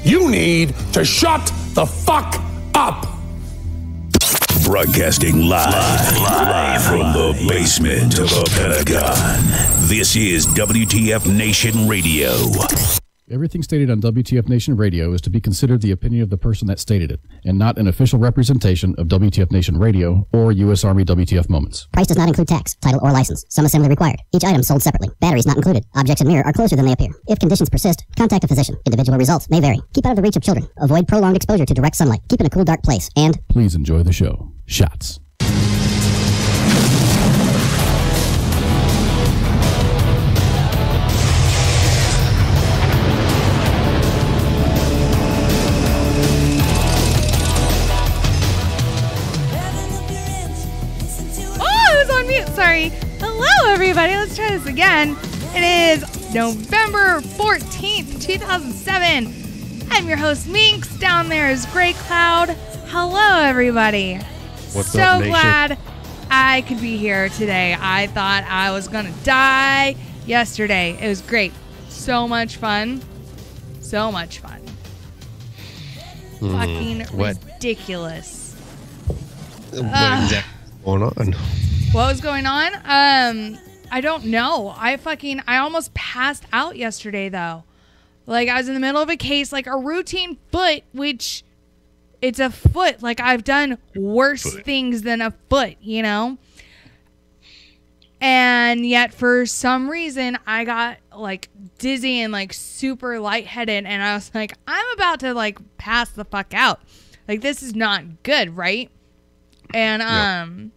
you need to shut the fuck up. Broadcasting live from the basement of the Pentagon. This is WTF Nation Radio. Everything stated on WTF Nation Radio is to be considered the opinion of the person that stated it, and not an official representation of WTF Nation Radio or U.S. Army WTF Moments. Price does not include tax, title, or license. Some assembly required. Each item sold separately. Batteries not included. Objects in mirror are closer than they appear. If conditions persist, contact a physician. Individual results may vary. Keep out of the reach of children. Avoid prolonged exposure to direct sunlight. Keep in a cool, dark place. And please enjoy the show. Shots. Sorry. Hello, everybody. Let's try this again. It is November 14th, 2007. I'm your host, Minx. Down there is Gray Cloud. Hello, everybody. What's so up, Nation? glad I could be here today. I thought I was going to die yesterday. It was great. So much fun. So much fun. Fucking ridiculous. What exactly is going on? What was going on? I don't know. I almost passed out yesterday, though. Like, I was in the middle of a case, like a routine foot, which it's a foot. Like, I've done worse things than a foot, you know? And yet, for some reason, I got, like, dizzy and, like, super lightheaded. And I was like, I'm about to, like, pass the fuck out. Like, this is not good, right? And,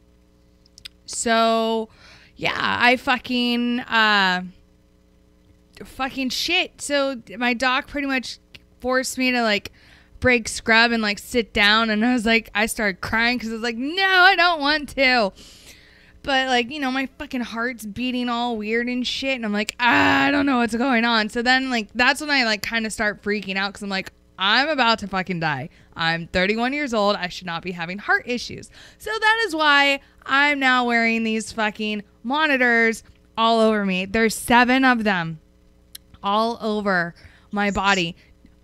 So, yeah, I fucking shit. So my doc pretty much forced me to like break scrub and like sit down. And I was like, I started crying because I was like, no, I don't want to. But like, you know, my fucking heart's beating all weird and shit. And I'm like, I don't know what's going on. So then like, that's when I like kind of start freaking out because I'm like, I'm about to fucking die. I'm 31 years old. I should not be having heart issues. So that is why I'm now wearing these fucking monitors all over me. There's 7 of them all over my body.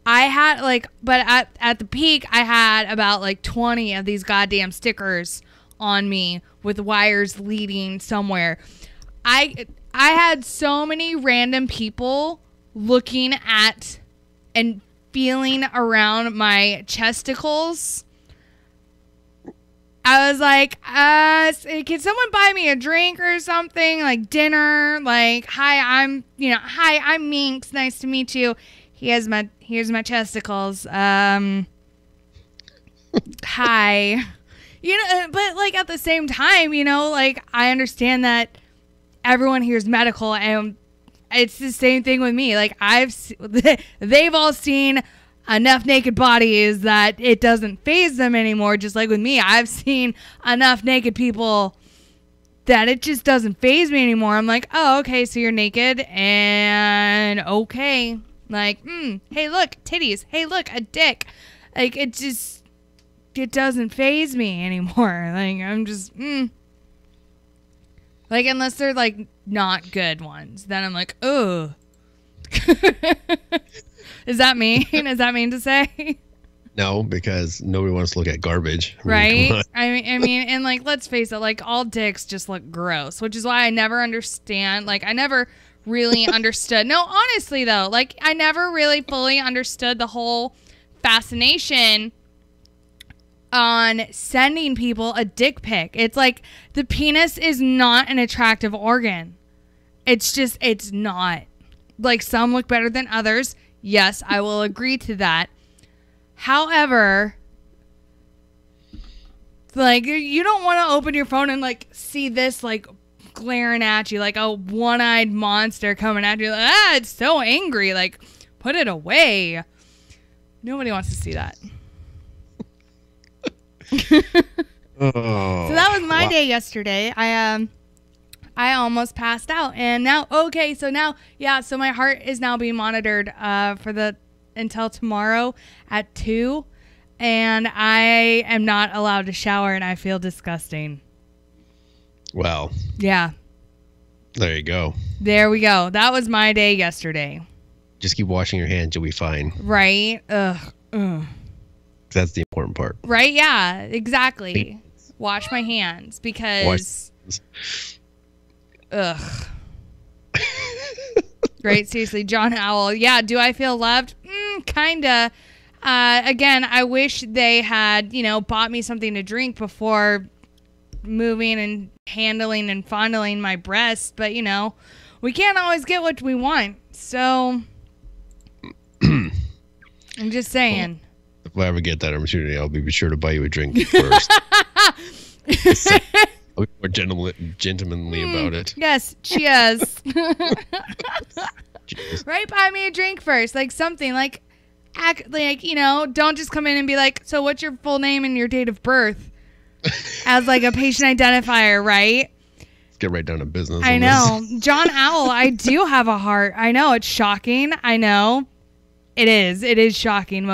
I had like, but at the peak, I had about like 20 of these goddamn stickers on me with wires leading somewhere. I had so many random people looking at and feeling around my chesticles. I was like, can someone buy me a drink or something? Like dinner? Like, hi, I'm Minx. Nice to meet you. Here's my chesticles. Hi. You know, but like at the same time, you know, like I understand that everyone here is medical and it's the same thing with me. Like they've all seen enough naked bodies that it doesn't faze them anymore. Just like with me, I've seen enough naked people that it just doesn't faze me anymore. I'm like, oh, okay, so you're naked and okay. Like, hey, look, titties. Hey, look, a dick. Like, it doesn't faze me anymore. Like, I'm just, Like, unless they're, like, not good ones. Then I'm like, ugh. Is that mean? Is that mean to say? No, because nobody wants to look at garbage. Right? I mean, and, like, let's face it. Like, all dicks just look gross. Which is why I never understand. Like, I never really understood. No, honestly, though. Like, I never really fully understood the whole fascination on sending people a dick pic. It's like the penis is not an attractive organ. It's just, it's not. Like some look better than others. Yes, I will agree to that. However, like you don't want to open your phone and like see this like glaring at you like a one-eyed monster coming at you. Like, it's so angry. Like put it away. Nobody wants to see that. So that was my day yesterday. I almost passed out, and now so my heart is now being monitored until tomorrow at 2, and I am not allowed to shower, and I feel disgusting. Well, yeah, there you go. There we go. That was my day yesterday. Just keep washing your hands. You'll be fine. Right? Ugh. That's the important part. Right? Yeah, exactly. Wash my hands because... Ugh. Right? Seriously, John Owl. Yeah, do I feel loved? Kinda. Again, I wish they had, bought me something to drink before moving and handling and fondling my breast. But, we can't always get what we want. So, I'm just saying. If I ever get that opportunity, I'll be sure to buy you a drink first. I'll be more gentlemanly about it. Yes, cheers. Right, buy me a drink first. Like something like, don't just come in and be like, so what's your full name and your date of birth? As like a patient identifier, right? Let's get right down to business. I know. John Owl, I do have a heart. I know, it's shocking. I know. It is shocking.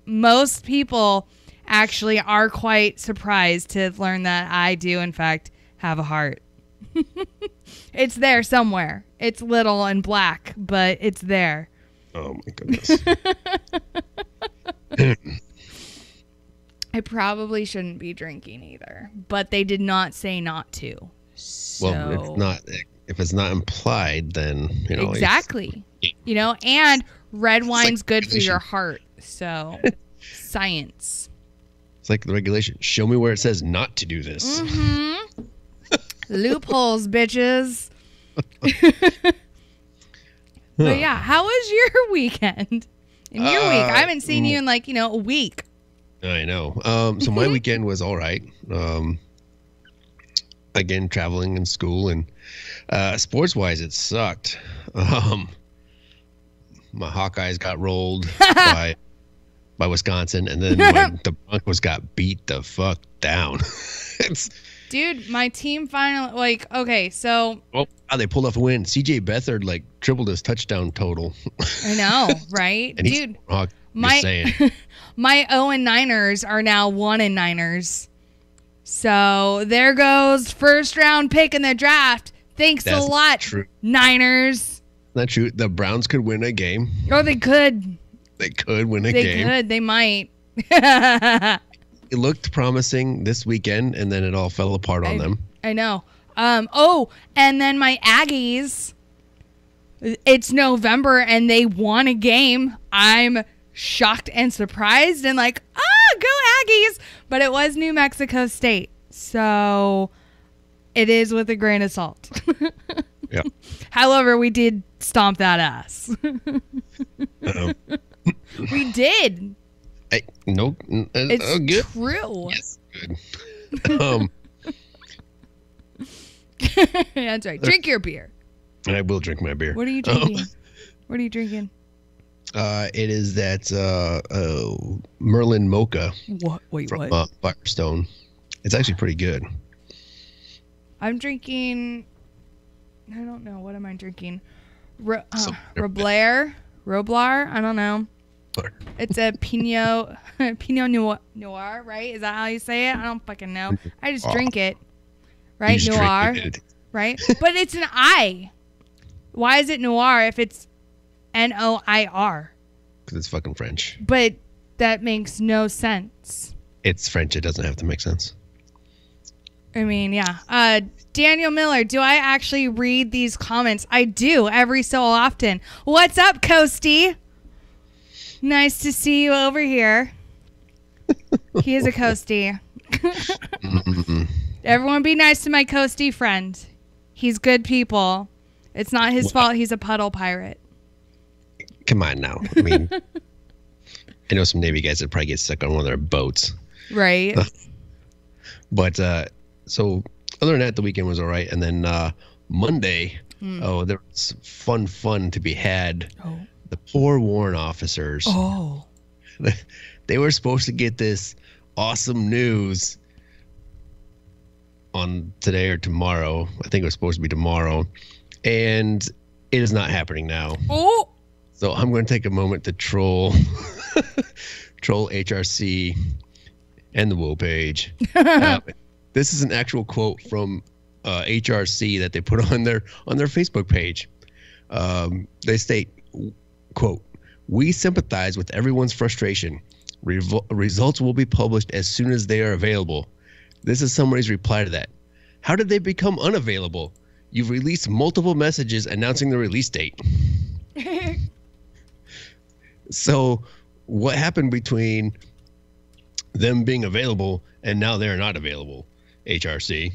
Most people actually are quite surprised to learn that I do, in fact, have a heart. It's there somewhere. It's little and black, but it's there. Oh, my goodness. I probably shouldn't be drinking either, but they did not say not to. So, well, if it's not implied, then, Exactly. And red wine's good for your heart. So, science. It's like the regulation. Show me where it says not to do this. Mm-hmm. Loopholes, bitches. But yeah, how was your weekend? In your week, I haven't seen you in a week. I know. So my weekend was all right. Again, traveling in school and sports-wise, it sucked. My Hawkeyes got rolled by Wisconsin, and then the Broncos got beat the fuck down. Dude, my team finally, okay, so... Well, they pulled off a win. C.J. Beathard, tripled his touchdown total. I know, right? And dude, just saying. My 0-9ers are now 1-9ers. So, there goes first-round pick in the draft. Thanks a lot, true. Niners. Not true. The Browns could win a game. Oh, they could. They could win a game. They could. They might. It looked promising this weekend, and then it all fell apart on them. I know. And then my Aggies, it's November, and they won a game. I'm shocked and surprised and go Aggies. But it was New Mexico State. So it is with a grain of salt. Yeah. However, we did stomp that ass. We did. No, it's good. True. Yes, good. That's right. Drink your beer. I will drink my beer. What are you drinking? What are you drinking? It is that Merlin Mocha. What? Wait, from, what? Firestone. It's actually pretty good. I'm drinking. I don't know. What am I drinking? Roblar. I don't know. It's a Pinot Noir, right? Is that how you say it? I don't fucking know. I just drink it. Right? Noir. Right? But it's an I. Why is it noir if it's Noir? Because it's fucking French. But that makes no sense. It's French. It doesn't have to make sense. I mean, yeah. Daniel Miller, do I actually read these comments? I do every so often. What's up, Coasty? Nice to see you over here. He is a Coasty. Everyone be nice to my Coasty friend. He's good people. It's not his fault he's a puddle pirate. Come on now. I mean, I know some Navy guys that probably get stuck on one of their boats. Right. But so other than that, the weekend was all right. And then Monday, there was fun to be had. Oh. The poor warrant officers. Oh. They were supposed to get this awesome news on today or tomorrow. I think it was supposed to be tomorrow. And it is not happening now. Oh. So I'm going to take a moment to troll HRC and the Whoa page. This is an actual quote from HRC that they put on their Facebook page. They state, quote, "We sympathize with everyone's frustration. Results will be published as soon as they are available." This is somebody's reply to that. How did they become unavailable? You've released multiple messages announcing the release date. So what happened between them being available and now they're not available, HRC?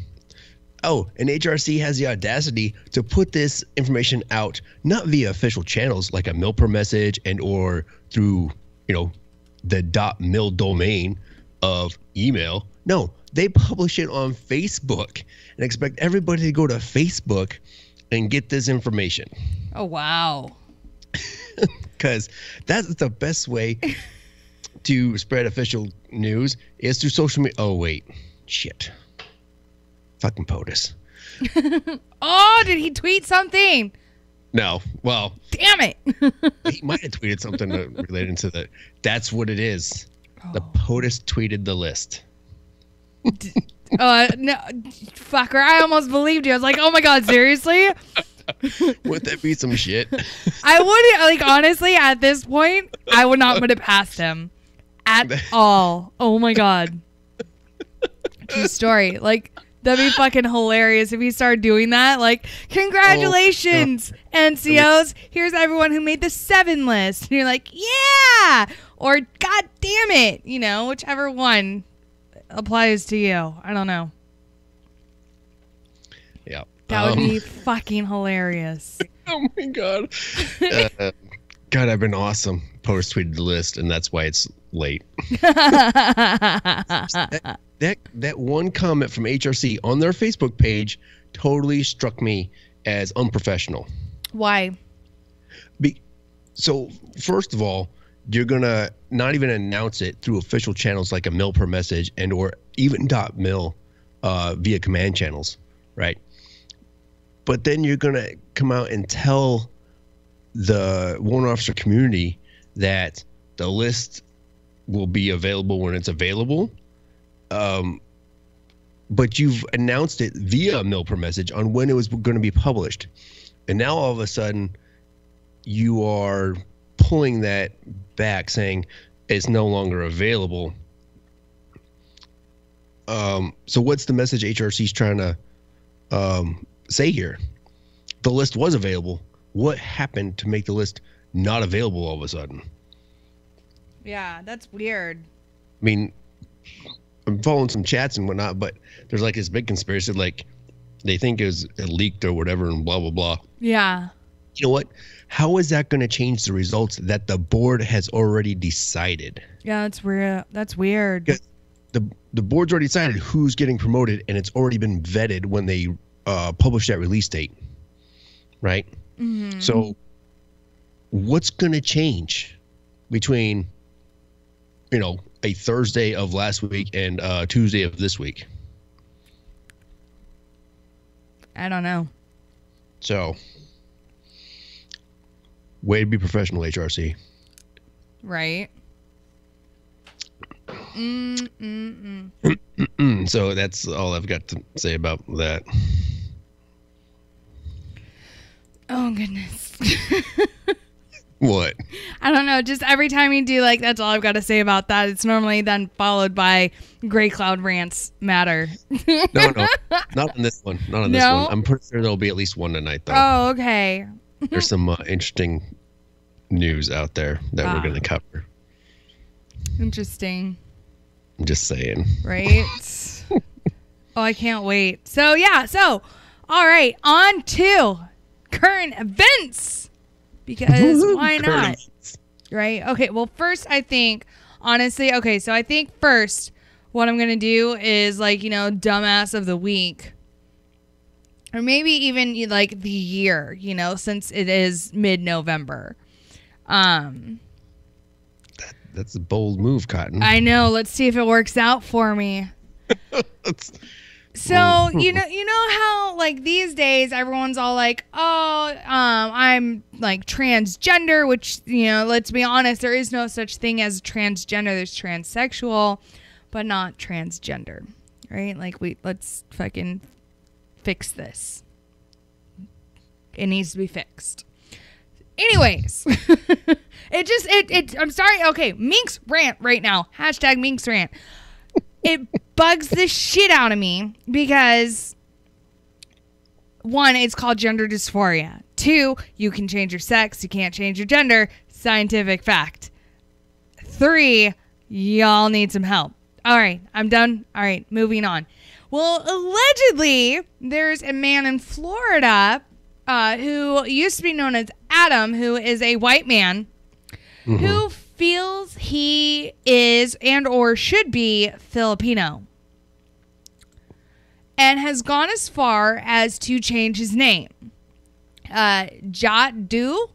Oh, and HRC has the audacity to put this information out not via official channels like a mill per message and or through, the .mil domain of email. No, they publish it on Facebook and expect everybody to go to Facebook and get this information. Oh, wow. Because that's the best way to spread official news is through social media. Oh, wait. Shit. Fucking POTUS. Oh, did he tweet something? No. Well. Damn it. He might have tweeted something related to that. That's what it is. Oh. The POTUS tweeted the list. No, fucker. I almost believed you. I was like, oh my God, seriously? Would that be some shit? I wouldn't, honestly, at this point, I would not put it past him at all. Oh my God. True story. That'd be fucking hilarious if he started doing that. Congratulations, NCOs. Here's everyone who made the 7 list. And you're like, yeah. Or, God damn it. Whichever one applies to you. I don't know. Yeah. That would be fucking hilarious. Oh my God. God, I've been awesome. POTUS tweeted the list, and that's why it's late. That one comment from HRC on their Facebook page totally struck me as unprofessional. Why? So, first of all, you're going to not even announce it through official channels like a mill per message and or even .mil via command channels, right? But then you're going to come out and tell the warrant officer community that the list will be available when it's available. But you've announced it via mill per message on when it was going to be published. And now all of a sudden you are pulling that back saying it's no longer available. So what's the message HRC is trying to say here? The list was available. What happened to make the list not available all of a sudden? Yeah, that's weird. I mean, I'm following some chats and whatnot, but there's this big conspiracy, they think it was leaked or whatever and blah, blah, blah. Yeah. You know what? How is that going to change the results that the board has already decided? Yeah, that's weird. That's weird. The board's already decided who's getting promoted, and it's already been vetted when they publish that release date, right? Mm-hmm. So what's going to change between, a Thursday of last week and Tuesday of this week? I don't know. So, way to be professional, HRC. Right. So that's all I've got to say about that. Oh, goodness. What? I don't know. Just every time you do, that's all I've got to say about that. It's normally then followed by Gray Cloud Rants Matter. No. Not on this one. Not on this one. I'm pretty sure there'll be at least one tonight, though. Oh, okay. There's some interesting news out there that we're going to cover. Interesting. I'm just saying. Right? Oh, I can't wait. So, yeah. So, all right. On to current events. Because why not? Right? Okay. Well, first, I think, honestly, so I think first what I'm going to do is dumbass of the week. Or maybe even the year, since it is mid-November. That's a bold move, Cotton. I know. Let's see if it works out for me. So, you know how these days everyone's all I'm transgender, which, let's be honest, there is no such thing as transgender. There's transsexual, but not transgender, right? Let's fucking fix this. It needs to be fixed. Anyways, I'm sorry. Okay, Minx rant right now. Hashtag Minx rant. It bugs the shit out of me because 1, it's called gender dysphoria. 2, you can change your sex. You can't change your gender. Scientific fact. 3, y'all need some help. All right, I'm done. All right, moving on. Well, allegedly, there's a man in Florida who used to be known as Adam, who is a white man, who feels he is and or should be Filipino, and has gone as far as to change his name. Jadu,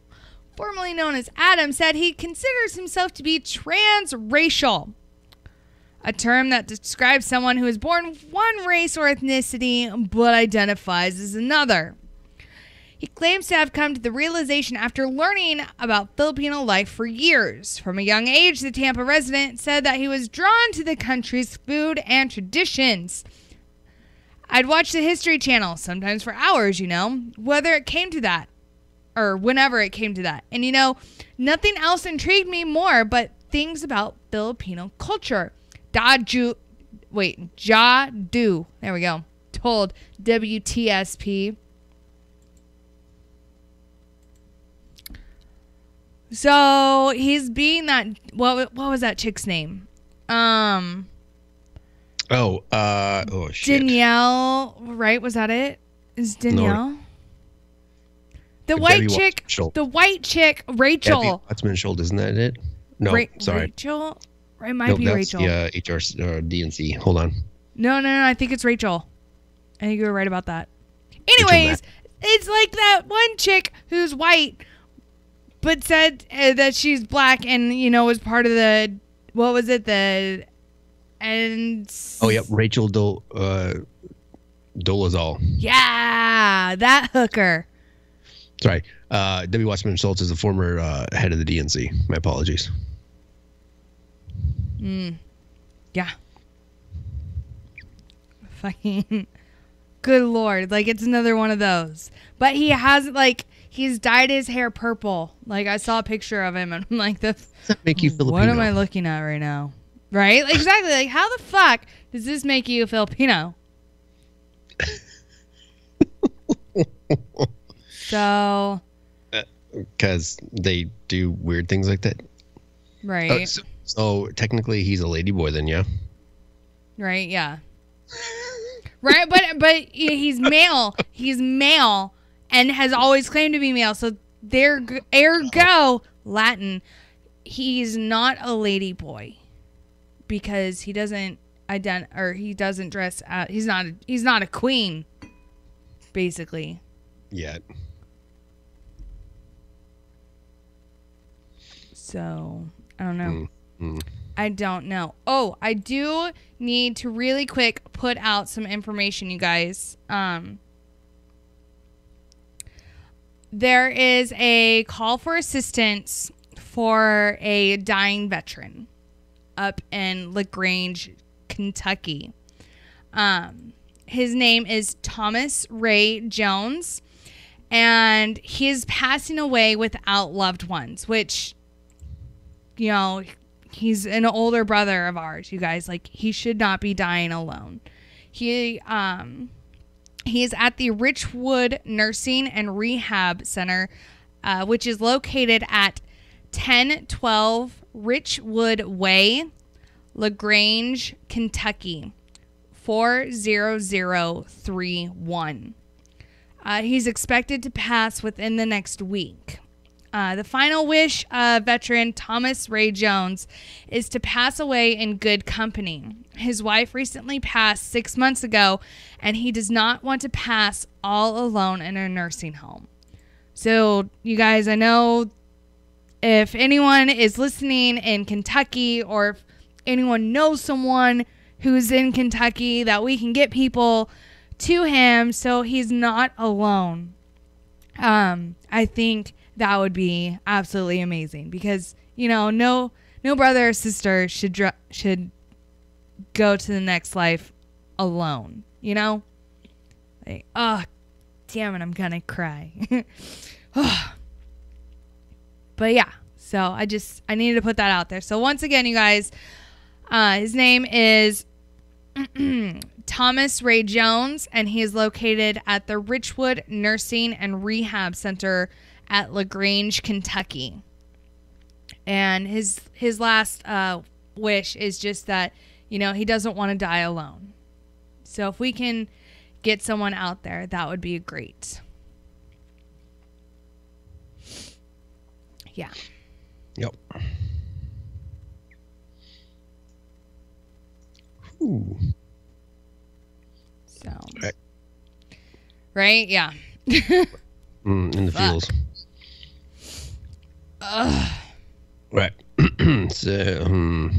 formerly known as Adam, said he considers himself to be transracial, a term that describes someone who is born one race or ethnicity but identifies as another. He claims to have come to the realization after learning about Filipino life for years. From a young age, the Tampa resident said that he was drawn to the country's food and traditions. I'd watch the History Channel, sometimes for hours, whether it came to that, or whenever it came to that. And, nothing else intrigued me more but things about Filipino culture. Jadu, there we go, told WTSP. So he's being that. What was that chick's name? Shit. Danielle, right? Was that it? Is Danielle? No. The white Debbie chick. Schultz. The white chick, Rachel. Debbie Schultz, isn't that it? No, sorry. Rachel. It might be Rachel. Yeah, HR DNC. Hold on. No. I think it's Rachel. I think you were right about that. Anyways, it's like that one chick who's white, but said that she's black and, was part of the, what was it? Rachel Dolezal. Yeah, that hooker. Sorry. Debbie Wasserman Schultz is the former head of the DNC. My apologies. Yeah. Fucking good Lord. Like, it's another one of those. But he has, he's dyed his hair purple. Like, I saw a picture of him and I'm like, does that make you Filipino? What am I looking at right now? Right? Exactly. Like, how the fuck does this make you Filipino? So. Because they do weird things like that. Right. So technically he's a ladyboy then, yeah? Right, yeah. Right, but he's male. He's male and has always claimed to be male. So ergo Latin, he's not a ladyboy because he doesn't dress out. He's not a queen, basically. Yet. So I don't know. I don't know. Oh, I do need to really quick put out some information, you guys. There is a call for assistance for a dying veteran up in LaGrange, Kentucky. His name is Thomas Ray Jones, and he is passing away without loved ones, which, he's an older brother of ours, you guys. Like, he should not be dying alone. He is at the Richwood Nursing and Rehab Center, which is located at 1012 Richwood Way, LaGrange, Kentucky, 40031. He's expected to pass within the next week. The final wish of veteran Thomas Ray Jones is to pass away in good company. His wife recently passed 6 months ago, and he does not want to pass all alone in a nursing home. So, you guys, I know if anyone is listening in Kentucky, or if anyone knows someone who's in Kentucky, that we can get people to him so he's not alone. I think that would be absolutely amazing because, no brother or sister should go to the next life alone, Like, oh, damn it, I'm gonna cry. But yeah, so I needed to put that out there. So once again, you guys, his name is Thomas Ray Jones, and he is located at the Richwood Nursing and Rehab Center at LaGrange, Kentucky. And his last wish is just that, you know, he doesn't want to die alone. So if we can get someone out there, that would be great. Yeah. Yep. Ooh. So. Right? Yeah. In the fields. Right. So,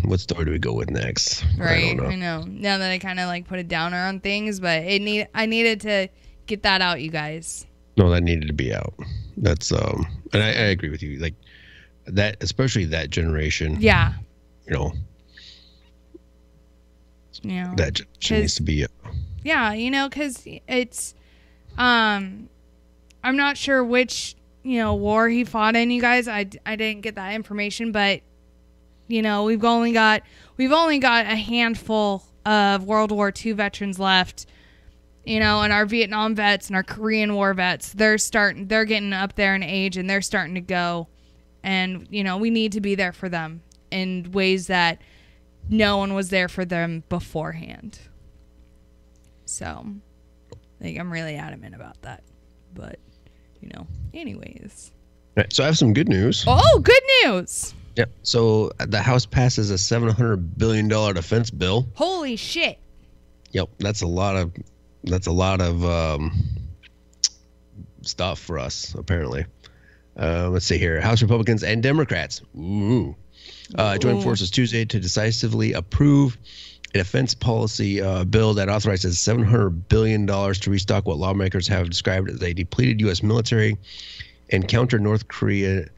what story do we go with next? Right. I know. Now that I kind of like put a downer on things, but I needed to get that out, you guys. No, that needed to be out. That's and I agree with you. Like that, especially that generation. Yeah. You know. Yeah. That generation needs to be. Yeah, you know, because it's, I'm not sure which, you know, war he fought in, you guys. I didn't get that information, but you know, we've only got a handful of World War II veterans left, you know, and our Vietnam vets and our Korean War vets, they're getting up there in age and they're starting to go, and you know, we need to be there for them in ways that no one was there for them beforehand. So, like, I'm really adamant about that, but you know, anyways. Right, so I have some good news. Oh, good news. Yeah. So the House passes a $700 billion defense bill. Holy shit. Yep. That's a lot of stuff for us, apparently. Let's see here. House Republicans and Democrats joined forces Tuesday to decisively approve a defense policy bill that authorizes $700 billion to restock what lawmakers have described as a depleted U.S. military and counter North Korea's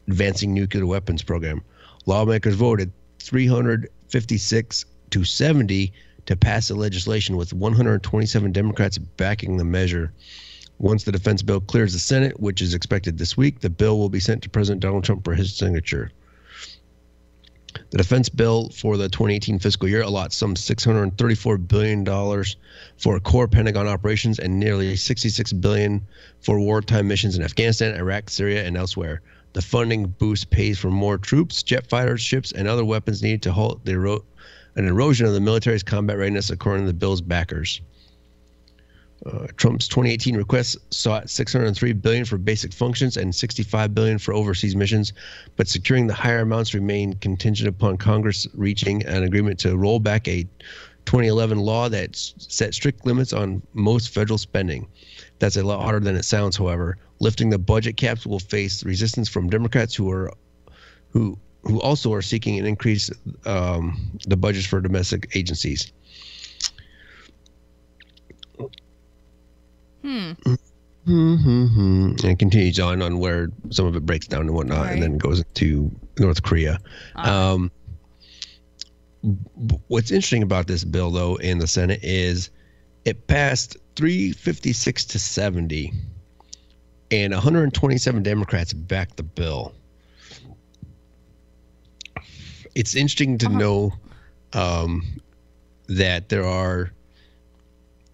advancing nuclear weapons program. Lawmakers voted 356 to 70 to pass the legislation, with 127 Democrats backing the measure. Once the defense bill clears the Senate, which is expected this week, the bill will be sent to President Donald Trump for his signature. The defense bill for the 2018 fiscal year allots some $634 billion for core Pentagon operations and nearly $66 billion for wartime missions in Afghanistan, Iraq, Syria, and elsewhere. The funding boost pays for more troops, jet fighters, ships, and other weapons needed to halt an erosion of the military's combat readiness, according to the bill's backers. Trump's 2018 request sought $603 billion for basic functions and $65 billion for overseas missions, but securing the higher amounts remained contingent upon Congress reaching an agreement to roll back a 2011 law that set strict limits on most federal spending. That's a lot harder than it sounds, however. Lifting the budget caps will face resistance from Democrats who also are seeking an increase the budgets for domestic agencies. And it continues on where some of it breaks down and whatnot, right, and then goes to North Korea. What's interesting about this bill, though, in the Senate is it passed 356 to 70, and 127 Democrats backed the bill. It's interesting to know that there are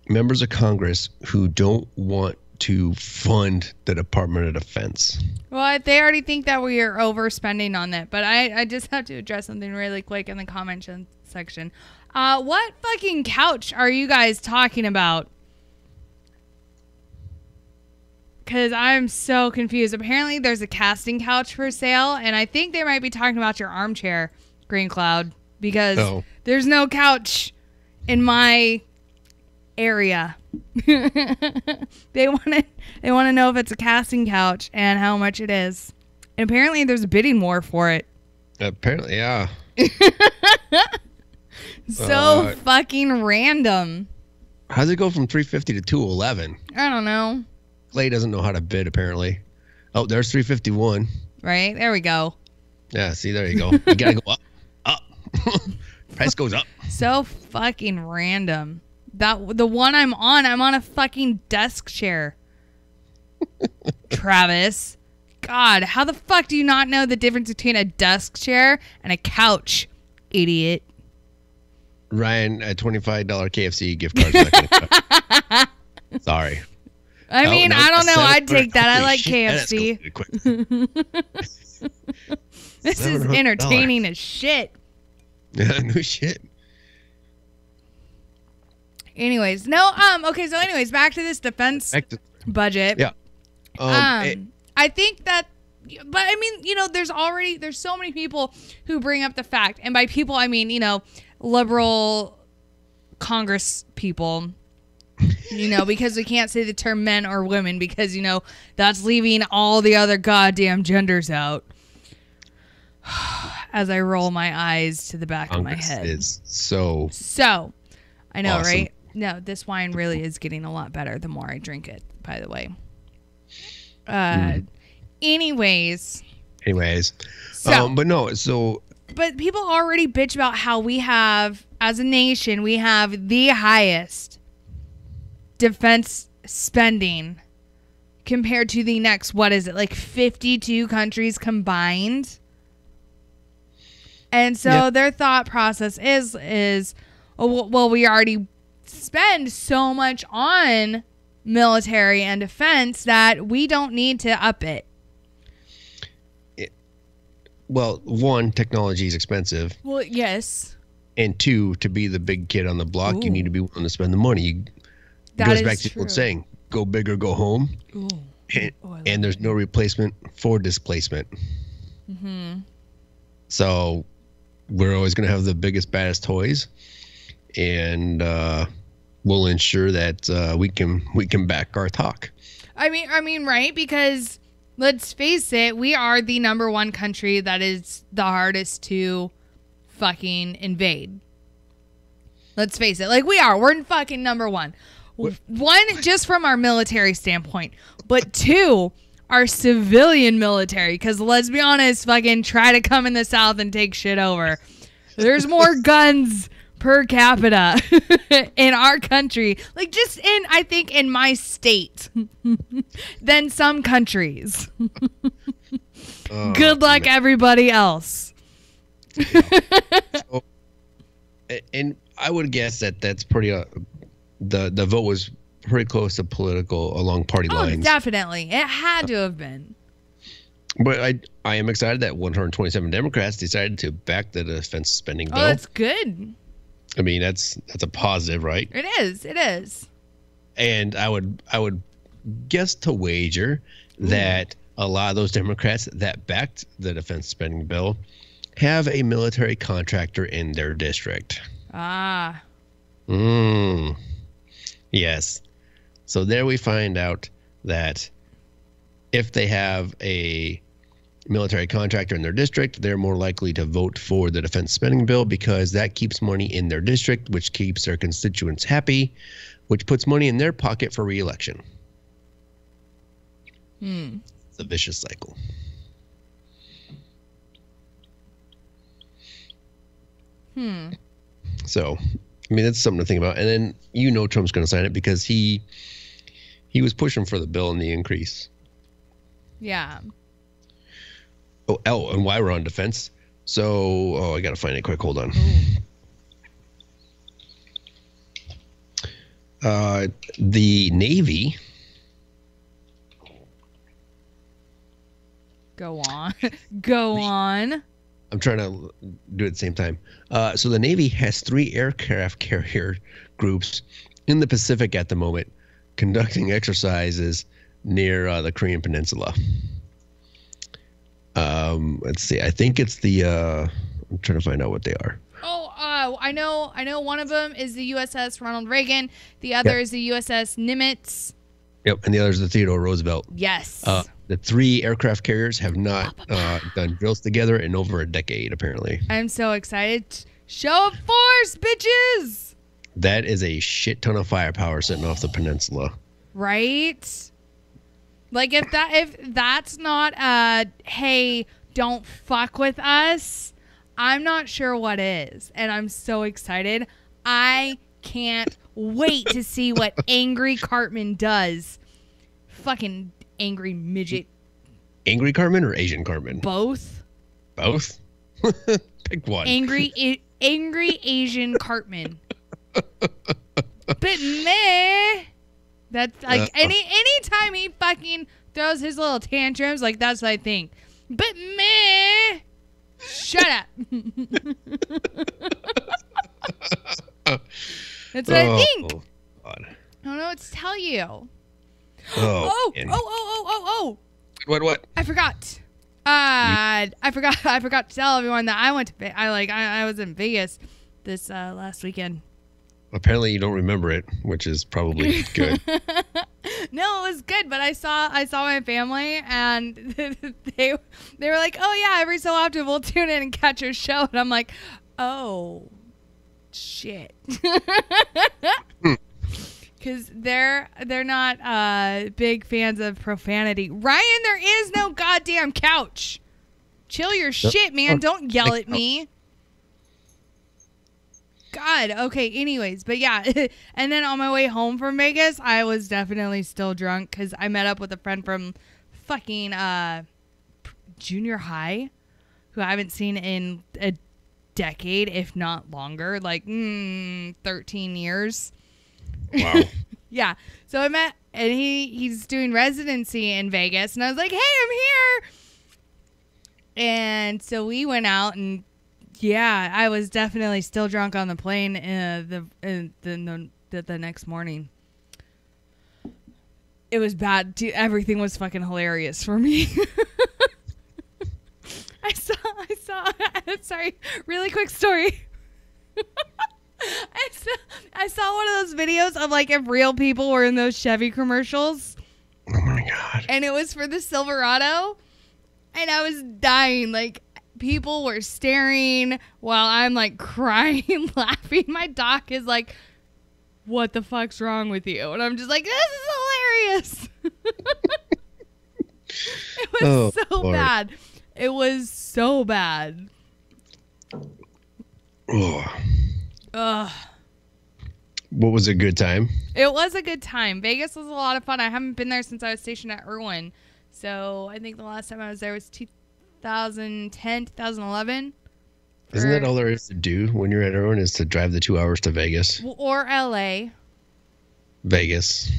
members of Congress who don't want to fund the Department of Defense. Well, they already think that we are overspending on that, but I just have to address something really quick in the comment section. What fucking couch are you guys talking about? Because I'm so confused. Apparently there's a casting couch for sale, and I think they might be talking about your armchair, Green Cloud, because there's no couch in my area. They want to know if it's a casting couch and how much it is. And apparently there's a bidding war for it. Apparently, yeah. So fucking random. How's it go from 350 to 211? I don't know. Clay doesn't know how to bid, apparently. Oh, there's 351. Right, there we go. Yeah, see, there you go. You gotta go up. Price goes up. So fucking random. The one I'm on a fucking desk chair. Travis, God, how the fuck do you not know the difference between a desk chair and a couch, idiot? Ryan, a $25 KFC gift card. Not gonna cut. Sorry. I mean, no, I don't know. I'd $700. take that. I Holy like shit, that KFC. escalated quick. This is $700. entertaining as shit. No shit. Anyways, okay, so anyways, back to this defense budget. Yeah. I think that, but I mean, there's so many people who bring up the fact, and by people, I mean, liberal Congress people, because we can't say the term men or women because, that's leaving all the other goddamn genders out. As I roll my eyes to the back Congress of my head. Is so I know, awesome. right? No, this wine really is getting a lot better the more I drink it, by the way. Anyways. But people already bitch about how we have, as a nation, we have the highest defense spending compared to the next, what is it, like 52 countries combined? And so their thought process is, well, we already spend so much on military and defense that we don't need to up it. Well, one, technology is expensive. Well, yes. And two, to be the big kid on the block, you need to be willing to spend the money. That goes is back to the old true. saying, go big or go home. Ooh. And there's no replacement for displacement. Mm-hmm. So we're always going to have the biggest, baddest toys. And we'll ensure that we can back our talk. I mean, right? Because let's face it, we are the number one country that is the hardest to fucking invade. Let's face it. Like, we're fucking number one. One, just from our military standpoint, but two, our civilian military. Because let's be honest, fucking try to come in the South and take shit over. There's more guns per capita in our country, like just I think in my state, than some countries. Good luck, everybody else. And I would guess that's pretty. The vote was pretty close to political along party lines. Definitely, it had to have been. But I am excited that 127 Democrats decided to back the defense spending bill. Oh, that's good. I mean, that's a positive, right? It is. And I would guess to wager that a lot of those Democrats that backed the defense spending bill have a military contractor in their district. Ah. Yes. So there we find out that if they have a military contractor in their district, they're more likely to vote for the defense spending bill because that keeps money in their district, which keeps their constituents happy, which puts money in their pocket for re-election. It's a vicious cycle. So, I mean, that's something to think about. And then Trump's going to sign it because he was pushing for the bill and the increase. Yeah. Oh, and why we're on defense. So, I got to find it quick. Hold on. The Navy. Go on. Go on. I'm trying to do it at the same time. So the Navy has 3 aircraft carrier groups in the Pacific at the moment conducting exercises near the Korean Peninsula. Let's see. I think it's the I'm trying to find out what they are. I know one of them is the USS Ronald Reagan. The other is the USS Nimitz. Yep, and the other is the Theodore Roosevelt. Yes. The 3 aircraft carriers have not done drills together in over a decade, apparently. I'm so excited. Show of force, bitches! That is a shit ton of firepower sitting off the peninsula. Right? Like, if that's not hey, don't fuck with us, I'm not sure what is. And I'm so excited. I can't wait to see what Angry Cartman does. Fucking angry midget Angry Cartman or Asian Cartman? Both. Both? Pick one. Angry Asian Cartman. But meh. That's like anytime he fucking throws his little tantrums, like that's what I think. But meh. Shut up. That's what I think. God. I don't know what to tell you. Oh. What? I forgot. I forgot to tell everyone that I went to. I was in Vegas this last weekend. Apparently, you don't remember it, which is probably good. No, it was good, but I saw my family, and they were like, "Oh yeah, every so often we'll tune in and catch your show," and I'm like, "Oh, shit." Because they're not big fans of profanity. Ryan, there is no goddamn couch. Chill your shit, man. Don't yell at me. God. Okay. Anyways, but yeah. And then on my way home from Vegas, I was definitely still drunk because I met up with a friend from fucking junior high who I haven't seen in a decade, if not longer, like 13 years. Wow. Yeah. So I met, and he's doing residency in Vegas, and I was like, "Hey, I'm here." And so we went out, and yeah, I was definitely still drunk on the plane the next morning. It was bad. Everything was fucking hilarious for me. I saw. Sorry, really quick story. I saw one of those videos of like if real people were in those Chevy commercials. Oh my God. And it was for the Silverado. And I was dying. Like people were staring while I'm like crying, laughing. My doc is like, "What the fuck's wrong with you?" And I'm just like, "This is hilarious." It was so Lord. bad. It was so bad. Oh. Ugh. What was a good time? It was a good time. Vegas was a lot of fun. I haven't been there since I was stationed at Irwin. So I think the last time I was there was 2010, 2011. Isn't that all there is to do when you're at Irwin is to drive the 2 hours to Vegas? Or LA. Vegas.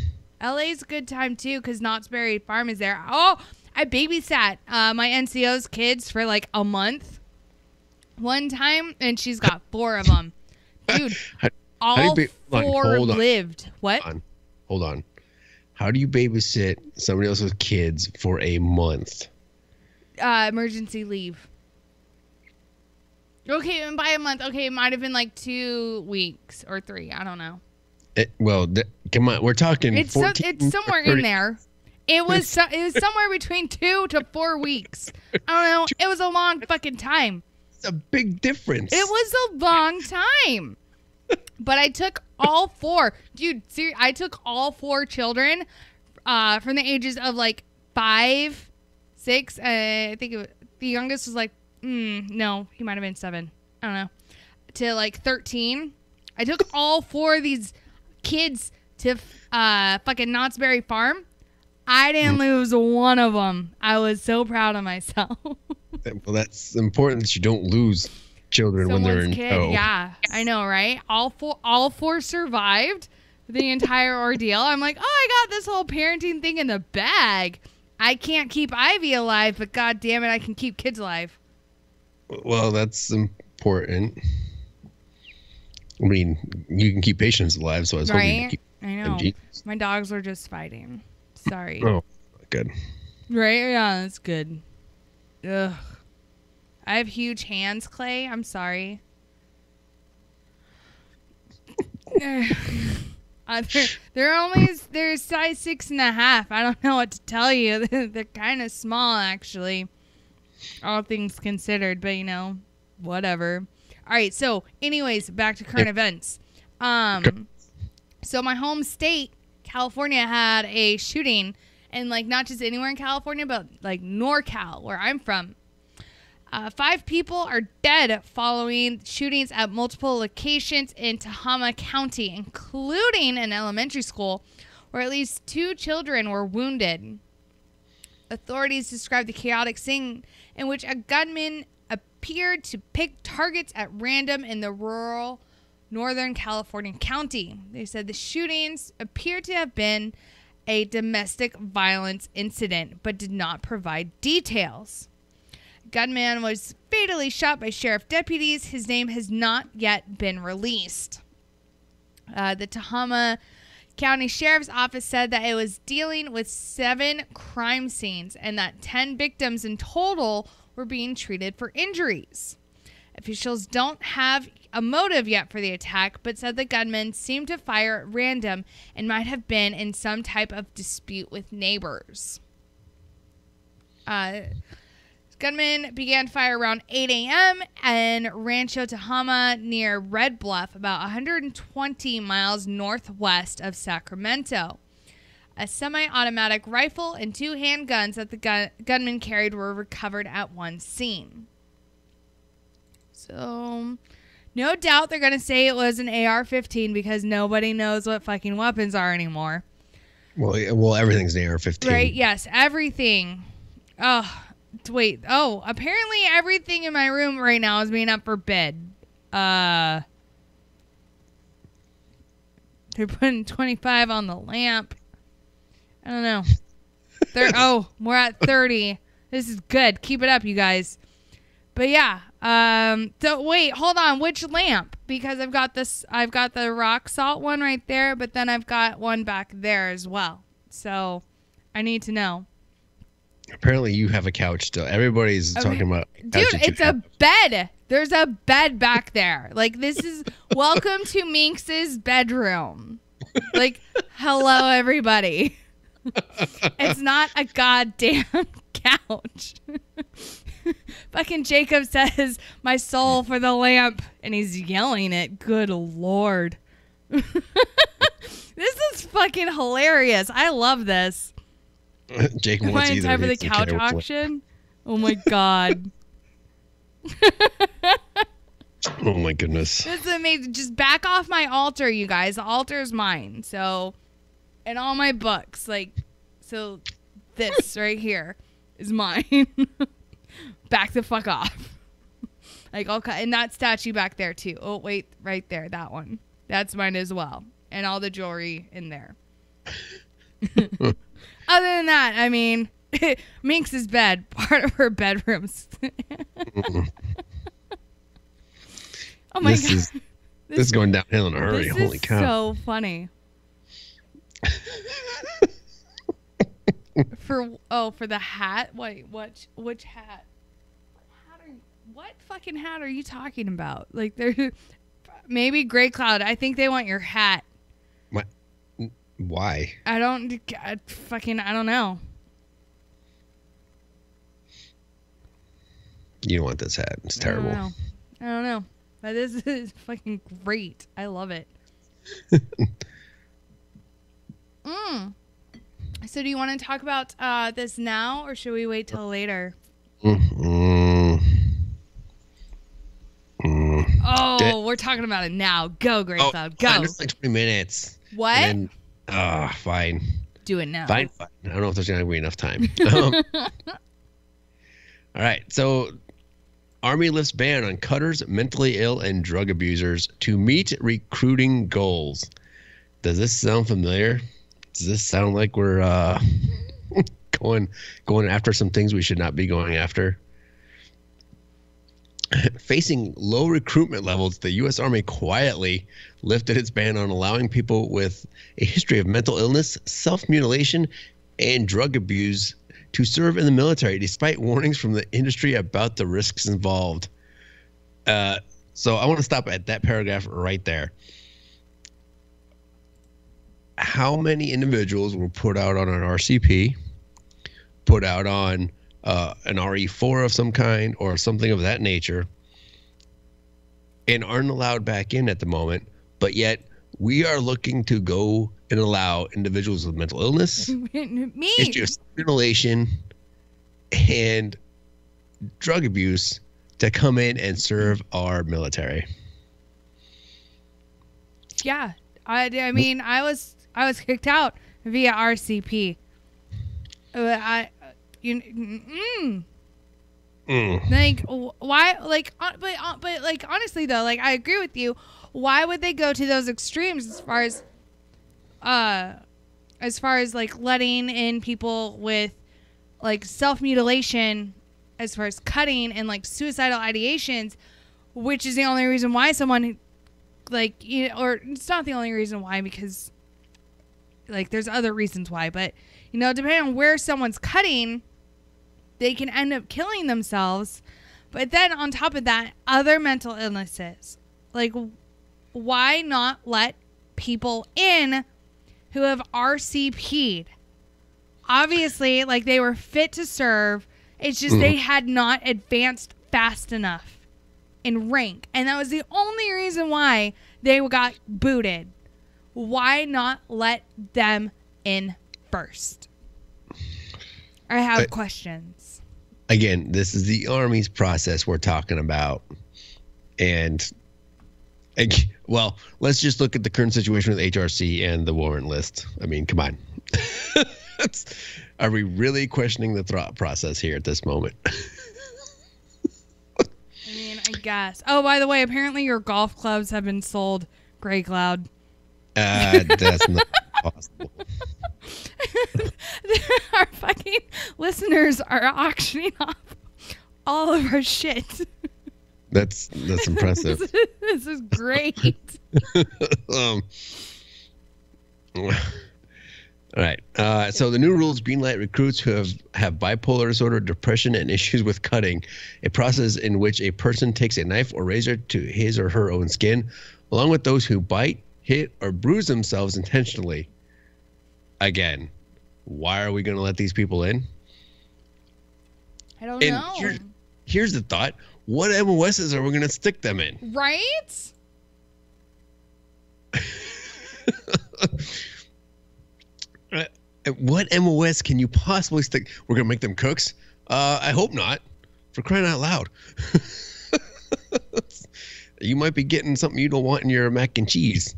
LA's a good time too because Knott's Berry Farm is there. Oh, I babysat my NCO's kids for like a month one time, and she's got 4 of them. Dude, all 4 lived. What? Hold on. How do you babysit somebody else's kids for a month? Emergency leave. Okay, and by a month, okay, it might have been like 2 weeks or 3. I don't know. Come on, we're talking. It's 14, it's somewhere in there. It was somewhere between 2 to 4 weeks. I don't know. It was a long fucking time. It's a big difference. It was a long time. But I took all 4. Dude, seriously, I took all 4 children from the ages of like 5, 6. I think the youngest was like, no, he might have been 7. I don't know. To like 13. I took all 4 of these kids to fucking Knott's Berry Farm. I didn't lose one of them. I was so proud of myself. Well, that's important that you don't lose children when they're in tow. Yeah, I know, right? All four survived the entire ordeal. I'm like, oh, I got this whole parenting thing in the bag. I can't keep Ivy alive, but god damn it, I can keep kids alive. Well, that's important. I mean, you can keep patients alive, so I was hoping you could keep I know. My dogs were just fighting. Sorry. Oh, good. Right? Yeah, that's good. Ugh. I have huge hands, Clay. I'm sorry. They're size 6.5. I don't know what to tell you. They're kind of small, actually. All things considered, but you know, whatever. All right. So, anyways, back to current events. So my home state, California, had a shooting, and like not just anywhere in California, but like NorCal, where I'm from. 5 people are dead following shootings at multiple locations in Tehama County, including an elementary school where at least 2 children were wounded. Authorities described the chaotic scene in which a gunman appeared to pick targets at random in the rural Northern California county. They said the shootings appeared to have been a domestic violence incident, but did not provide details. Gunman was fatally shot by sheriff deputies. His name has not yet been released. The Tahoma County Sheriff's Office said that it was dealing with 7 crime scenes and that 10 victims in total were being treated for injuries. Officials don't have a motive yet for the attack, but said the gunman seemed to fire at random and might have been in some type of dispute with neighbors. Gunman began fire around 8 a.m. in Rancho Tahoma near Red Bluff, about 120 miles northwest of Sacramento. A semi-automatic rifle and 2 handguns that the gunman carried were recovered at one scene. So, no doubt they're going to say it was an AR-15 because nobody knows what fucking weapons are anymore. Well, everything's an AR-15. Right, yes, everything. Oh, wait. Oh, apparently everything in my room right now is being up for bid. They're putting 25 on the lamp. I don't know. We're at 30. This is good. Keep it up, you guys. But yeah. So wait, hold on. Which lamp? Because I've got the rock salt one right there, but then I've got one back there as well. So I need to know. Apparently you have a couch still. Everybody's talking about dude, it's a bed. There's a bed back there. Like, this is welcome to Minx's bedroom. Like, hello everybody. It's not a goddamn couch. Fucking Jacob says, my soul for the lamp. And he's yelling it. Good Lord. This is fucking hilarious. I love this. Jacob Am wants I in either time for the of these couch to auction? Oh my God. Oh my goodness. This is amazing. Just back off my altar, you guys. The altar is mine. So, and all my books. Like, so this right here is mine. Back the fuck off. Like, okay. And that statue back there too. Oh, wait. Right there. That one. That's mine as well. And all the jewelry in there. Other than that, I mean, Minx's bed, part of her bedrooms. Oh my God. This is going downhill in a hurry. Holy cow. So funny. For the hat? Wait, which hat? What fucking hat are you talking about? Like, there, maybe Gray Cloud. I think they want your hat. What? Why? I don't know. You don't want this hat. It's terrible. I don't know. But this is fucking great. I love it. So do you want to talk about this now, or should we wait till later? Oh, we're talking about it now. Go, Great Cloud. Go. It's like 20 minutes. What? Fine. Do it now. Fine. I don't know if there's going to be enough time. All right. So, Army lifts ban on cutters, mentally ill, and drug abusers to meet recruiting goals. Does this sound familiar? Does this sound like we're going after some things we should not be going after? Facing low recruitment levels, the U.S. Army quietly lifted its ban on allowing people with a history of mental illness, self-mutilation, and drug abuse to serve in the military, despite warnings from the industry about the risks involved. So I want to stop at that paragraph right there. How many individuals were put out on an RCP, put out on an RE4 of some kind or something of that nature, and aren't allowed back in at the moment, but yet we are looking to go and allow individuals with mental illness, history of mutilation, and drug abuse to come in and serve our military. Yeah, I mean, I was kicked out via RCP. Like, why? Like, but like, honestly though, like, I agree with you. Why would they go to those extremes as far as like letting in people with like self-mutilation, as far as cutting and like suicidal ideations, which is the only reason why someone like, or it's not the only reason why, because like there's other reasons why, but depending on where someone's cutting, they can end up killing themselves. But then on top of that, other mental illnesses. Like, why not let people in who have RCP'd? Obviously, like, they were fit to serve. It's just they had not advanced fast enough in rank. And that was the only reason why they got booted. Why not let them in first? I have questions. Again, this is the Army's process we're talking about. And, well, let's just look at the current situation with HRC and the warrant list. I mean, come on. Are we really questioning the thought process here at this moment? I mean, I guess. Oh, by the way, apparently your golf clubs have been sold, Gray Cloud. That's not possible. Our fucking listeners are auctioning off all of our shit. That's impressive. This is great. All right. So the new rules greenlight recruits who have bipolar disorder, depression, and issues with cutting, a process in which a person takes a knife or razor to his or her own skin, along with those who bite, hit, or bruise themselves intentionally. Again, why are we going to let these people in? I don't know. Here's the thought. What MOSs are we going to stick them in? Right? What MOS can you possibly stick? We're going to make them cooks? I hope not. For crying out loud. You might be getting something you don't want in your mac and cheese.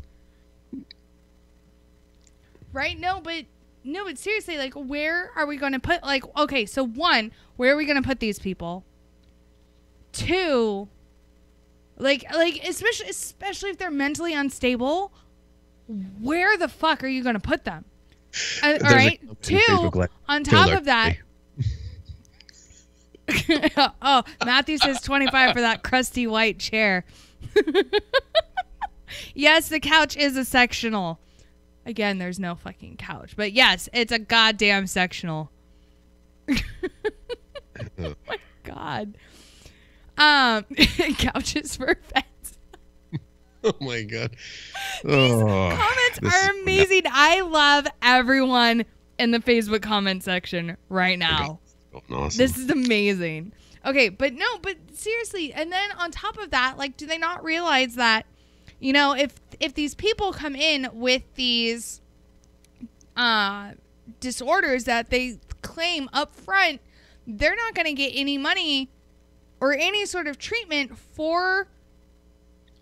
Right? No, but seriously, like, where are we going to put, like, okay, so one, where are we going to put these people? Two, like especially if they're mentally unstable, where the fuck are you going to put them? All right. Two, on top of that. Oh, Matthew says 25 for that crusty white chair. Yes, the couch is a sectional. Again, there's no fucking couch. But yes, it's a goddamn sectional. Oh my God. Couches for pets. Oh my God. These comments are amazing. I love everyone in the Facebook comment section right now. Awesome. This is amazing. Okay, but seriously, and then on top of that, like, do they not realize that, if these people come in with these disorders that they claim up front, they're not going to get any money or any sort of treatment for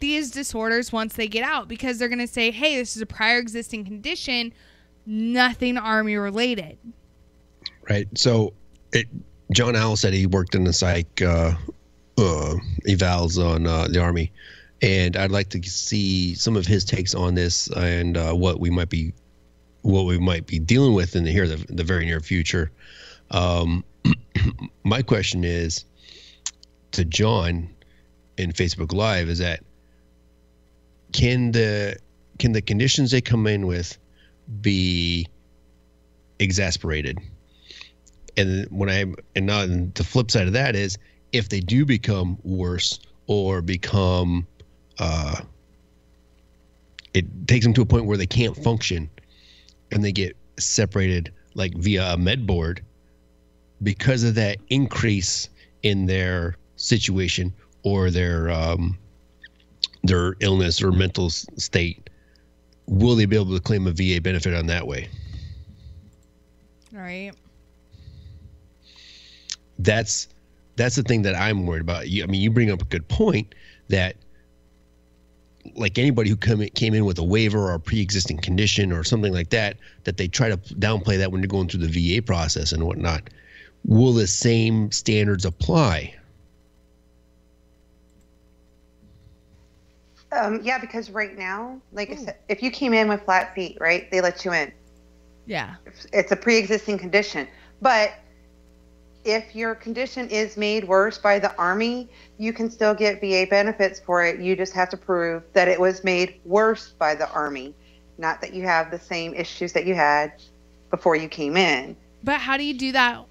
these disorders once they get out, because they're going to say, hey, this is a prior existing condition, nothing Army related. Right. So John Owl said he worked in the psych evals on the Army, and I'd like to see some of his takes on this and what we might be dealing with in the very near future. My question is to John in Facebook Live is that can the conditions they come in with be exasperated? And the flip side of that is, if they do become worse or become, it takes them to a point where they can't function, and they get separated like via a med board because of that increase in their situation or their illness or mental state, will they be able to claim a VA benefit on that way? All right. That's the thing that I'm worried about. You bring up a good point that, like anybody who came in with a waiver or a pre-existing condition or something like that, that they try to downplay that when you're going through the VA process and whatnot. will the same standards apply? Yeah, because right now, like I said, if you came in with flat feet, right, they let you in. Yeah. It's a pre-existing condition. But if your condition is made worse by the Army, you can still get VA benefits for it. You just have to prove that it was made worse by the Army, not that you have the same issues that you had before you came in. But how do you do that?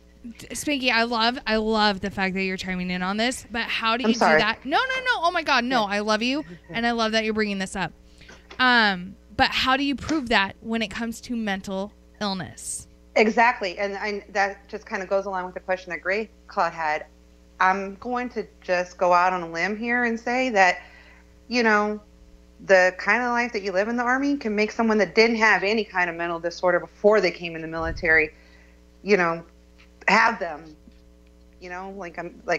Spanky, I love the fact that you're chiming in on this, but how do you do that? No. Oh my God, no. I love you, and I love that you're bringing this up. But how do you prove that when it comes to mental illness? Exactly, and that just kind of goes along with the question that Gray Claude had. I'm going to just go out on a limb here and say that, you know, the kind of life that you live in the Army can make someone that didn't have any kind of mental disorder before they came in the military, you know, have them. You know,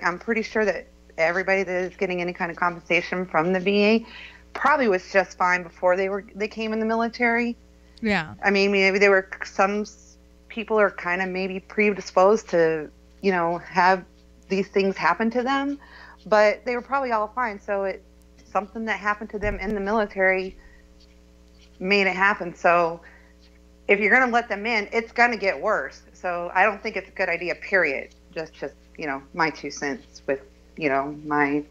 I'm pretty sure that everybody that is getting any kind of compensation from the VA probably was just fine before they came in the military. Yeah. I mean, maybe some people are kind of maybe predisposed to, you know, have these things happen to them, but they were probably all fine. So something that happened to them in the military made it happen. So if you're going to let them in, it's going to get worse. So I don't think it's a good idea, period. Just, you know, my 2 cents with, you know, my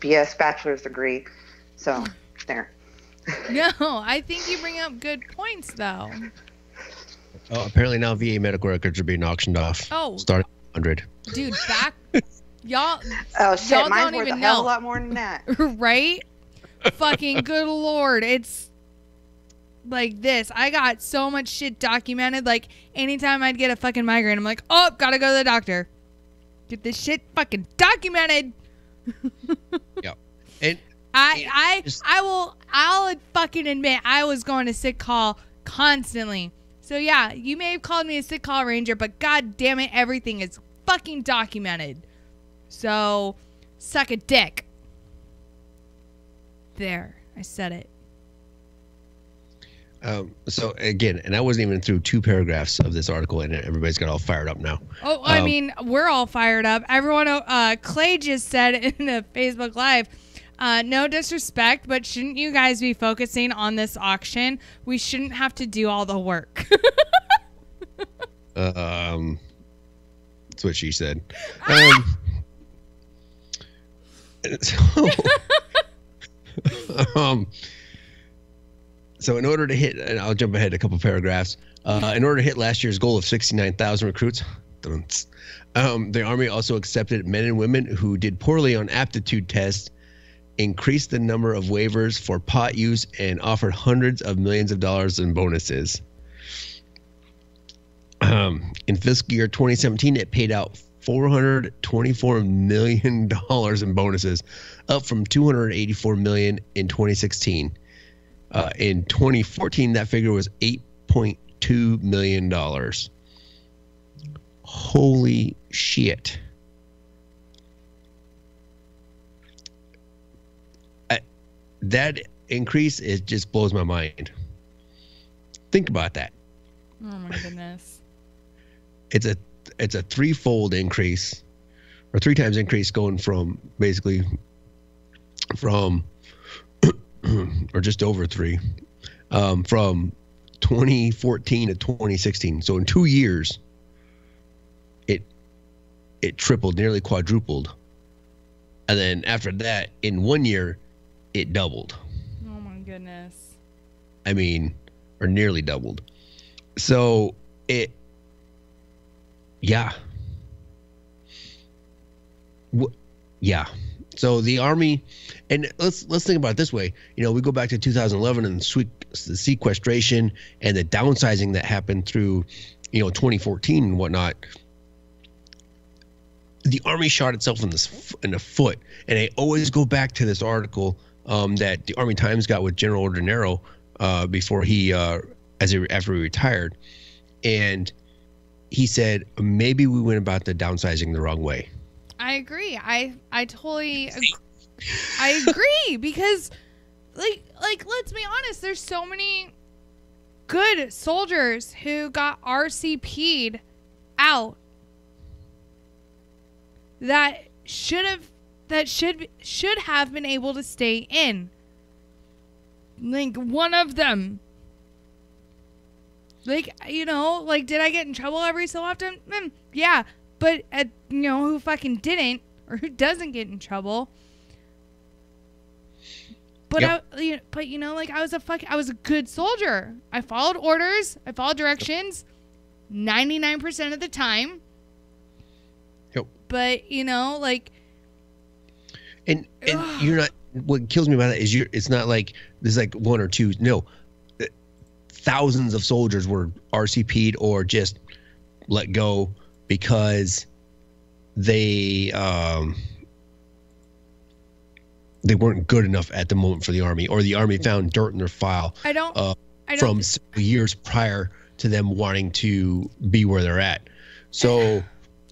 BS bachelor's degree. So there. No, I think you bring up good points, though. Oh, apparently now VA medical records are being auctioned off. Oh. Starting at 100. Dude, y'all. Oh, shit. Y'all Mine's don't worth even a hell of know. a lot more than that. Right? Fucking good Lord. It's like this. I got so much shit documented. Like, anytime I'd get a fucking migraine, I'm like, oh, gotta go to the doctor. Get this shit fucking documented. Yeah. And I'll fucking admit I was going to sick call constantly. So yeah, you may have called me a sick call ranger, but god damn it, everything is fucking documented. So suck a dick. There, I said it. So again, and I wasn't even through 2 paragraphs of this article, and everybody's got all fired up now. Oh, I mean, we're all fired up. Everyone, Clay just said in the Facebook Live, no disrespect, but shouldn't you guys be focusing on this auction? We shouldn't have to do all the work. That's what she said. So in order to hit, and I'll jump ahead a couple paragraphs, in order to hit last year's goal of 69,000 recruits, the Army also accepted men and women who did poorly on aptitude tests, increased the number of waivers for pot use, and offered hundreds of millions of dollars in bonuses. In fiscal year 2017, it paid out $424 million in bonuses, up from $284 million in 2016. In 2014, that figure was $8.2 million. Holy shit. That increase, it just blows my mind. Think about that. Oh my goodness. It's a threefold increase, or 3 times increase, going from basically from or just over 3 from 2014 to 2016. So in 2 years, it tripled, nearly quadrupled, and then after that, in 1 year, it doubled. Oh my goodness. I mean, or nearly doubled. So yeah. Yeah. So the Army, and let's think about it this way. You know, we go back to 2011 and the sequestration and the downsizing that happened through, 2014 and whatnot. The Army shot itself in the foot, and I always go back to this article that the Army Times got with General Ordinero before after he retired, and he said maybe we went about the downsizing the wrong way. I agree. I totally I agree, because like let's be honest, there's so many good soldiers who got RCP'd out that should have been able to stay in. Like, one of them. Like, you know, like, did I get in trouble every so often? Yeah, but you know, who fucking didn't, or who doesn't get in trouble? But Yep. you know, like, I was a good soldier. I followed orders. I followed directions 99% of the time. Yep. But, you know, like, And you're not. What kills me about that is it's not like there's like one or two. No, thousands of soldiers were RCP'd or just let go because they weren't good enough at the moment for the Army, or the Army found dirt in their file. I don't from several years prior to them wanting to be where they're at. So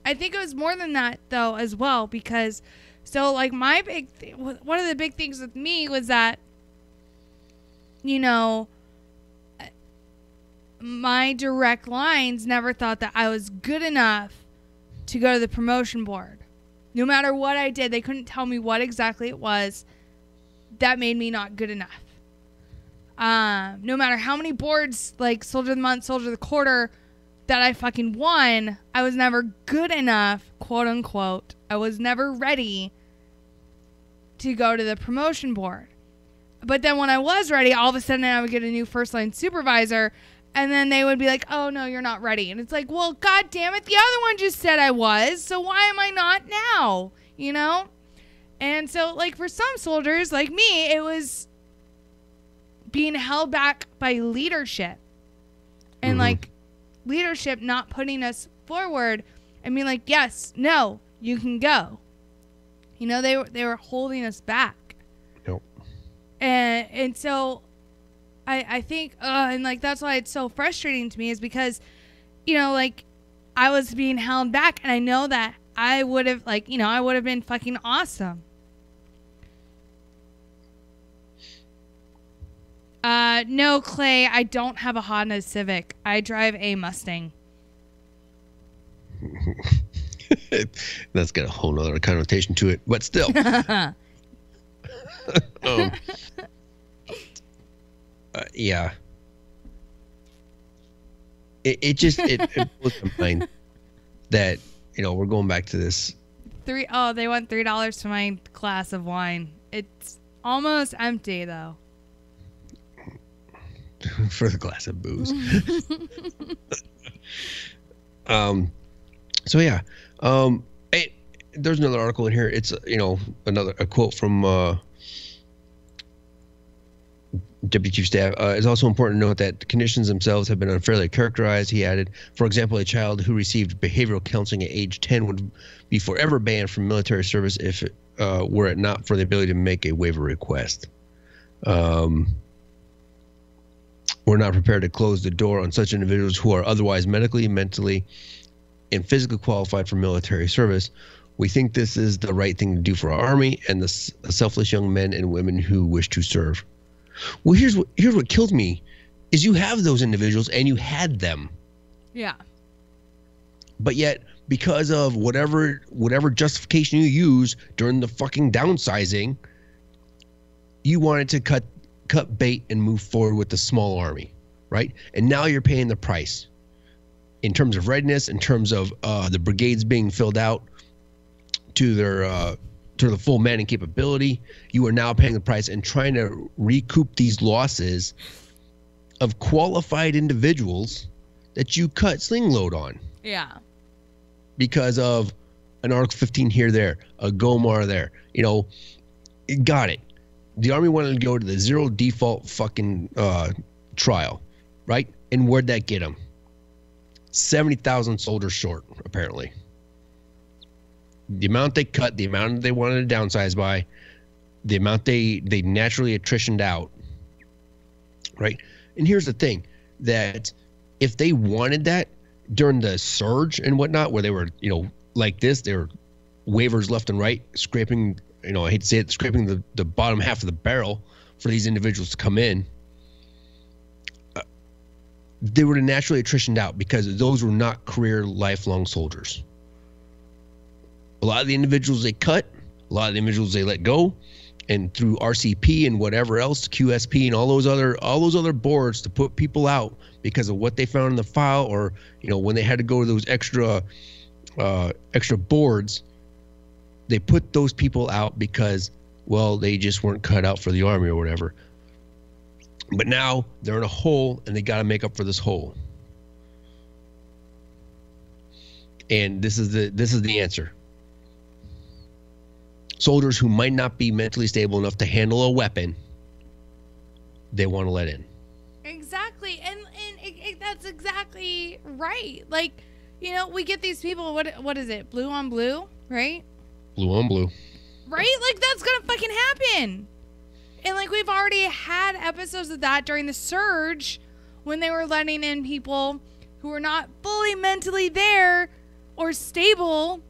I think it was more than that, though, as well, because so, like, one of the big things with me was that, you know, my direct lines never thought that I was good enough to go to the promotion board. No matter what I did, they couldn't tell me what exactly it was that made me not good enough. No matter how many boards, like Soldier of the Month, Soldier of the Quarter, that I fucking won, I was never good enough, quote unquote. I was never ready to go to the promotion board. But then when I was ready, all of a sudden I would get a new first line supervisor, and then they would be like, oh no, you're not ready. And it's like, well, god damn it, the other one just said I was, so why am I not now? You know? And so, like, for some soldiers like me, it was being held back by leadership. And like, leadership not putting us forward and being like, yes, no, you can go. You know, they were holding us back. Nope. And so I think and like, that's why it's so frustrating to me, is because, you know, like, I was being held back, and I know that I would have, like, you know, I would have been fucking awesome. No, Clay, I don't have a Honda Civic. I drive a Mustang. That's got a whole nother connotation to it, but still. Yeah. It just blows my mind that, you know, we're going back to this. They want $3 for my glass of wine. It's almost empty, though. For the glass of booze. So yeah, there's another article in here. It's, you know, a quote from Deputy Chief Staff. It's also important to note that the conditions themselves have been unfairly characterized. He added, for example, a child who received behavioral counseling at age 10 would be forever banned from military service if were it not for the ability to make a waiver request. We're not prepared to close the door on such individuals who are otherwise medically, mentally, and physically qualified for military service. We think this is the right thing to do for our Army and the selfless young men and women who wish to serve. Well, here's what kills me, is you have those individuals and you had them. Yeah. But yet, because of whatever justification you use during the fucking downsizing, you wanted to cut bait and move forward with the small army, right? And now you're paying the price in terms of readiness, in terms of the brigades being filled out to their to the full manning capability. You are now paying the price and trying to recoup these losses of qualified individuals that you cut sling load on. Yeah. Because of an Article 15 here, there, a GOMAR there. You know, got it. The Army wanted to go to the zero default fucking trial, right? And where'd that get them? 70,000 soldiers short, apparently. The amount they cut, the amount they wanted to downsize by, the amount they naturally attritioned out, right? And here's the thing, that if they wanted that during the surge and whatnot, where they were, you know, like this, they were waivers left and right, scraping, you know, I hate to say it, scraping the bottom half of the barrel for these individuals to come in, they would have naturally attritioned out because those were not career lifelong soldiers. A lot of the individuals they cut, a lot of the individuals they let go, and through RCP and whatever else, QSP and all those other boards to put people out because of what they found in the file, or when they had to go to those extra boards, they put those people out because, well, they just weren't cut out for the Army or whatever. But now they're in a hole and they got to make up for this hole. And this is the answer. Soldiers who might not be mentally stable enough to handle a weapon, they want to let in. Exactly. And that's exactly right. Like, we get these people, what is it? Blue on blue, right? Blue on blue. Right? Like, that's going to fucking happen. And, like, we've already had episodes of that during the surge when they were letting in people who were not fully mentally there or stable.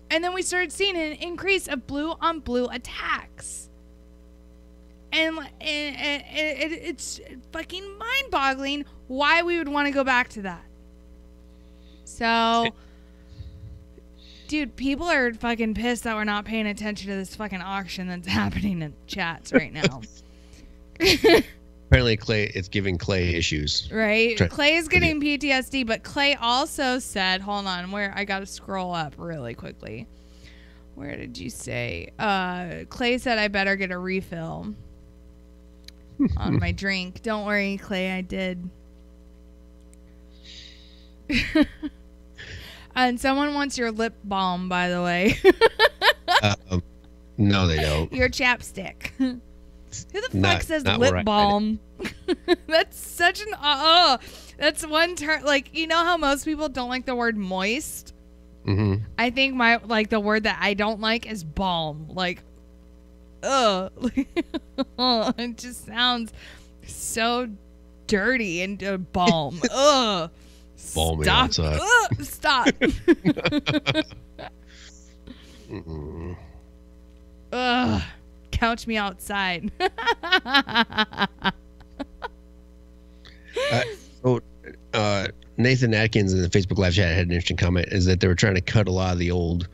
And then we started seeing an increase of blue on blue attacks. And it's fucking mind-boggling why we would want to go back to that. So, dude, people are fucking pissed that we're not paying attention to this fucking auction that's happening in chats right now. Apparently, it's giving Clay issues. Right? Clay is getting PTSD, but Clay also said, hold on, I got to scroll up really quickly. Where did you say? Clay said I better get a refill on my drink. Don't worry, Clay, I did. And someone wants your lip balm, by the way. No, they don't. Your chapstick. Who the fuck says lip balm? That's such an that's one term. Like, how most people don't like the word moist? Mm-hmm. I think the word that I don't like is balm. Like, it just sounds so dirty and balm. Balmy Stop. outside. Stop. Couch me outside. Nathan Atkins in the Facebook live chat had an interesting comment, is that they were trying to cut a lot of the old,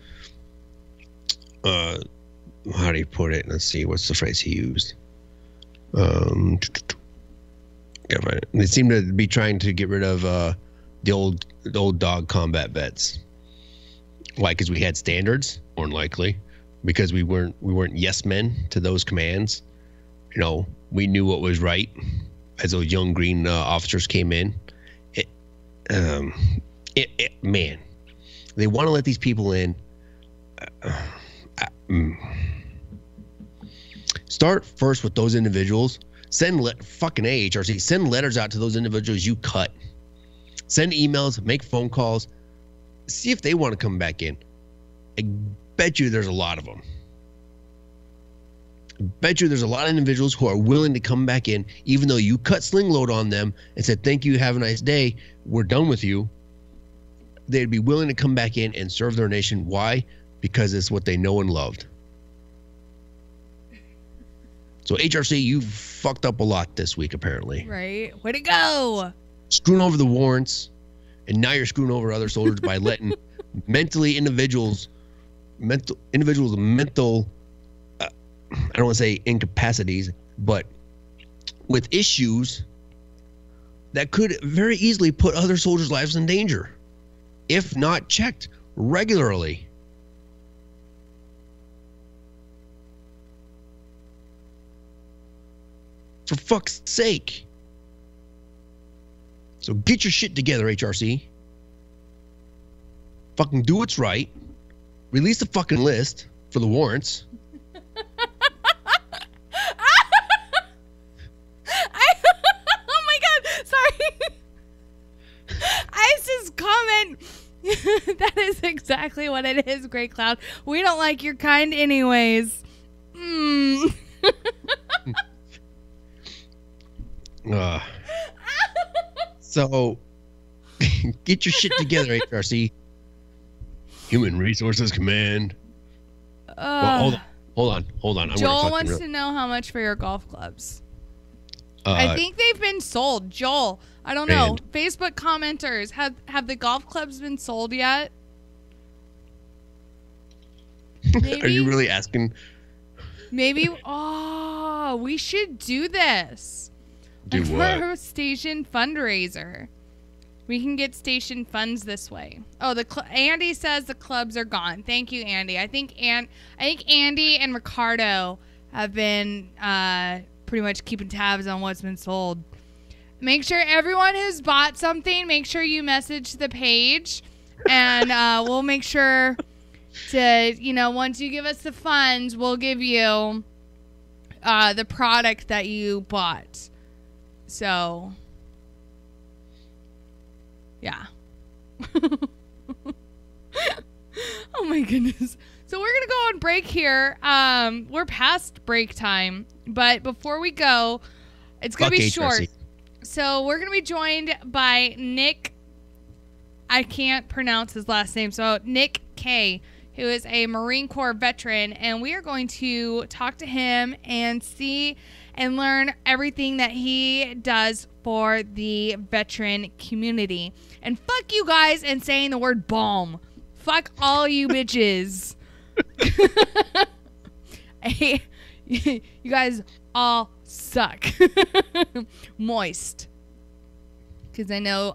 how do you put it? Let's see, what's the phrase he used? Gotta find it. They seem to be trying to get rid of the old dog combat vets. Why? Because we had standards, more than likely. Because we weren't yes men to those commands. We knew what was right as those young green officers came in. Man, they want to let these people in. Start first with those individuals. Fucking AHRC. Send letters out to those individuals you cut. Send emails. Make phone calls. See if they want to come back in. I bet you there's a lot of them. I bet you there's a lot of individuals who are willing to come back in, even though you cut sling load on them and said, thank you, have a nice day, we're done with you. They'd be willing to come back in and serve their nation. Why? Because it's what they know and loved. So HRC, you fucked up a lot this week, apparently. Right. Way to go. Screwing over the warrants, and now you're screwing over other soldiers by letting individuals with mental, I don't want to say incapacities, but with issues that could very easily put other soldiers' lives in danger if not checked regularly. For fuck's sake. So get your shit together, HRC. Fucking do what's right. Release the fucking list for the warrants. Oh my god, sorry. Ice's comment. That is exactly what it is, Great Cloud. We don't like your kind anyways. So get your shit together, HRC. Human Resources Command. Well, hold on. Joel wants to know how much for your golf clubs. I think they've been sold. Joel, I don't know. Facebook commenters, have the golf clubs been sold yet? Are you really asking? Maybe. Oh, we should do this. Do For what? a station fundraiser. We can get station funds this way. Oh, Andy says the clubs are gone. Thank you, Andy. I think Andy and Ricardo have been pretty much keeping tabs on what's been sold. Make sure everyone who's bought something, make sure you message the page, and we'll make sure to, once you give us the funds, we'll give you the product that you bought. So, yeah. Oh my goodness. So we're going to go on break here. We're past break time, but before we go, it's going to be short. So we're going to be joined by Nick. I can't pronounce his last name. So Nick K, who is a Marine Corps veteran, and we are going to talk to him and see and learn everything that he does for the veteran community. And fuck you guys and saying the word bomb. Fuck all you bitches. Hey, you guys all suck. Moist. Because I know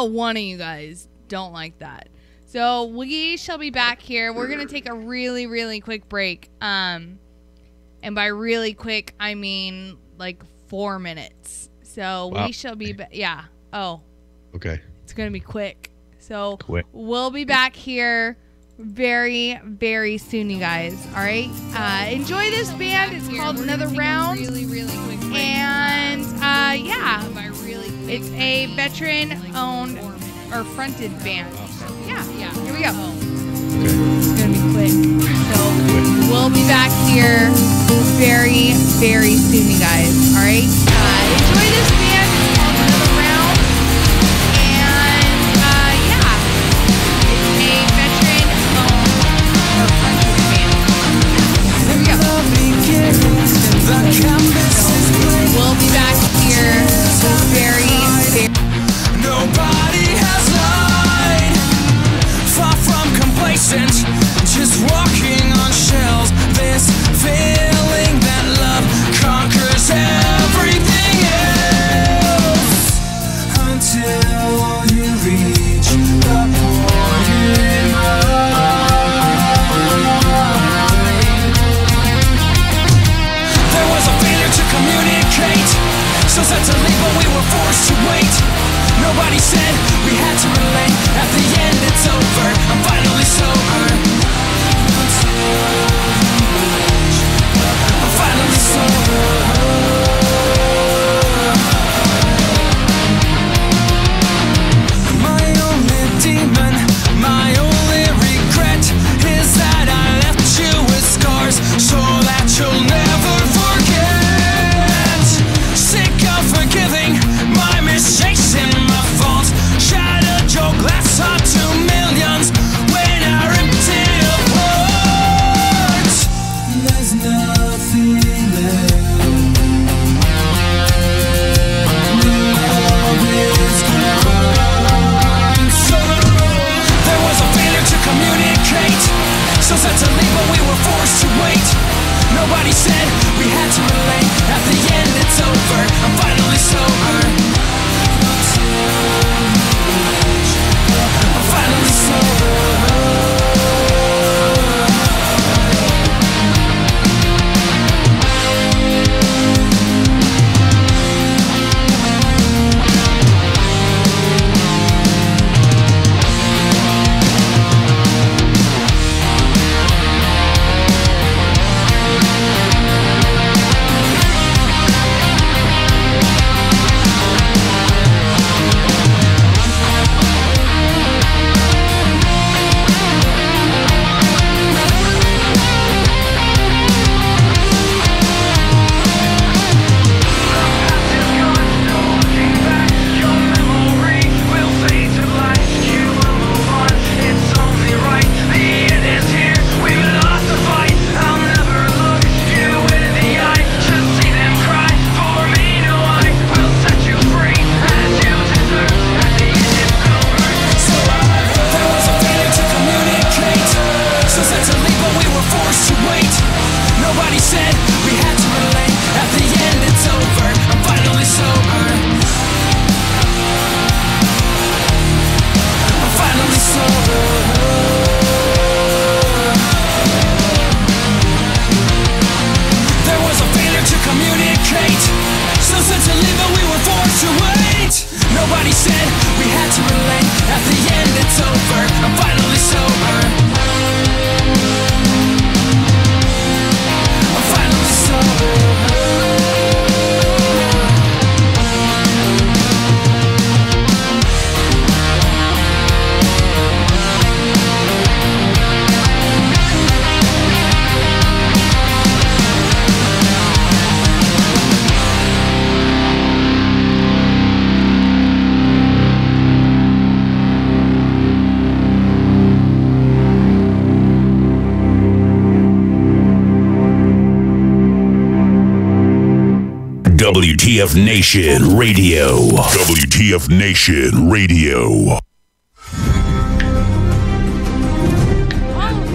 one of you guys don't like that. So we shall be back here. We're going to take a really, really quick break. And by really quick, I mean like 4 minutes. So wow. We shall be back. Yeah. Oh. Okay. It's going to be quick. So we'll be back here very, very soon, you guys. All right. Enjoy this band. It's called Another Round. Really, really quick break. And yeah. It's a veteran-owned or fronted band. Yeah. Here we go. It's going to be quick. So we'll be back here very, very soon, you guys. All right? Enjoy this band. It's called Another Round. And, yeah. It's a veteran-owned or fronted band. There we go. So we'll be back here very, very... Nobody has lied, far from complacent, just walking on shells. This feeling that love conquers everything else, until you reach the point in mind. There was a failure to communicate, so sad to leave, but we were forced to wait. Nobody said we had to relate. At the end it's over, I'm finally sober. I'm finally sober. My only demon, my only regret is that I left you with scars, so that you'll never forget. Sick of forgiving my mistakes and my faults. Shattered your glass heart to millions WTF Nation Radio. WTF Nation Radio. All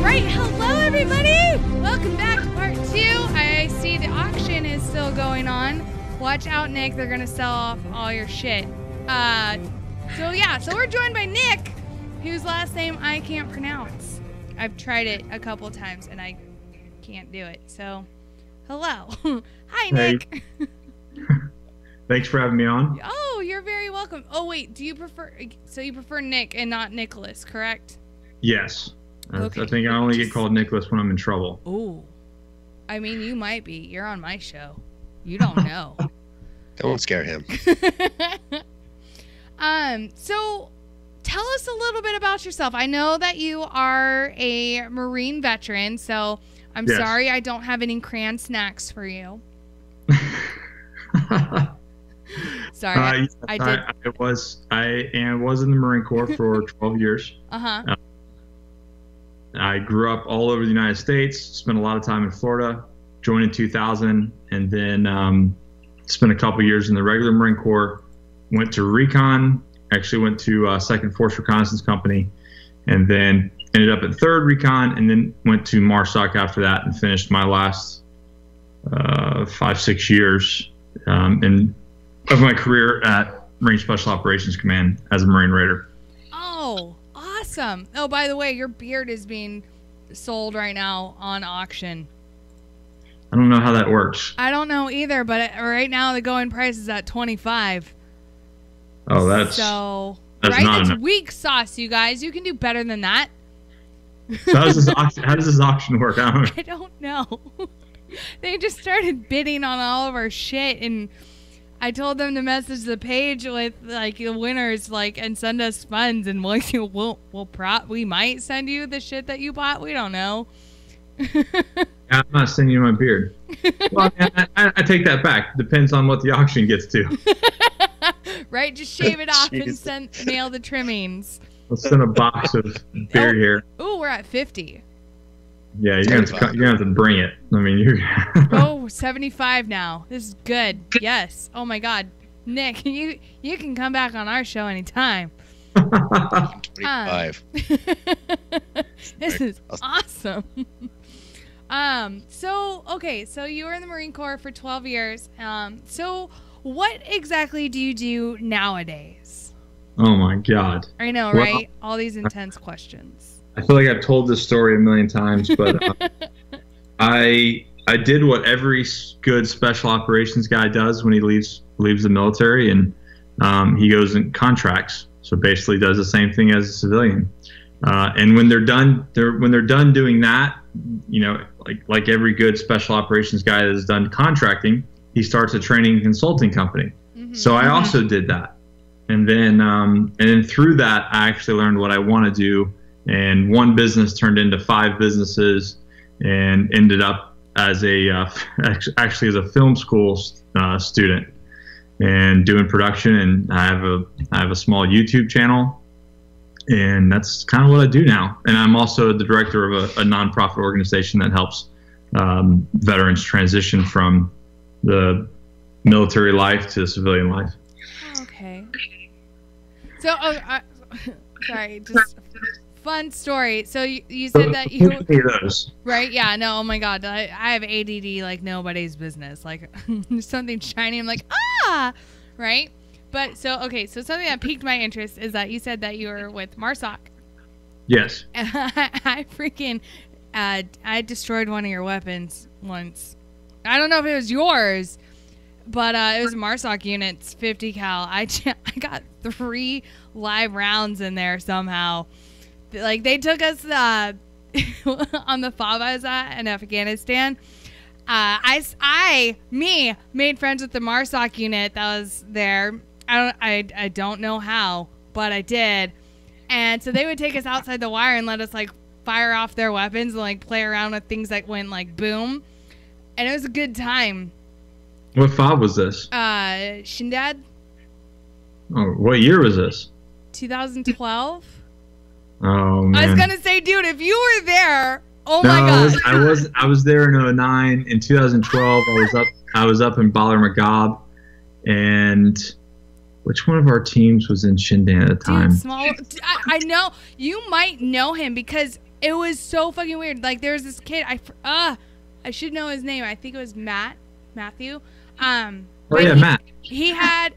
right, hello everybody. Welcome back to part 2. I see the auction is still going on. Watch out, Nick. They're gonna sell off all your shit. So we're joined by Nick, whose last name I can't pronounce. I've tried it a couple times and I can't do it. So, hello. Hi, Nick. Hey. Thanks for having me on. Oh, you're very welcome. Oh, wait, do you prefer Nick and not Nicholas, correct? Yes. Okay. I think I only get called Nicholas when I'm in trouble. Ooh. I mean, you might be. You're on my show. You don't know. Don't scare him. So tell us a little bit about yourself. I know that you are a Marine veteran, so I'm sorry I don't have any crayon snacks for you. Sorry, I did. I was in the Marine Corps for 12 years. Uh-huh. I grew up all over the United States, spent a lot of time in Florida, joined in 2000, and then spent a couple years in the regular Marine Corps, went to recon, actually went to 2nd Force Reconnaissance Company, and then ended up at 3rd Recon, and then went to MARSOC after that and finished my last 5-6 years of my career at Marine Special Operations Command as a Marine Raider. Oh, awesome. Oh, by the way, your beard is being sold right now on auction. I don't know how that works. I don't know either, but right now the going price is at $25. Oh, that's not enough. It's weak sauce, you guys. You can do better than that. So how does this auction work? I don't know. They just started bidding on all of our shit, and I told them to message the page with like the winners, like, and send us funds, and we might send you the shit that you bought. We don't know. I'm not sending you my beard. Well, I take that back. Depends on what the auction gets to. Right, just shave it off and mail the trimmings. Let's send a box of beard hair. Ooh, we're at 50. Yeah, you're gonna have to bring it. I mean, Oh, 75 now. This is good. Yes. Oh my God, Nick, you can come back on our show anytime. 25. This is awesome. So you were in the Marine Corps for 12 years. So what exactly do you do nowadays? Oh my God. I know, right? All these intense questions. I feel like I've told this story a million times, but I did what every good special operations guy does when he leaves the military, and he goes in contracts. So basically, does the same thing as a civilian. And when they're done doing that, you know, like every good special operations guy that has done contracting, he starts a training and consulting company. Mm-hmm. So I also did that, and then through that, I actually learned what I want to do. And one business turned into 5 businesses, and ended up as actually as a film school student, and doing production. And I have a small YouTube channel, and that's kind of what I do now. And I'm also the director of a nonprofit organization that helps veterans transition from the military life to civilian life. Okay. So, sorry, just fun story. So you said that you right? Yeah. No. Oh my God. I have ADD like nobody's business. Like there's something shiny. I'm like right. But so something that piqued my interest is that you said that you were with MARSOC. Yes. And I freaking I destroyed one of your weapons once. I don't know if it was yours, but it was a MARSOC unit's 50 cal. I got 3 live rounds in there somehow. Like, they took us on the FOB I was at in Afghanistan. I made friends with the MARSOC unit that was there. I don't know how, but I did. And so they would take us outside the wire and let us, like, fire off their weapons and, like, play around with things that went, like, boom. And it was a good time. What FOB was this? Shindad. Oh, what year was this? 2012. Oh, man. I was gonna say, dude, if you were there, my God. I was there in 2009. In 2012, I was up in Balar Magab, and which one of our teams was in Shindan at the time? I know you might know him because it was so fucking weird. Like there was this kid. I should know his name. I think it was Matthew. Matt. He had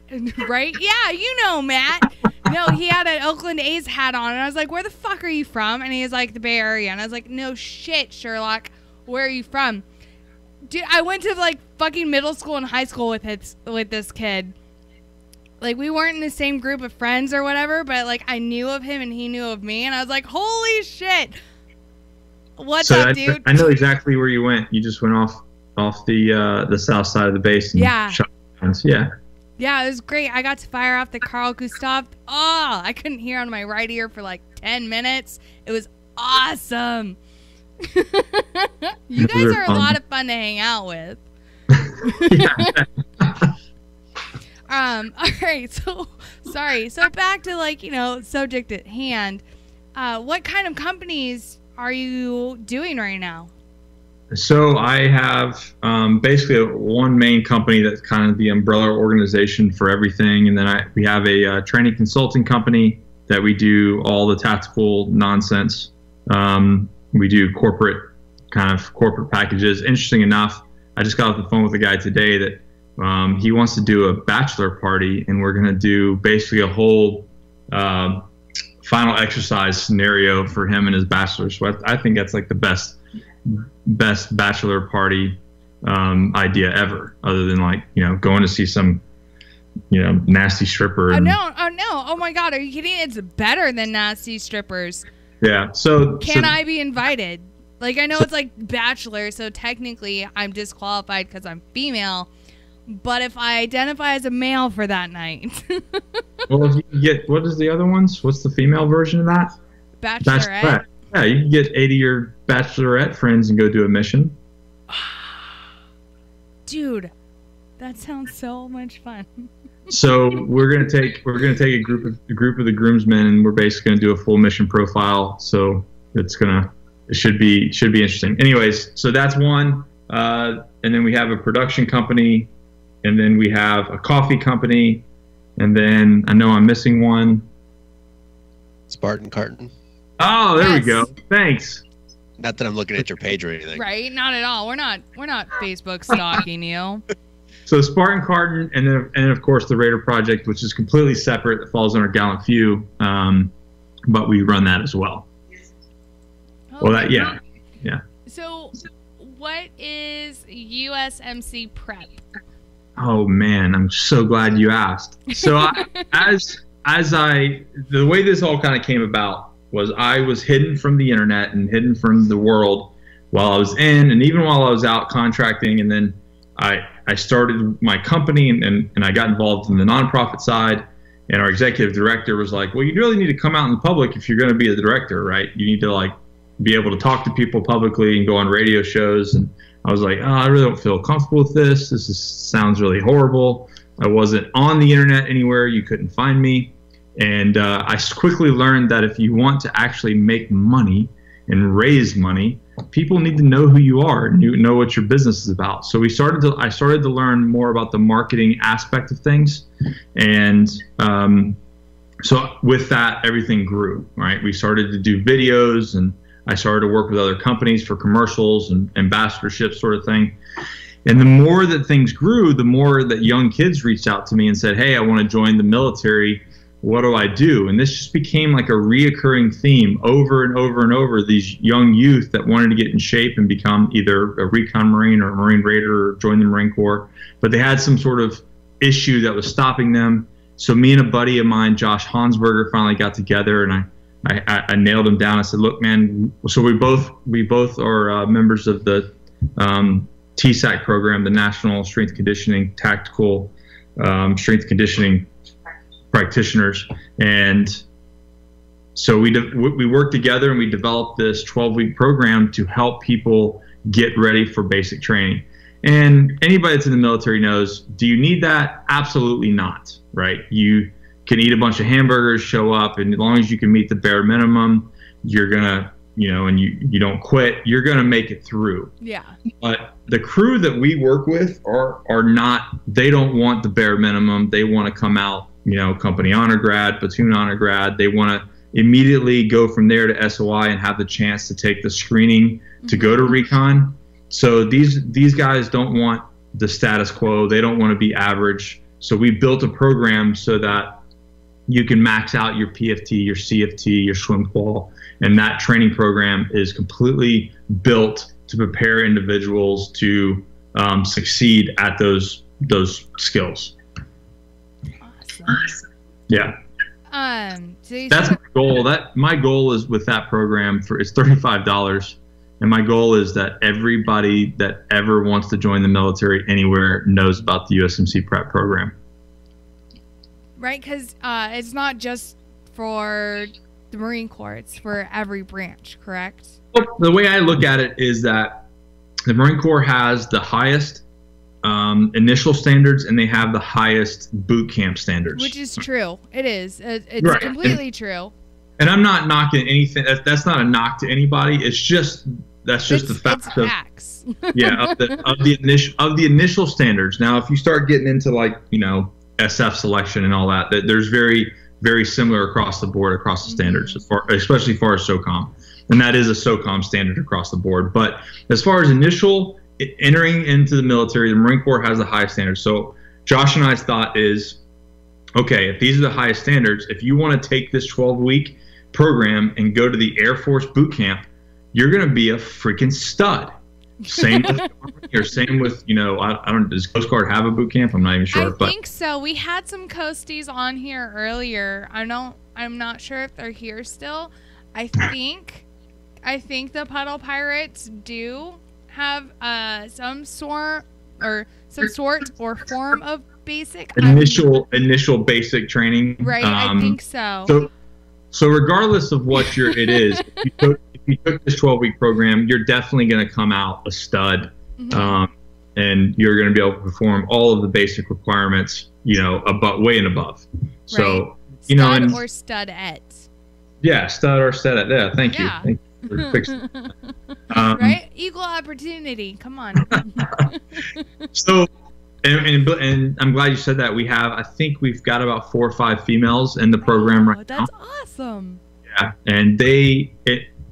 right. Yeah, you know Matt. No, he had an Oakland A's hat on, and I was like, "Where the fuck are you from?" And he was like, "The Bay Area." And I was like, "No shit, Sherlock. Where are you from?" Dude, I went to like fucking middle school and high school with this kid. Like, we weren't in the same group of friends or whatever, but, like, I knew of him and he knew of me. And I was like, holy shit. What's up, dude? I know exactly where you went. You just went off the south side of the base. And shot guns. Yeah. Yeah, it was great. I got to fire off the Carl Gustav. Oh, I couldn't hear on my right ear for, like, 10 minutes. It was awesome. You guys are a lot of fun to hang out with. All right, so sorry. So back to like, subject at hand. What kind of companies are you doing right now? So I have basically one main company that's kind of the umbrella organization for everything, and then we have a training consulting company that we do all the tactical nonsense. We do corporate packages. Interesting enough, I just got off the phone with a guy today that he wants to do a bachelor party, and we're going to do basically a whole final exercise scenario for him and his bachelor. So I think that's like the best bachelor party idea ever, other than like, going to see some, nasty stripper. Oh no. Oh my God. Are you kidding? It's better than nasty strippers. Yeah. So Can I be invited? Like, I know it's like bachelor, so technically I'm disqualified because I'm female. But if I identify as a male for that night. Well, if you get, what is the other ones? What's the female version of that? Bachelorette. Yeah, you can get 80 of your bachelorette friends and go do a mission. Dude, that sounds so much fun. So we're gonna take a group of the groomsmen, and we're basically gonna do a full mission profile. So it should be interesting. Anyways, so that's one, and then we have a production company. And then we have a coffee company, and then I know I'm missing one. Spartan Carton. Oh, there we go. Thanks. Not that I'm looking at your page or anything. Right? Not at all. We're not Facebook stalking you. So Spartan Carton, and then of course the Raider Project, which is completely separate. That falls under Gallant Few, but we run that as well. Oh, well, yeah. So, what is USMC Prep? Oh man, I'm so glad you asked. So the way this all kind of came about was I was hidden from the internet and hidden from the world while I was in, and even while I was out contracting, and then I started my company and I got involved in the nonprofit side, and our executive director was like, well, you really need to come out in the public if you're going to be the director, right? You need to like be able to talk to people publicly and go on radio shows. And I was like, oh, I really don't feel comfortable with this. Sounds really horrible. I wasn't on the internet anywhere. You couldn't find me. And I quickly learned that if you want to actually make money and raise money, people need to know who you are and know what your business is about. So I started to learn more about the marketing aspect of things. And so with that, everything grew, right? We started to do videos, and I started to work with other companies for commercials and ambassadorships sort of thing. And the more that things grew, the more that young kids reached out to me and said, hey, I want to join the military. What do I do? And this just became like a reoccurring theme over and over and over. These young youth that wanted to get in shape and become either a recon Marine or a Marine Raider or join the Marine Corps, but they had some sort of issue that was stopping them. So me and a buddy of mine, Josh Hansberger, finally got together, and I nailed him down. I said, look, man, so we both are members of the TSAC program, the National Strength Conditioning Tactical Strength Conditioning Practitioners. And so we worked together, and we developed this 12-week program to help people get ready for basic training. And anybody that's in the military knows, do you need that? Absolutely not, right? You can eat a bunch of hamburgers, show up, and as long as you can meet the bare minimum, you're gonna and you don't quit, you're going to make it through. Yeah. But the crew that we work with are not, they don't want the bare minimum. They want to come out, company honor grad, platoon honor grad. They want to immediately go from there to SOI and have the chance to take the screening to go to recon. So these guys don't want the status quo. They don't want to be average. So we built a program so that you can max out your PFT, your CFT, your swim qual, and that training program is completely built to prepare individuals to succeed at those skills. Awesome. Yeah. So that's my goal. My goal is with that program it's $35, and my goal is that everybody that ever wants to join the military anywhere knows about the USMC prep program. Right, because it's not just for the Marine Corps; it's for every branch, correct? The way I look at it is that the Marine Corps has the highest initial standards, and they have the highest boot camp standards. Which is true. It is. It's right. completely true. And I'm not knocking anything. That's not a knock to anybody. It's just the fact of facts. of the initial standards. Now, if you start getting into SF selection and all that, there's very, very similar across the board, across the standards, especially as far as SOCOM. And that is a SOCOM standard across the board. But as far as initial entering into the military, the Marine Corps has the highest standards. So Josh and I's thought is, okay, if these are the highest standards, if you want to take this 12-week program and go to the Air Force boot camp, you're going to be a freaking stud. Same with or same with, I don't, does Coast Guard have a boot camp? I'm not even sure. I think so. We had some Coasties on here earlier. I'm not sure if they're here still. I think the Puddle Pirates do have some sort or form of basic initial basic training. Right, I think so. So regardless of what it is, if you took this 12-week program, you're definitely going to come out a stud, and you're going to be able to perform all of the basic requirements, way and above. Right. So, stud or studette. Yeah, stud or studette. Yeah, thank you. Thank you for fixing that. Right? Equal opportunity. Come on. So, and I'm glad you said that. I think we've got about 4 or 5 females in the program right now. That's awesome. Yeah, and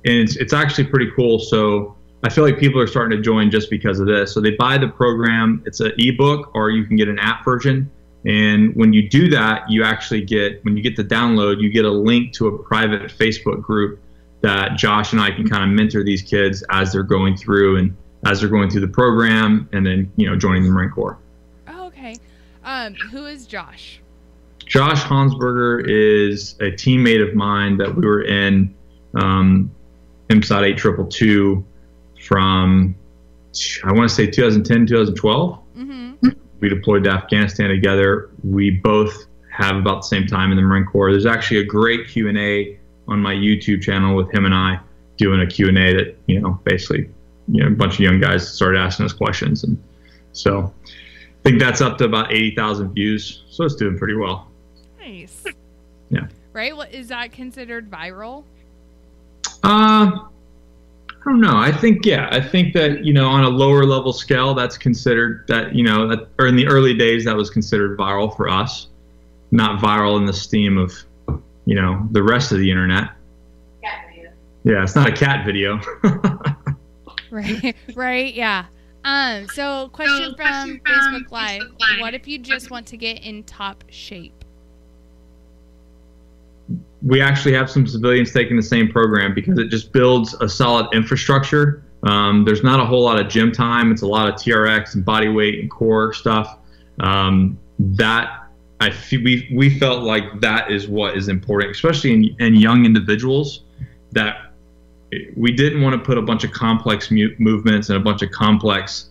it's actually pretty cool. So I feel like people are starting to join just because of this. So they buy the program. It's an ebook, or you can get an app version. And when you do that, you actually when you get the download, you get a link to a private Facebook group that Josh and I can kind of mentor these kids as they're going through the program, and then joining the Marine Corps. Oh, okay. Who is Josh? Josh Hansberger is a teammate of mine that we were in MSOT 8222 from, I want to say 2010, 2012. We deployed to Afghanistan together. We both have about the same time in the Marine Corps. There's actually a great Q&A on my YouTube channel with him and I doing a Q&A that, basically, a bunch of young guys started asking us questions. And so I think that's up to about 80,000 views. So it's doing pretty well. Nice. Yeah. Right? What is that considered viral? I don't know. I think that, on a lower level scale, that's considered or in the early days, that was considered viral for us, not viral in the steam of, the rest of the internet. Cat video. Yeah, it's not a cat video. Right, yeah. So question from Facebook Live. What if you just want to get in top shape? We actually have some civilians taking the same program because it just builds a solid infrastructure. There's not a whole lot of gym time. It's a lot of TRX and body weight and core stuff. We felt like that is what is important, especially in young individuals, that we didn't want to put a bunch of complex movements and a bunch of complex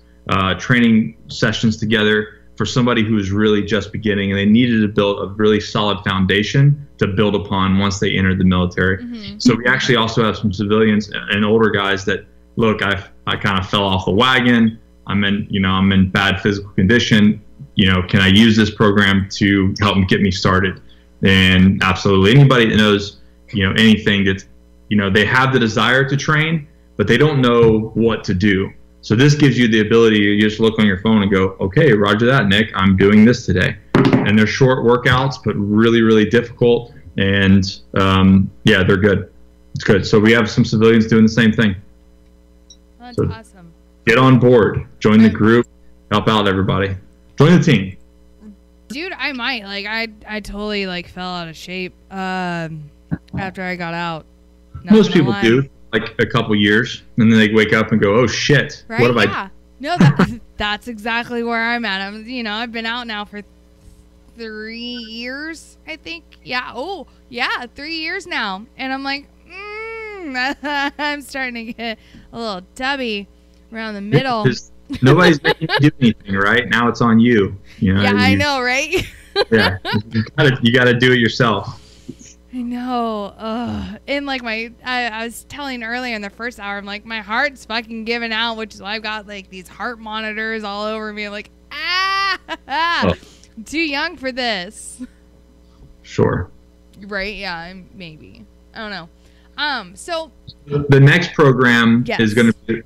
training sessions together for somebody who was really just beginning, and they needed to build a really solid foundation to build upon once they entered the military. So we actually also have some civilians and older guys that, look, I kind of fell off the wagon. I'm in bad physical condition. Can I use this program to help get me started? And absolutely, anybody that knows, anything that's they have the desire to train, but they don't know what to do. So this gives you the ability to just look on your phone and go, okay, roger that, Nick, I'm doing this today. And they're short workouts, but really, really difficult. And yeah, they're good. It's good. So we have some civilians doing the same thing. That's So awesome. get on board, join the group, help out everybody. Join the team. Dude, I might. Like, I totally, like, fell out of shape after I got out. Not Most gonna people lie. do, like a couple years, and then they wake up and go, oh, shit, Right? what have I Yeah. No, that's exactly where I'm at. I've been out now for 3 years, I think. Yeah. Oh, yeah, 3 years now. And I'm like, I'm starting to get a little tubby around the middle. Because nobody's making you do anything, right? Now it's on you. Yeah, I know, right? Yeah, you gotta do it yourself. I know. Ugh. And like I was telling earlier in the first hour, I'm like, my heart's fucking giving out, which is why I've got like these heart monitors all over me. I'm like, I'm too young for this. Sure. Right? Yeah, maybe. I don't know. So The next program Yes. is going to be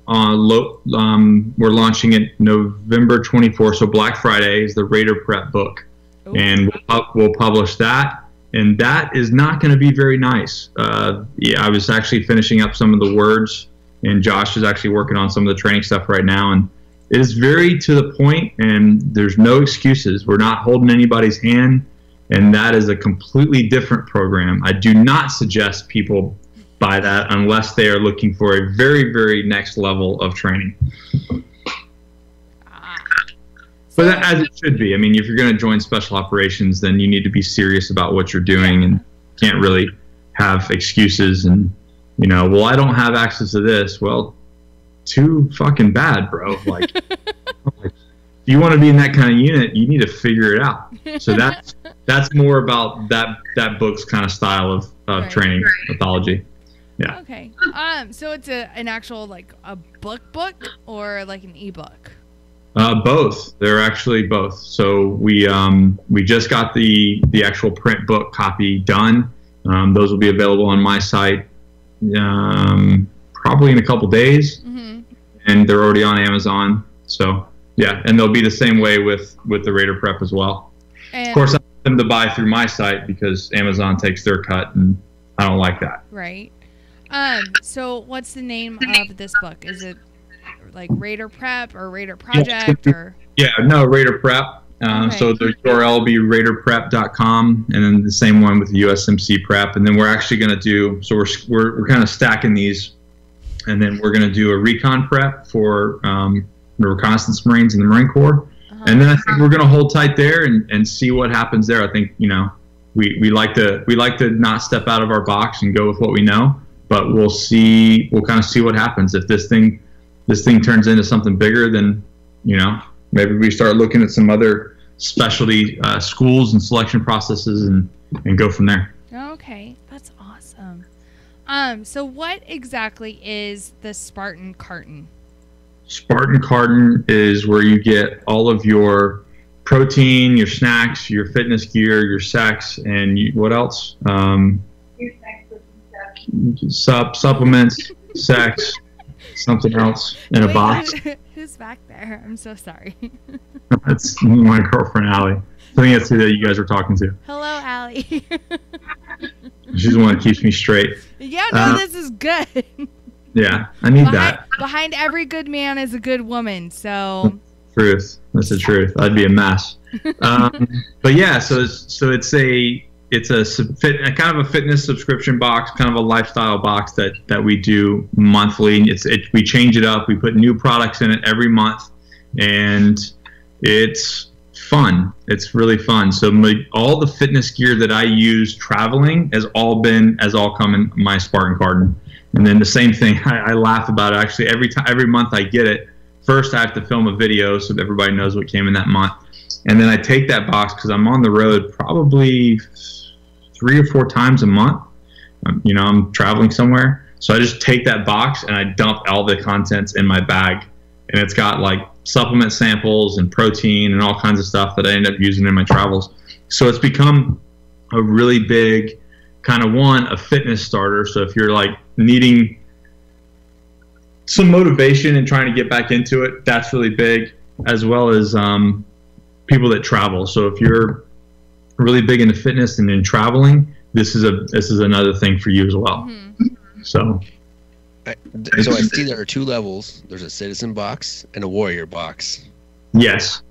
we're launching it November 24th. So Black Friday is the Raider Prep book. Ooh. And we'll publish that. And that is not going to be very nice. Yeah, I was actually finishing up some of the words, and Josh is actually working on some of the training stuff right now. And it is very to the point, and there's no excuses. We're not holding anybody's hand, and that is a completely different program. I do not suggest people buy that unless they are looking for a very, very next level of training. But that, as it should be. I mean, if you're going to join special operations, then you need to be serious about what you're doing and can't really have excuses and, well, I don't have access to this. Well, too fucking bad, bro. Like, if you want to be in that kind of unit, you need to figure it out. So that's more about that book's kind of style of Right. training mythology. Yeah. okay. So it's an actual like a book or like an ebook? Both. They're actually both. So we just got the actual print book copy done. Those will be available on my site probably in a couple days, and they're already on Amazon. So yeah, and they'll be the same way with the Raider Prep as well. And, Of course, I want them to buy through my site because Amazon takes their cut, and I don't like that. right. So what's the name of this book? Is it like Raider Prep or Raider Project or? Yeah, no, Raider Prep. So the URL will be raiderprep.com, and then the same one with the USMC Prep. And then we're actually going to do, so we're kind of stacking these, and then we're going to do a recon prep for the reconnaissance Marines and the Marine Corps. And then I think we're going to hold tight there and see what happens there. I think, we like to not step out of our box and go with what we know, but we'll kind of see what happens. If this thing turns into something bigger, then, maybe we start looking at some other specialty schools and selection processes and go from there. Okay, that's awesome. So what exactly is the Spartan Carton? Spartan Carton is where you get all of your protein, your snacks, your fitness gear, your sex, and what else? Supplements, sex, something else in a box. Who's back there? I'm so sorry. That's my girlfriend, Allie. I think that's who that you guys were talking to. Hello, Allie. She's the one that keeps me straight. Yeah, no, this is good. Yeah, I need that. Behind every good man is a good woman, so. Truth. That's the truth. I'd be a mess. But yeah, so it's a kind of a fitness subscription box, kind of a lifestyle box that we do monthly. We change it up. We put new products in it every month, and it's fun. It's really fun. So all the fitness gear that I use traveling has all come in my Spartan Carton. And then the same thing, I laugh about it. Actually, every month I get it. First, I have to film a video so that everybody knows what came in that month. And then I take that box because I'm on the road probably 3 or 4 times a month. I'm traveling somewhere. So I just take that box and I dump all the contents in my bag. And it's got like supplement samples and protein and all kinds of stuff that I end up using in my travels. So it's become a really big kind of a fitness starter. So if you're like needing some motivation and trying to get back into it, that's really big, as well as people that travel. So if you're really big into fitness and in traveling, this is another thing for you as well. So I see there are 2 levels. There's a citizen box and a warrior box. yes.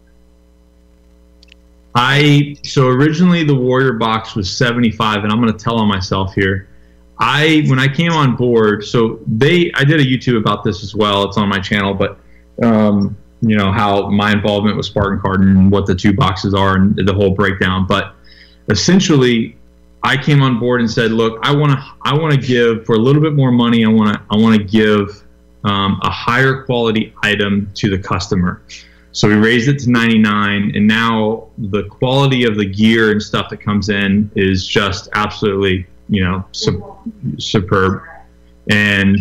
So originally the warrior box was 75, and I'm going to tell on myself here. When I came on board, so I did a YouTube about this as well. It's on my channel, but you know, how my involvement with Spartan Card and what the 2 boxes are and the whole breakdown. But essentially, I came on board and said, look, I want to give for a little bit more money. I want to give a higher quality item to the customer. So we raised it to 99, and now the quality of the gear and stuff that comes in is just absolutely, you know, superb. And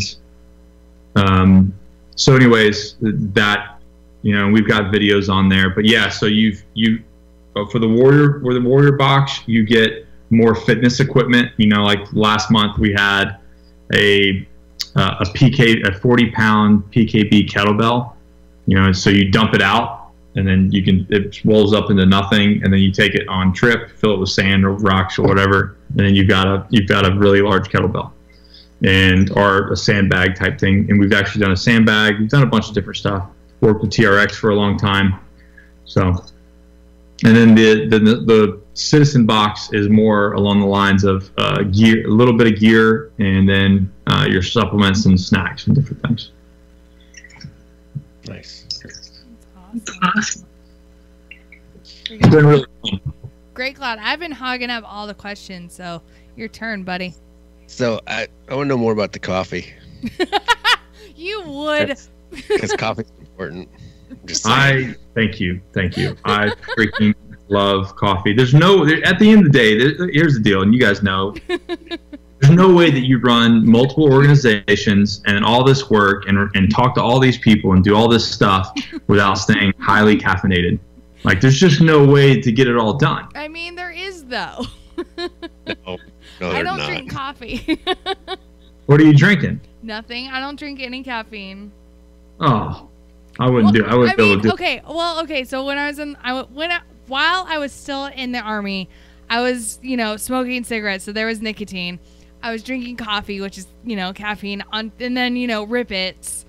so anyways, that, you know, we've got videos on there. But yeah, so for the warrior box, you get more fitness equipment. You know, like last month we had a 40-pound PKB kettlebell. You know, so you dump it out, and then it rolls up into nothing, and then you take it on trip, fill it with sand or rocks or whatever, and then you've got a really large kettlebell, or a sandbag type thing. And we've actually done a sandbag. We've done a bunch of different stuff. Worked with TRX for a long time. So, and then the citizen box is more along the lines of gear, a little bit of gear, and then your supplements and snacks and different things. Nice. Awesome. It's been really fun. Great, Cloud. I've been hogging up all the questions, so your turn, buddy. So I want to know more about the coffee. You would. Because coffee's important. Thank you. I freaking love coffee. At the end of the day, here's the deal, and you guys know, there's no way that you run multiple organizations and all this work and talk to all these people and do all this stuff without staying highly caffeinated. Like, there's just no way to get it all done. I mean, there is, though. No, I don't drink coffee. What are you drinking? Nothing. I don't drink any caffeine. Oh, I wouldn't be able to do it. Okay. So when I was while I was still in the Army, I was, you know, smoking cigarettes, so there was nicotine. I was drinking coffee, which is, you know, caffeine, and then, you know, Rip-Its.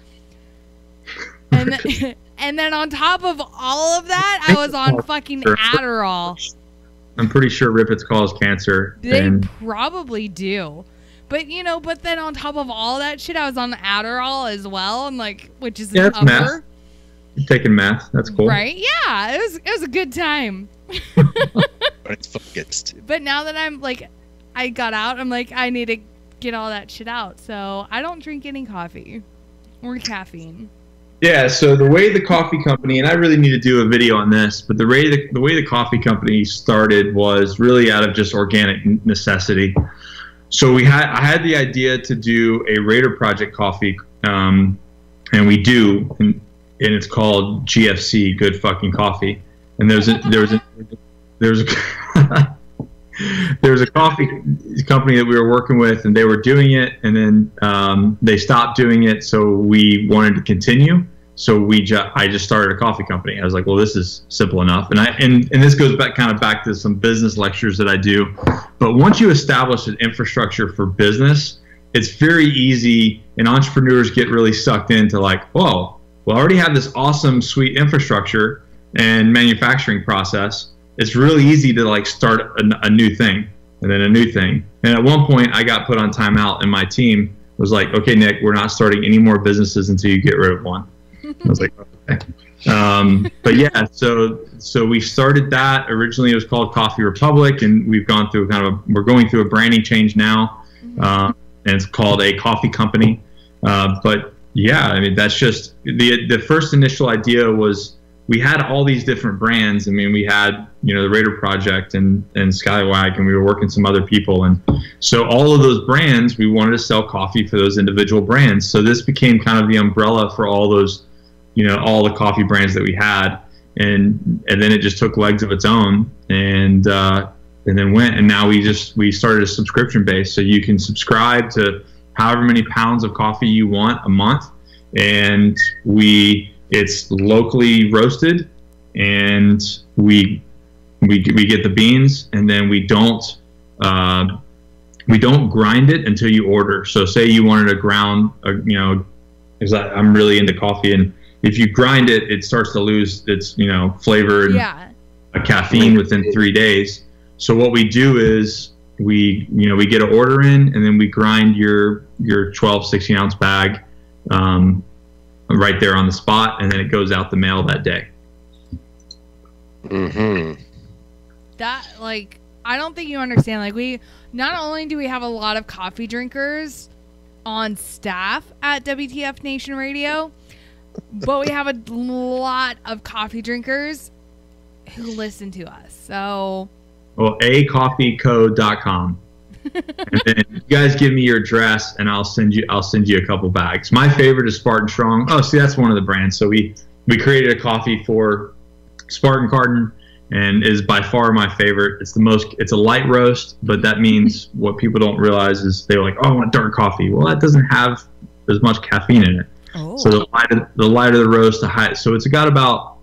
And then on top of all of that, I was on fucking Adderall. I'm pretty sure Rip-Its cause cancer. They probably do. But, you know, then on top of all that shit, I was on Adderall as well, and like, which is an upper. Meth. You're taking meth. That's cool. Right? Yeah, it was a good time. But it's focused. But now that I'm like, I got out, I'm like, I need to get all that shit out. So I don't drink any coffee or caffeine. Yeah, so the way the coffee company, and I really need to do a video on this, but the way the coffee company started was really out of just organic necessity. So I had the idea to do a Raider Project coffee, and we do, and it's called GFC, Good Fucking Coffee. And there was a coffee company that we were working with, and they were doing it, and then they stopped doing it, so we wanted to continue. So I just started a coffee company. I was like, well, this is simple enough. And this goes back to some business lectures that I do. But once you establish an infrastructure for business, it's very easy, and entrepreneurs get really sucked into like, whoa, well, I already have this awesome, sweet infrastructure and manufacturing process. It's really easy to like start a new thing and then a new thing. And at one point I got put on timeout, and my team was like, okay, Nick, we're not starting any more businesses until you get rid of one. I was like, okay. But yeah, so we started that. Originally it was called Coffee Republic, and we've gone through we're going through a branding change now. And it's called a coffee company. But yeah, I mean, that's just the first initial idea was, we had all these different brands. I mean, we had, you know, the Raider Project and Skywag, and we were working some other people. And so all of those brands, we wanted to sell coffee for those individual brands. So this became kind of the umbrella for all those, you know, all the coffee brands that we had. And then it just took legs of its own, and then went. And now we started a subscription base. So you can subscribe to however many pounds of coffee you want a month, and it's locally roasted, and we get the beans, and then we don't grind it until you order. So say you wanted a ground, because I'm really into coffee, and if you grind it, it starts to lose its flavor and caffeine within 3 days. So what we do is we get an order in, and then we grind your 12, 16-ounce bag right there on the spot, and then it goes out the mail that day. Mm-hmm. That, like, I don't think you understand. Like, we not only do we have a lot of coffee drinkers on staff at WTF Nation Radio, but we have a lot of coffee drinkers who listen to us. So, well, acoffeeco.com. And then you guys give me your address, and I'll send you a couple bags. My favorite is Spartan Strong. Oh, see, that's one of the brands. So we created a coffee for Spartan Carton, and is by far my favorite. It's a light roast, but that means what people don't realize is they're like, oh, I want dark coffee. Well, that doesn't have as much caffeine in it. Oh. So the lighter the roast, the high. So it's got about,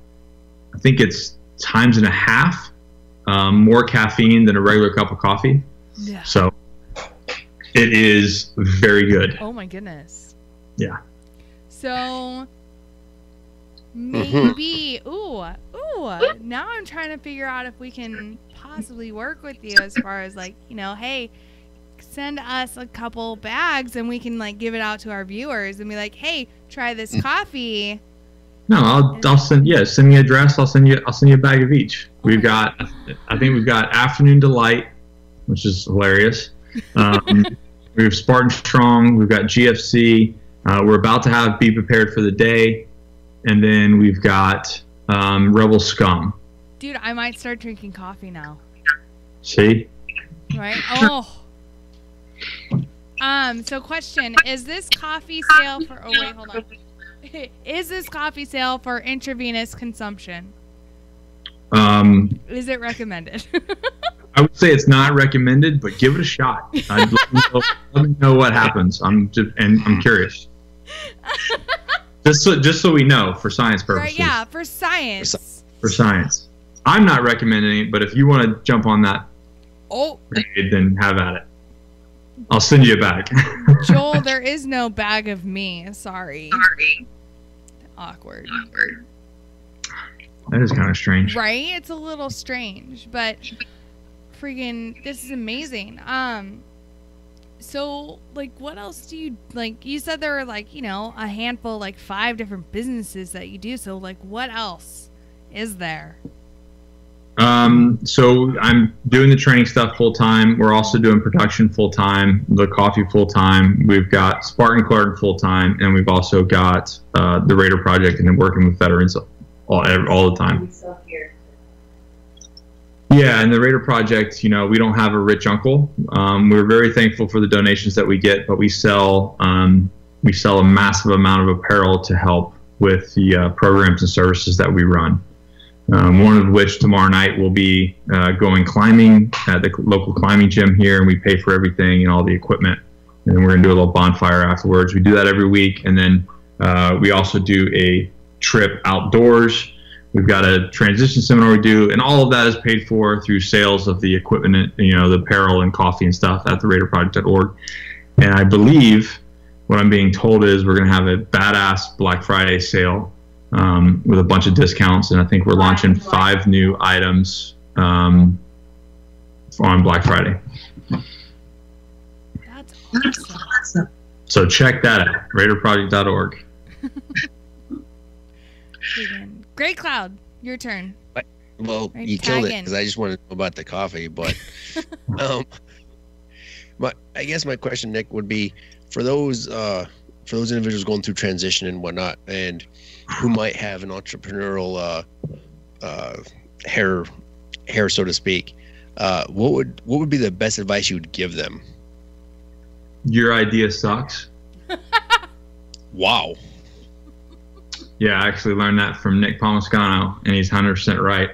I think it's times and a half more caffeine than a regular cup of coffee. Yeah. So it is very good. Oh my goodness. Yeah. So maybe, now I'm trying to figure out if we can possibly work with you as far as like, hey, send us a couple bags and we can like give it out to our viewers and be like, hey, try this coffee. No, I'll send me an address. I'll send you a bag of each. I think we've got Afternoon Delight, which is hilarious. We have Spartan Strong. We've got GFC. We're about to have Be Prepared for the Day. And then we've got Rebel Scum. Dude, I might start drinking coffee now. See? Right? Oh. So question, is this coffee sale for, oh wait, hold on. Is this coffee sale for intravenous consumption? Is it recommended? I would say it's not recommended, but give it a shot. Let me know what happens. I'm curious. Just so we know, for science purposes. Right, yeah, for science. For science. I'm not recommending it, but if you want to jump on that, then have at it. I'll send you a bag. Joel, there is no bag of me. Sorry. Awkward. That is kind of strange. Right? It's a little strange, but freaking, this is amazing. So, like, what else do you, like, you said there were, like, a handful, like, 5 different businesses that you do. So, like, what else is there? So I'm doing the training stuff full time. We're also doing production full time, the coffee full time. We've got Spartan Clark full time, and we've also got the Raider Project, and then working with veterans all the time. Yeah, and the Raider Project, we don't have a rich uncle. We're very thankful for the donations that we get, but we sell a massive amount of apparel to help with the programs and services that we run. One of which tomorrow night will be going climbing at the local climbing gym here, and we pay for everything and all the equipment. And then we're going to do a little bonfire afterwards. We do that every week, and then we also do a trip outdoors. We've got a transition seminar we do, and all of that is paid for through sales of the equipment, the apparel and coffee and stuff at the RaiderProject.org. And I believe what I'm being told is we're going to have a badass Black Friday sale with a bunch of discounts, and I think we're launching 5 new items on Black Friday. That's awesome. So check that out, RaiderProject.org. Great Cloud, your turn. Well, you killed it because I just wanted to know about the coffee, but I guess my question, Nick, would be for those individuals going through transition and whatnot, and who might have an entrepreneurial hair, so to speak. What would be the best advice you would give them? Your idea sucks. Wow. Yeah, I actually learned that from Nick Palmiscano, and he's 100% right.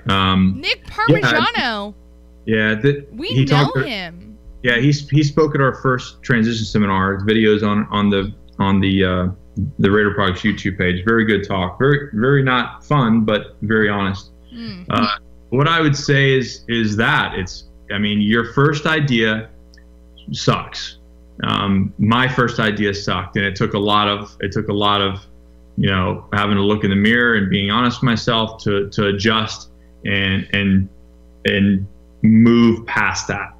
Nick Parmigiano. Yeah, we know him. Yeah, he spoke at our first transition seminar. Videos on the Raider Products YouTube page. Very good talk. Very not fun, but very honest. What I would say is that your first idea sucks. My first idea sucked, and it took a lot of having to look in the mirror and being honest with myself to adjust and move past that.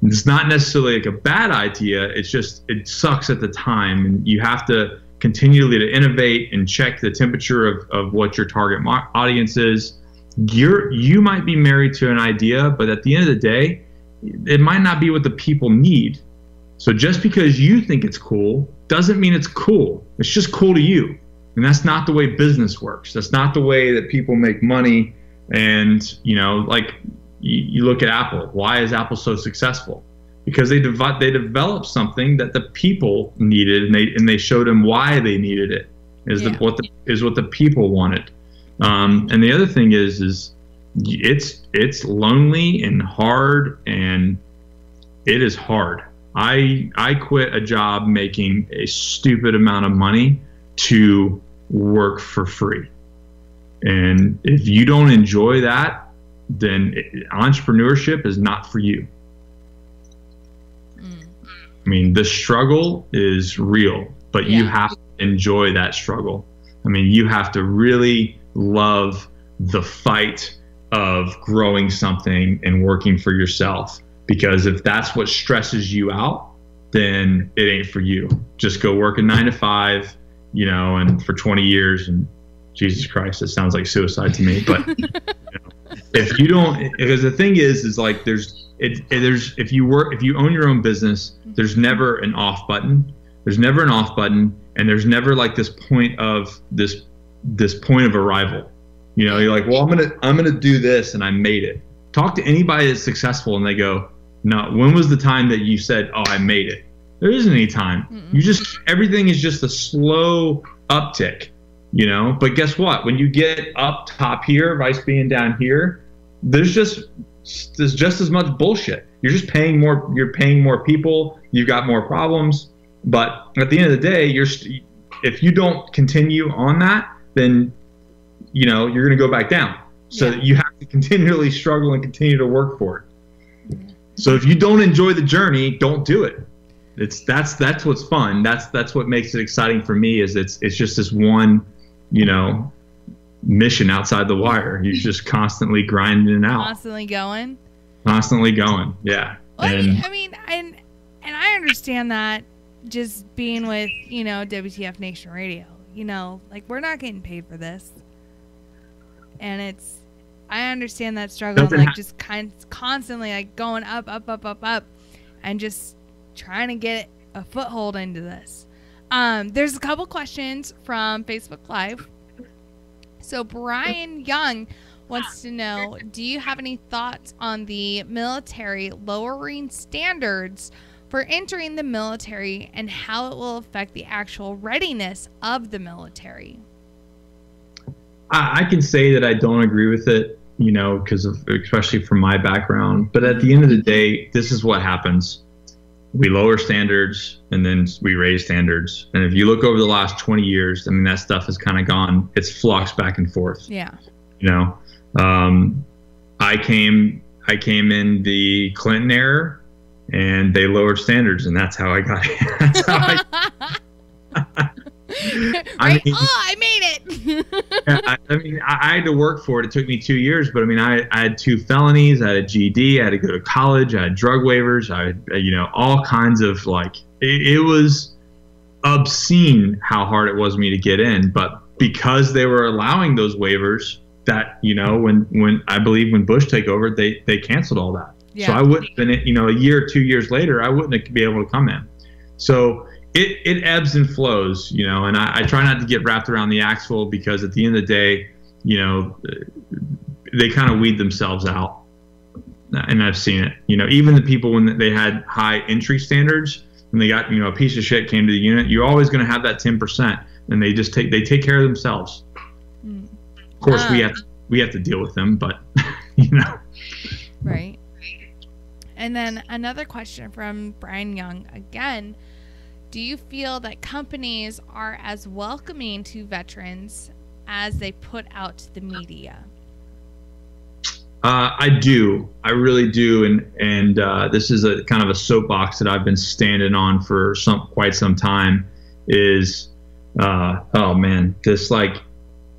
It's not necessarily like a bad idea. It's just, it sucks at the time, and you have to continually to innovate and check the temperature of what your target audience is. You might be married to an idea, but at the end of the day, it might not be what the people need. So just because you think it's cool doesn't mean it's cool. It's just cool to you. And that's not the way business works. That's not the way that people make money. And, like you look at Apple. Why is Apple so successful? Because they developed something that the people needed, and they showed them why they needed it. What the people wanted. And the other thing is it's lonely and hard, and it is hard. I quit a job making a stupid amount of money to work for free. And if you don't enjoy that, then entrepreneurship is not for you. I mean, the struggle is real, but you have to enjoy that struggle. I mean, you have to really love the fight of growing something and working for yourself. Because if that's what stresses you out, then it ain't for you. Just go work a 9 to 5, and for 20 years, and Jesus Christ, it sounds like suicide to me. But if you don't, because the thing is like if you own your own business, there's never an off button. There's never an off button, and there's never like this point of arrival. You're like, well, I'm gonna do this, and I made it. Talk to anybody that's successful, and they go, no, when was the time that you said, oh, I made it? There isn't any time. Everything is just a slow uptick, but guess what? When you get up top here, vice being down here, there's just as much bullshit. You're just paying more. You're paying more people. You've got more problems. But at the end of the day, if you don't continue on that, then, you're going to go back down. So that you have to continually struggle and continue to work for it. So if you don't enjoy the journey, don't do it. That's what's fun. That's what makes it exciting for me. Is it's just this one, mission outside the wire. You're just constantly grinding it out. Constantly going. Yeah. Well, and I understand that, just being with WTF Nation Radio. Like, we're not getting paid for this, and I understand that struggle. Like, just constantly like going up, and just trying to get a foothold into this. There's a couple questions from Facebook Live. So Brian Young wants to know, do you have any thoughts on the military lowering standards for entering the military, and how it will affect the actual readiness of the military? I can say that I don't agree with it, because especially from my background. But at the end of the day, this is what happens. We lower standards, and then we raise standards. And if you look over the last 20 years, that stuff has kind of gone, it's fluxed back and forth. Yeah. I came in the Clinton era, and they lowered standards, and that's how I got here. That's how I made it. I had to work for it. It took me 2 years, but I had 2 felonies. I had a GED. I had to go to college. I had drug waivers. I had, all kinds of it was obscene how hard it was me to get in. But because they were allowing those waivers, that when I believe when Bush took over, they canceled all that. Yeah. So I wouldn't have been, a year or 2 years later, I wouldn't be able to come in. So it ebbs and flows, and I try not to get wrapped around the axle, because at the end of the day, they kind of weed themselves out. And I've seen it, even the people when they had high entry standards, and they got, a piece of shit came to the unit, you're always going to have that 10%, and they take care of themselves. Of course, we have to deal with them, but, Right. And then another question from Brian Young again. Do you feel that companies are as welcoming to veterans as they put out to the media? I do. I really do. And this is a kind of a soapbox that I've been standing on for quite some time is, oh man, just like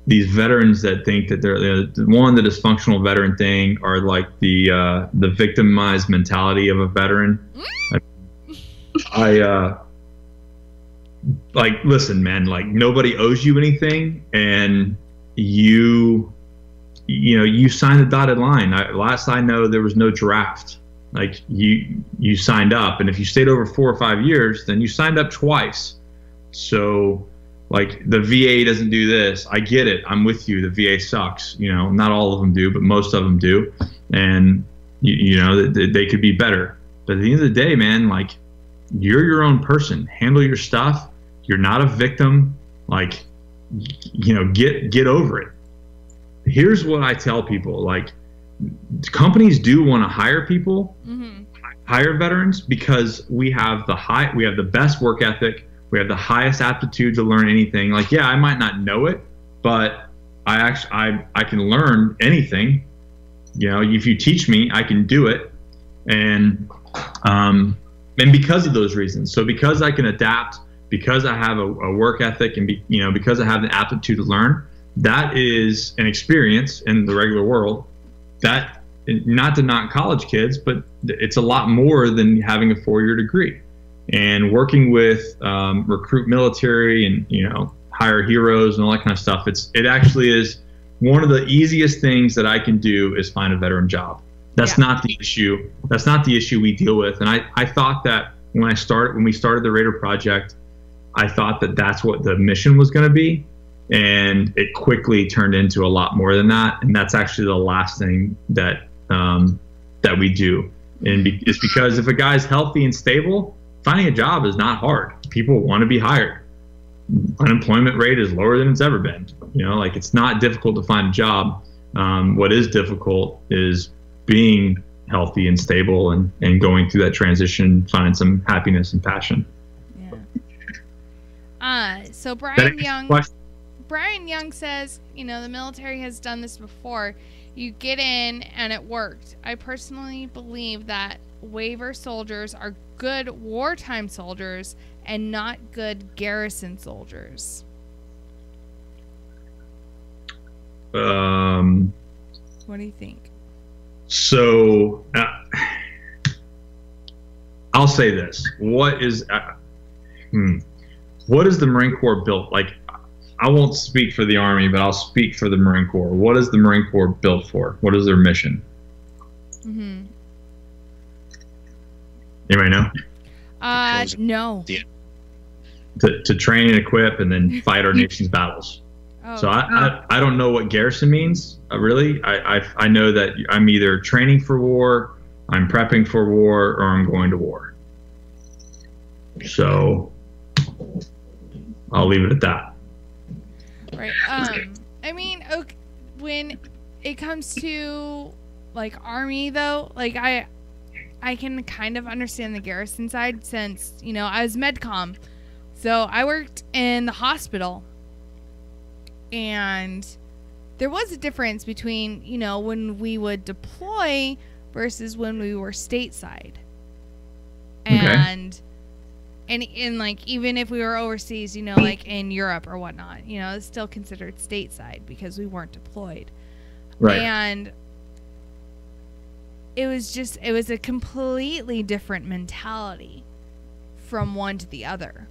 these veterans that think that they're the dysfunctional veteran thing, are like the victimized mentality of a veteran. Like, listen, man, like nobody owes you anything, and you signed the dotted line. Last I know, there was no draft. Like you signed up, and if you stayed over 4 or 5 years, then you signed up twice. So like the VA doesn't do this. I get it. I'm with you. The VA sucks. Not all of them do, but most of them do. And they could be better. But at the end of the day, man, like you're your own person. Handle your stuff. You're not a victim. Like, get over it. Here's what I tell people. Like, companies do want to hire people, hire veterans, because we have the best work ethic. We have the highest aptitude to learn anything. Like, yeah, I might not know it, but I can learn anything. If you teach me, I can do it. And because of those reasons. So because I can adapt, because I have a work ethic, and because I have the aptitude to learn, that is an experience in the regular world that, not to knock college kids, but it's a lot more than having a 4-year degree. And working with recruit military and hire heroes and all that kind of stuff, it actually is one of the easiest things that I can do is find a veteran job. That's not the issue. That's not the issue we deal with. And I thought that when we started the Raider Project, I thought that that's what the mission was going to be, and it quickly turned into a lot more than that. And that's actually the last thing that we do. And it's because if a guy's healthy and stable, finding a job is not hard. People want to be hired. Unemployment rate is lower than it's ever been. Like it's not difficult to find a job. What is difficult is being healthy and stable and going through that transition, finding some happiness and passion. So Brian Young says, the military has done this before. You get in and it worked. I personally believe that waiver soldiers are good wartime soldiers and not good garrison soldiers. What do you think? So I'll say this. What is the Marine Corps built? Like, I won't speak for the Army, but I'll speak for the Marine Corps. What is the Marine Corps built for? What is their mission? Anybody know? No. To train and equip and then fight our nation's battles. So I don't know what garrison means, really. I know that I'm either training for war, I'm prepping for war, or I'm going to war. So I'll leave it at that. Right. I mean, okay, when it comes to like Army though, like I can kind of understand the garrison side since, I was MedCom. So I worked in the hospital, and there was a difference between, when we would deploy versus when we were stateside. And like, even if we were overseas, like in Europe or whatnot, it's still considered stateside because we weren't deployed. Right. And it was a completely different mentality from one to the other.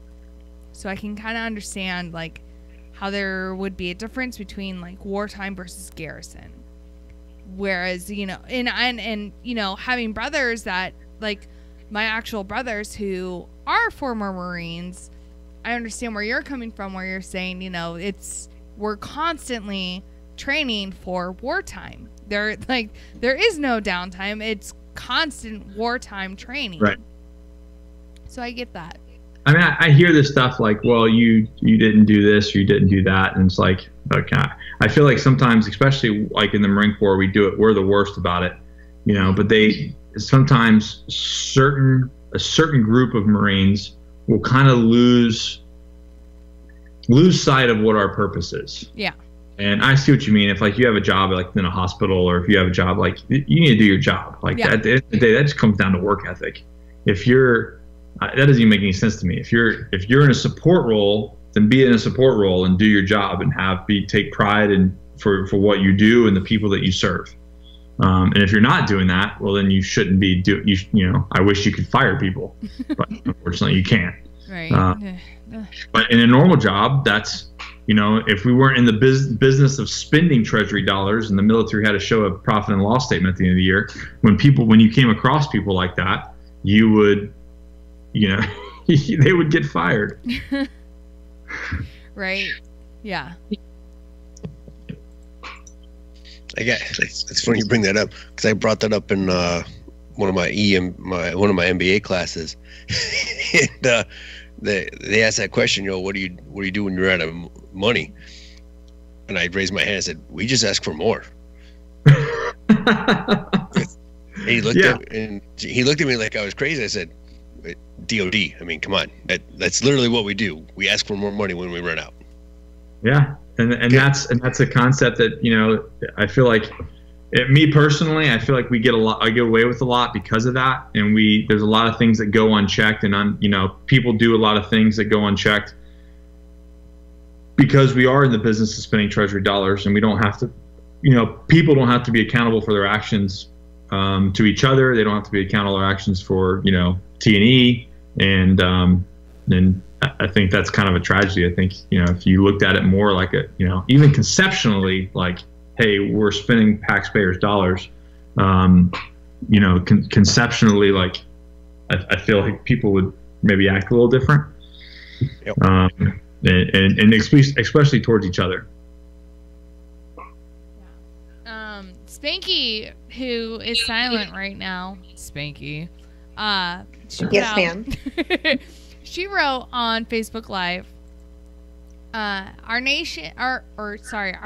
So I can kind of understand like how there would be a difference between like wartime versus garrison. Whereas, and having brothers that like my actual brothers who are former Marines, I understand where you're coming from, where you're saying, we're constantly training for wartime. There is no downtime. It's constant wartime training. Right. So I get that. I mean, I hear this stuff like, well, you didn't do this, or you didn't do that. And it's like, okay. I feel like sometimes, especially like in the Marine Corps, we're the worst about it, but sometimes a certain group of Marines will kind of lose sight of what our purpose is. Yeah. And I see what you mean. If like you have a job like in a hospital, or if you have a job like you need to do your job. Like at the end of the day, that just comes down to work ethic. If you're that doesn't even make any sense to me. If you're in a support role, then be in a support role and do your job and take pride in for what you do and the people that you serve. And if you're not doing that, well, then you shouldn't be I wish you could fire people, but unfortunately you can't. Right. But in a normal job, that's, if we weren't in the business of spending treasury dollars and the military had to show a profit and loss statement at the end of the year, when you came across people like that, you would, they would get fired. Right. Yeah. It's funny you bring that up, because I brought that up in one of my MBA classes, and they asked that question, what do you do when you're out of money? And I raised my hand and said, we just ask for more. And he looked at me like I was crazy. I said, DOD. I mean, come on, that's literally what we do. We ask for more money when we run out. Yeah. And that's a concept that, I feel like me personally, I feel like I get away with a lot because of that. And there's a lot of things that go unchecked, and people do a lot of things that go unchecked because we are in the business of spending treasury dollars, and we don't have to, people don't have to be accountable for their actions to each other. They don't have to be accountable for their actions for, T&E. And then I think that's kind of a tragedy. I think, if you looked at it more like even conceptually, like, hey, we're spending taxpayers' dollars, conceptually, like, I feel like people would maybe act a little different. Yep. And especially towards each other. Spanky, who is silent right now, Spanky, yes, ma'am. She wrote on Facebook Live, our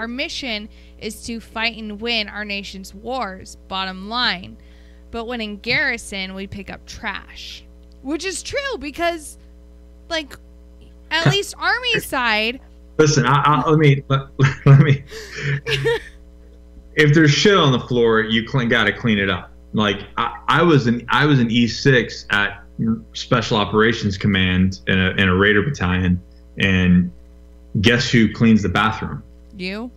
mission is to fight and win our nation's wars, bottom line. But when in garrison, we pick up trash. Which is true, because, like, at least Army side... Listen, let me... If there's shit on the floor, you got to clean it up. Like, I was an E6 at Special Operations Command in a Raider battalion, and guess who cleans the bathroom? You?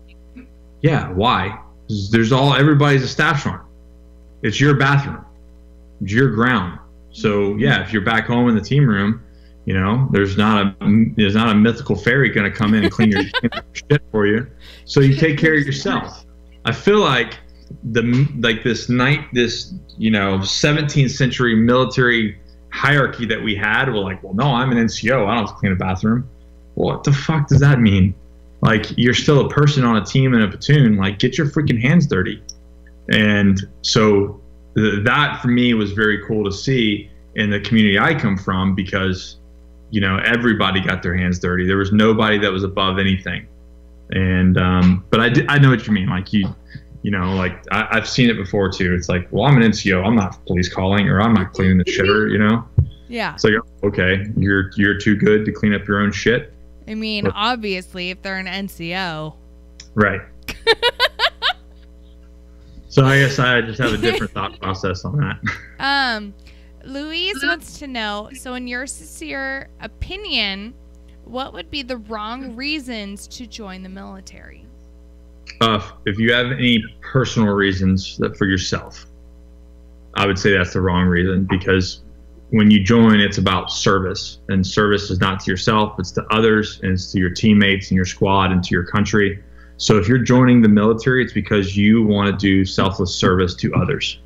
Yeah. Why? Everybody's a staff sergeant. It's your bathroom. It's your ground. So yeah, if you're back home in the team room, there's not a mythical fairy going to come in and clean your shit for you. So you take care of yourself. I feel like this 17th century military hierarchy that we had, we're like, well, no, I'm an NCO, I don't have to clean a bathroom. Well, what the fuck does that mean? Like, you're still a person on a team in a platoon. Like, get your freaking hands dirty. And so that for me was very cool to see in the community I come from, because everybody got their hands dirty. There was nobody that was above anything. And but I know what you mean. Like, like I've seen it before too. It's like, well, I'm an NCO, I'm not police calling, or I'm not cleaning the shitter, Yeah. So okay, you're too good to clean up your own shit. I mean, obviously, if they're an NCO. Right. So I guess I just have a different thought process on that. Louise wants to know, so in your sincere opinion, what would be the wrong reasons to join the military? If you have any personal reasons for yourself, I would say that's the wrong reason, because when you join, it's about service, and service is not to yourself, it's to others, and it's to your teammates and your squad and to your country. So if you're joining the military, it's because you want to do selfless service to others.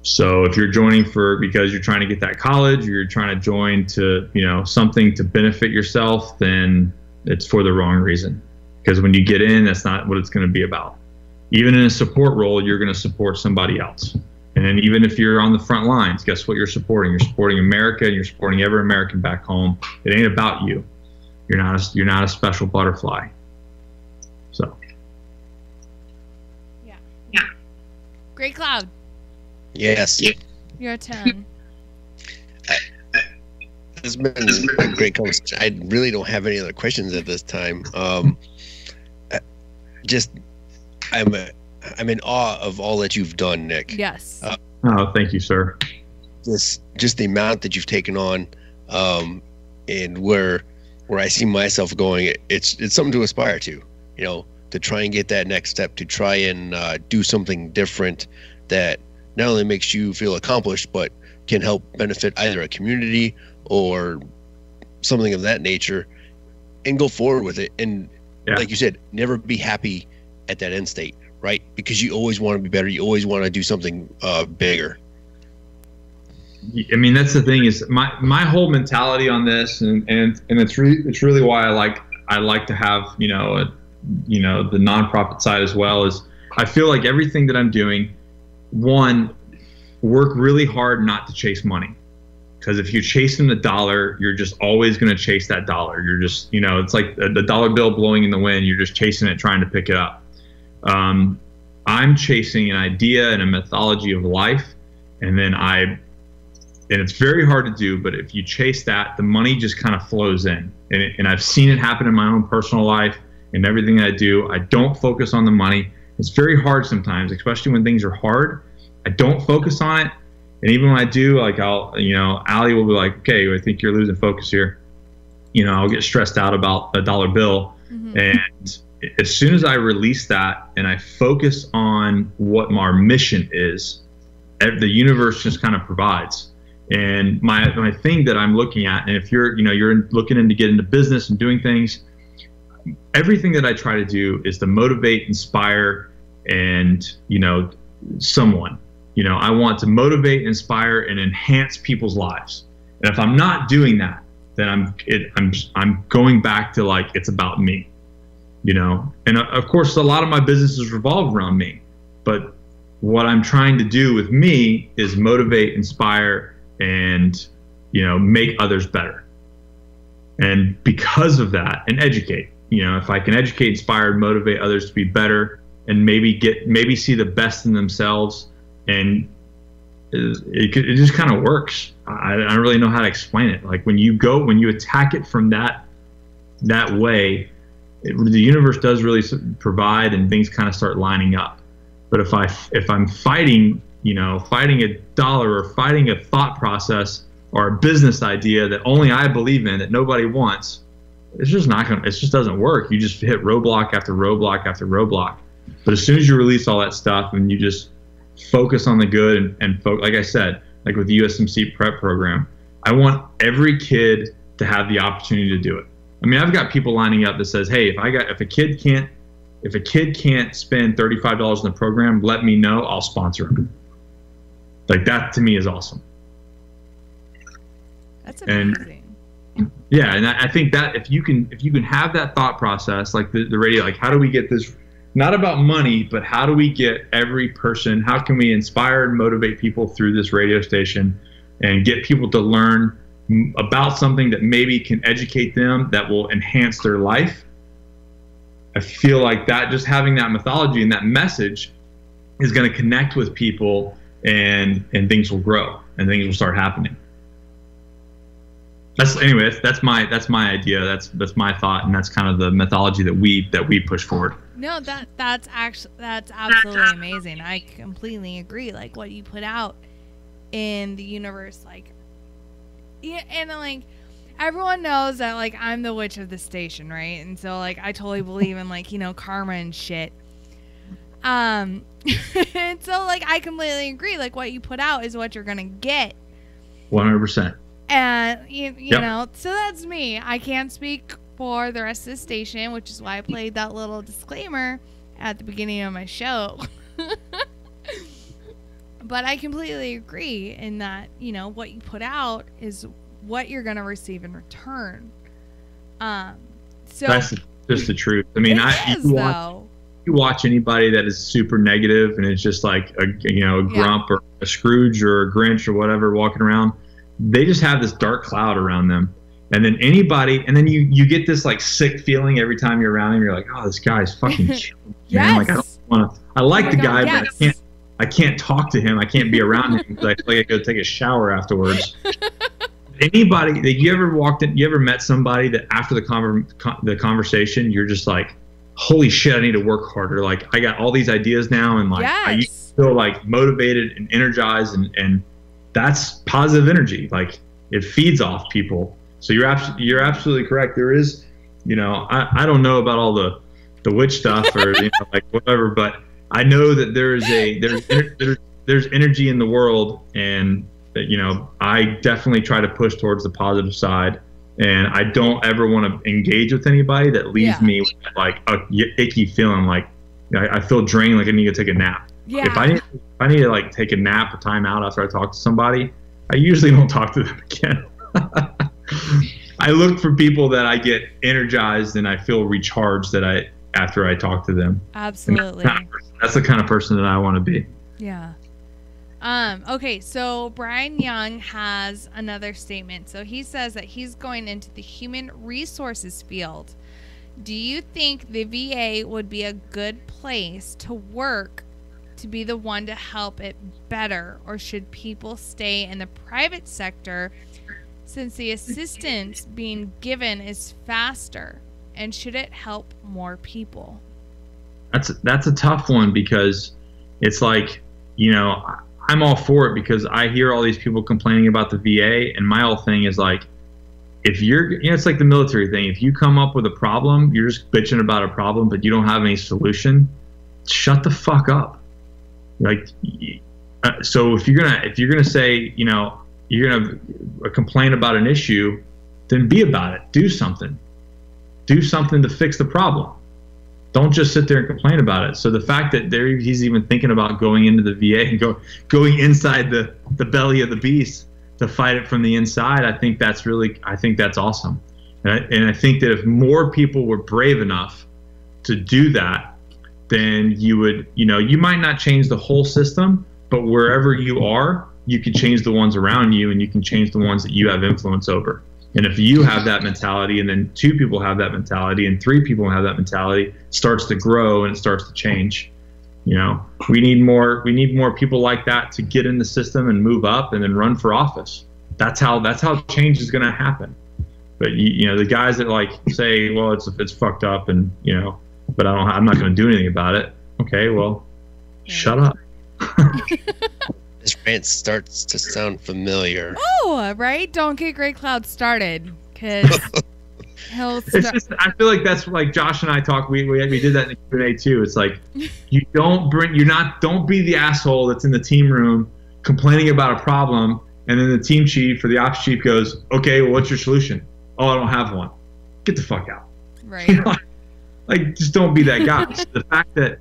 So if you're joining because you're trying to get that college, or you're trying to join to, something to benefit yourself, then it's for the wrong reason. Because when you get in, that's not what it's going to be about. Even in a support role, you're going to support somebody else. And then even if you're on the front lines, guess what you're supporting? You're supporting America, and you're supporting every American back home. It ain't about you. You're not a special butterfly. So. Yeah. Great Cloud. Yes. You're a 10. It's been a great conversation. I really don't have any other questions at this time. I'm in awe of all that you've done, Nick. Yes. Oh, thank you, sir. Just the amount that you've taken on, and where I see myself going, it's something to aspire to, to try and get that next step, to try and do something different that not only makes you feel accomplished, but can help benefit either a community or something of that nature, and go forward with it. And like you said, never be happy at that end state, right? Because you always want to be better. You always want to do something bigger. I mean, that's the thing, is my whole mentality on this, and it's really why I like to have the nonprofit side as well, is I feel like everything that I'm doing, one, work really hard not to chase money, because if you're chasing the dollar, you're just always going to chase that dollar. You're just, it's like the dollar bill blowing in the wind. You're just chasing it, trying to pick it up. I'm chasing an idea and a mythology of life, and it's very hard to do, but if you chase that, the money just kind of flows in. And I've seen it happen in my own personal life and everything I do. I don't focus on the money. It's very hard sometimes, especially when things are hard. I don't focus on it. And even when I do, like Allie will be like, okay, I think you're losing focus here. I'll get stressed out about a dollar bill. Mm-hmm. And as soon as I release that and I focus on what our mission is, the universe just kind of provides. And my thing that I'm looking at, and if you're looking to get into business and doing things, everything that I try to do is to motivate, inspire, and someone. I want to motivate, inspire, and enhance people's lives. And if I'm not doing that, then I'm going back to like, it's about me. And of course, a lot of my businesses revolve around me, but what I'm trying to do with me is motivate, inspire, and make others better. And because of that, and educate, if I can educate, inspire, and motivate others to be better, and maybe see the best in themselves, and it just kind of works. I don't really know how to explain it. Like when you attack it from that way, the universe does really provide, and things kind of start lining up. But if I'm fighting a dollar, or fighting a thought process or a business idea that only I believe in, that nobody wants, it just doesn't work. You just hit roadblock after roadblock after roadblock. But as soon as you release all that stuff and you just focus on the good and like I said, like with the USMC prep program, I want every kid to have the opportunity to do it. I mean, I've got people lining up that says, hey, if a kid can't spend $35 in the program, let me know, I'll sponsor him. Like, that to me is awesome. That's amazing. And I think that if you can have that thought process, like the radio, like how do we get this, not about money, but how do we get every person, how can we inspire and motivate people through this radio station and get people to learn about something that maybe can educate them, that will enhance their life? I feel like that, just having that mythology and that message is going to connect with people, and things will grow and things will start happening. That's my idea. That's my thought, and that's kind of the mythology that we push forward. No, that's absolutely amazing. I completely agree. Like what you put out in the universe, like, yeah, and like everyone knows that like I'm the witch of the station, right? And so like I totally believe in like karma and shit. And so like I completely agree. Like what you put out is what you're gonna get. 100%. And you know, so that's me. I can't speak for the rest of the station, which is why I played that little disclaimer at the beginning of my show. But I completely agree in that, what you put out is what you're going to receive in return. So that's just the truth. I mean, you watch anybody that is super negative and it's just like a grump or a Scrooge or a Grinch or whatever walking around, they just have this dark cloud around them. And then you get this like sick feeling every time you're around him. You're like, oh, this guy's fucking chill, man. Yes. Like I like the guy, but I can't talk to him. I can't be around him because I feel like I go take a shower afterwards. Anybody that you ever walked in, you ever met somebody that after the conversation, you're just like, holy shit, I need to work harder. Like I got all these ideas now, and like I feel like motivated and energized, and that's positive energy. Like it feeds off people. So you're absolutely correct. There is, I don't know about all the witch stuff or like whatever, but I know that there's energy in the world, and I definitely try to push towards the positive side, and I don't ever want to engage with anybody that leaves me with like a icky feeling, like I feel drained, like I need to take a nap. Yeah. If I need to like take a nap or time out after I talk to somebody, I usually don't talk to them again. I look for people that I get energized and I feel recharged after I talk to them. Absolutely. That's the kind of person that I want to be. Yeah. Okay, so Brian Young has another statement. So he says that he's going into the human resources field. Do you think the VA would be a good place to work to be the one to help it better, or should people stay in the private sector since the assistance being given is faster, and should it help more people? That's a tough one, because it's like, I'm all for it because I hear all these people complaining about the VA, and my whole thing is like, if you're, it's like the military thing. If you come up with a problem, you're just bitching about a problem, but you don't have any solution, shut the fuck up. Like, so if you're gonna say, you're gonna complain about an issue, then be about it. Do something to fix the problem. Don't just sit there and complain about it. So the fact that he's even thinking about going into the VA and going inside the belly of the beast to fight it from the inside, I think that's awesome. And I think that if more people were brave enough to do that, then you would, you might not change the whole system, but wherever you are, you can change the ones around you, and you can change the ones that you have influence over. And if you have that mentality, and then 2 people have that mentality, and 3 people have that mentality, it starts to grow and it starts to change. We need more people like that to get in the system and move up and then run for office. That's how change is going to happen. But the guys that like say, well, it's fucked up, and but I'm not going to do anything about it. Okay, well, shut up. This rant starts to sound familiar. Oh, right? Don't get Great Cloud started, because he'll start. It's just, I feel like that's like Josh and I talk. We did that in the Q&A too. It's like don't be the asshole that's in the team room complaining about a problem, and then the team chief or the ops chief goes, okay, well, what's your solution? Oh, I don't have one. Get the fuck out. Right. Like, just don't be that guy. The fact that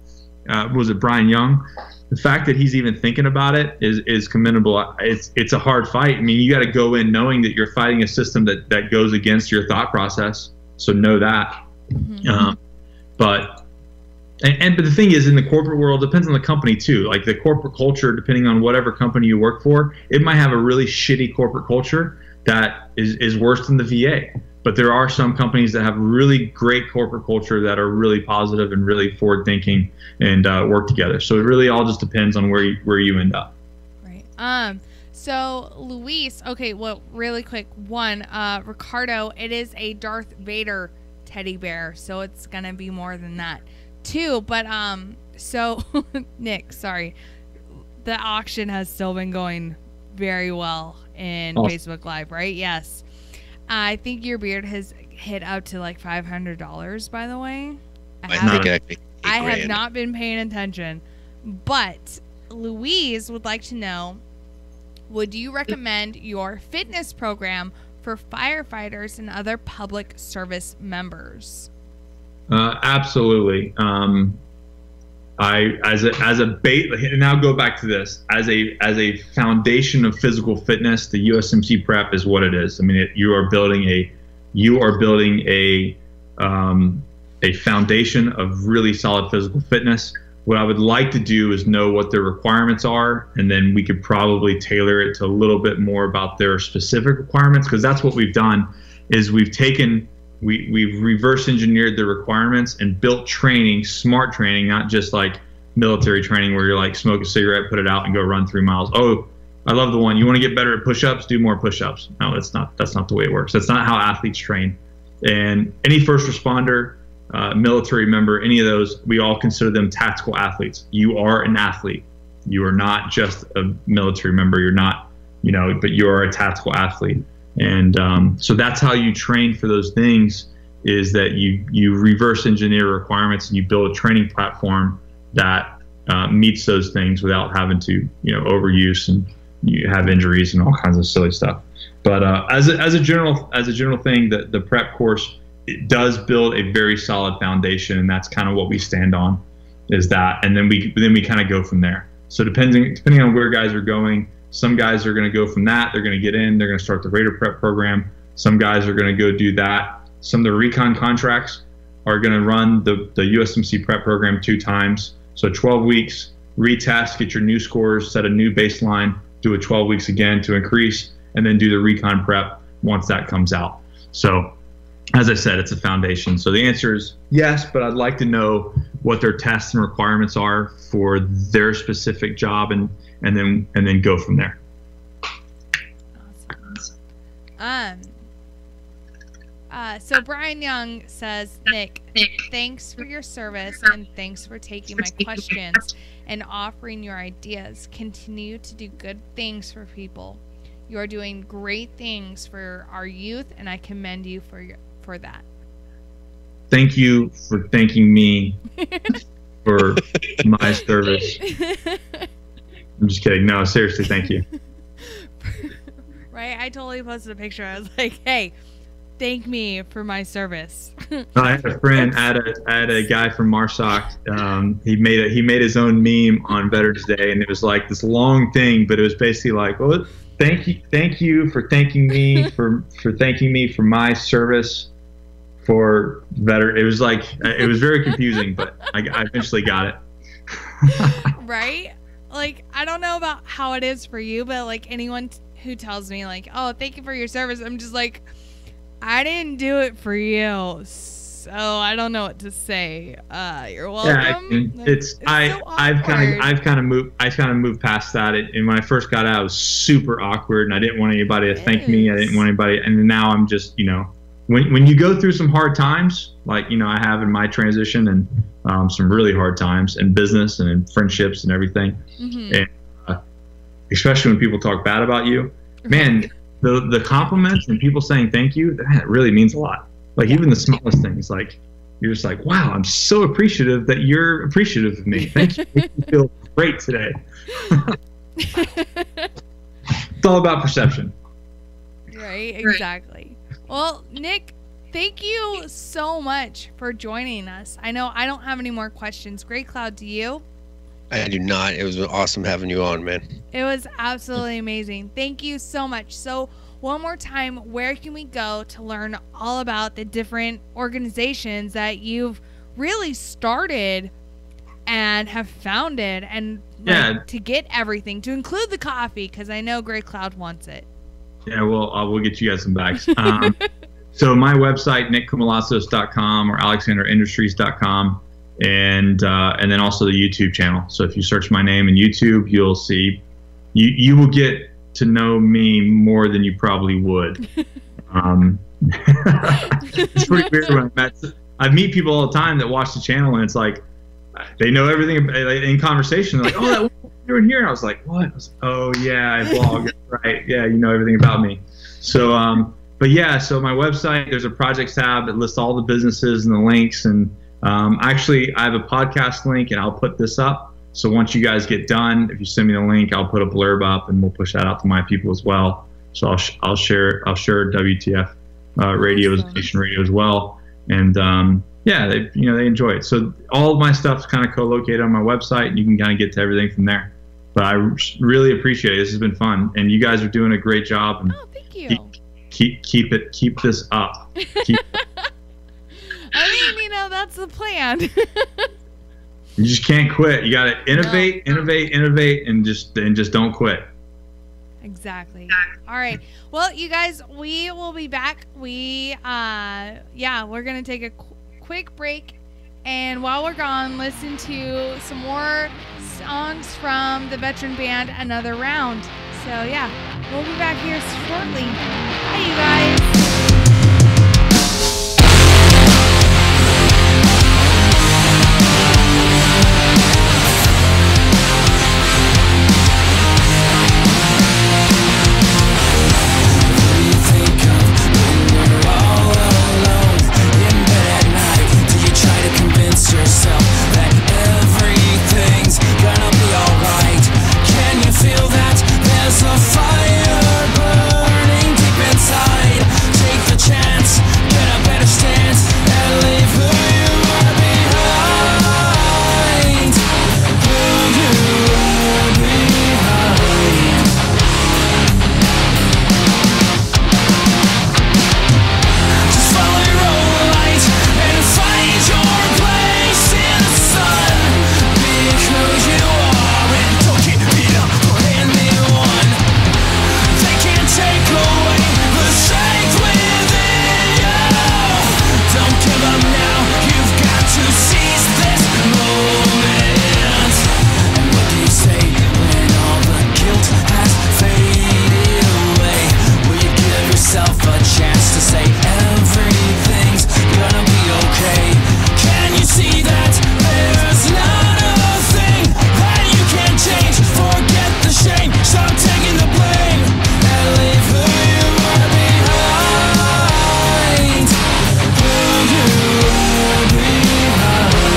was it Brian Young? The fact that he's even thinking about it is commendable. It's a hard fight. I mean, you got to go in knowing that you're fighting a system that goes against your thought process. So know that. Mm-hmm. But the thing is, in the corporate world, it depends on the company too. Like the corporate culture, depending on whatever company you work for, it might have a really shitty corporate culture that is worse than the VA. But there are some companies that have really great corporate culture that are really positive and really forward thinking and work together. So it really all just depends on where you end up. Right. So Luis, okay, well, really quick. One, Ricardo, it is a Darth Vader teddy bear, so it's gonna be more than that. 2, but so Nick, sorry, the auction has still been going very well in Facebook Live, right? Yes. I think your beard has hit out to like $500, by the way. I have not been paying attention. But Louise would like to know, would you recommend your fitness program for firefighters and other public service members? Absolutely. And now go back to this as a foundation of physical fitness. The USMC prep is what it is. I mean, you are building a foundation of really solid physical fitness. What I would like to do is know what their requirements are, and then we could probably tailor it to a little bit more about their specific requirements, because that's what we've done. Is we've reverse engineered the requirements and built training, smart training, not just like military training where you're like, smoke a cigarette, put it out, and go run 3 miles. Oh, I love the one. You want to get better at push-ups? Do more push-ups. No, that's not the way it works. That's not how athletes train. And any first responder, military member, any of those, we all consider them tactical athletes. You are an athlete. You are not just a military member. You're not, but you are a tactical athlete. And so that's how you train for those things, is that you reverse engineer requirements and you build a training platform that meets those things without having to, overuse and you have injuries and all kinds of silly stuff. But as a general thing, the prep course, it does build a very solid foundation, and that's kind of what we stand on, is that, and then we kind of go from there. So depending on where guys are going, some guys are going to go from that. They're going to get in. They're going to start the Raider prep program. Some guys are going to go do that. Some of the recon contracts are going to run the USMC prep program 2 times. So 12 weeks, retest, get your new scores, set a new baseline, do it 12 weeks again to increase, and then do the recon prep once that comes out. So as I said, it's a foundation. So the answer is yes, but I'd like to know what their tests and requirements are for their specific job, and then go from there. So Brian Young says, Nick, thanks for your service and thanks for taking my questions and offering your ideas. Continue to do good things for people. You are doing great things for our youth, and I commend you for that. Thank you for thanking me for my service. I'm just kidding. No, seriously, thank you. Right? I totally posted a picture. I was like, hey, thank me for my service. I had a friend, I had a guy from MARSOC. He made his own meme on Veterans Day, and it was like this long thing, but it was basically like, well, thank you for thanking me for thanking me for my service for veteran. It was like, it was very confusing, but I eventually got it. Right? Like, I don't know about how it is for you, but like anyone who tells me like, oh, thank you for your service, I'm just like, I didn't do it for you, so I don't know what to say. You're welcome. Yeah, I've kind of moved past that. And when I first got out, it was super awkward, and I didn't want anybody to thank me. I didn't want anybody, and now I'm just, when you go through some hard times, like I have in my transition, and some really hard times in business and in friendships and everything, and especially when people talk bad about you, man. The compliments and people saying thank you, that really means a lot. Like even the smallest things, like you're just like, wow, I'm so appreciative that you're appreciative of me. Thank you. Make me feel great today. It's all about perception. Right, exactly. Well, Nick, thank you so much for joining us. I know I don't have any more questions. Great Cloud, to you? I do not. It was awesome having you on, man. It was absolutely amazing. Thank you so much. So one more time, where can we go to learn all about the different organizations that you've really started and have founded, and to get everything, to include the coffee, because I know Great Cloud wants it. Yeah, well, we'll get you guys some bags. So my website, nickkoumalatsos.com or alexanderindustries.com. And then also the YouTube channel. So if you search my name in YouTube, you'll see, you will get to know me more than you probably would. It's pretty weird when I meet people all the time that watch the channel, and it's like they know everything in conversation. They're like, oh, that one you're in here, and I was like, what? I was like, oh yeah, I blog. Right? Yeah, you know everything about me. So but yeah, so my website, there's a projects tab that lists all the businesses and the links, and actually, I have a podcast link, and I'll put this up. So once you guys get done, if you send me the link, I'll put a blurb up, and we'll push that out to my people as well. So I'll share WTF radio, Nation Radio as well, and yeah, they enjoy it. So all of my stuff's kind of co-located on my website, and you can kind of get to everything from there. But I really appreciate it. This has been fun, and you guys are doing a great job. And oh, thank you. Keep this up. I mean, that's the plan. You just can't quit. You got to innovate, and just don't quit. Exactly. All right. Well, you guys, we will be back. We're going to take a quick break, And while we're gone, listen to some more songs from the veteran band Another Round. So yeah, we'll be back here shortly. Bye, you guys. Yourself that everything's gonna be alright. Can you feel that there's a fire burning deep inside? Take the chance, get a better stance, and leave who you are behind. Who you are behind. Just follow your own light and find your place in the sun. Be who you are and don't get beat up for anyone. They can't take away the strength within you. Don't give up now, you've got to seize this moment. And what do you say when all the guilt has faded away? Will you give yourself a chance to say everything's gonna be okay? Can you see that there's not a thing that you can change? Forget the shame, stop taking the blame, and leave who you are behind. Who you are behind.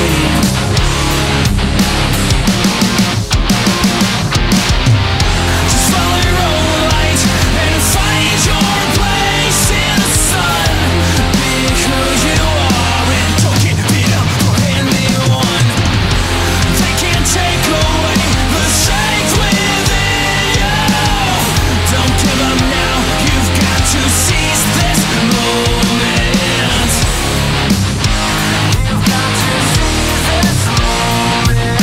Just follow your own light and find your place in the sun. Be who you are and don't get beat up for anyone. They can't take away the strength within you. Don't give up now, you've got to seize this moment. You've got to seize this moment.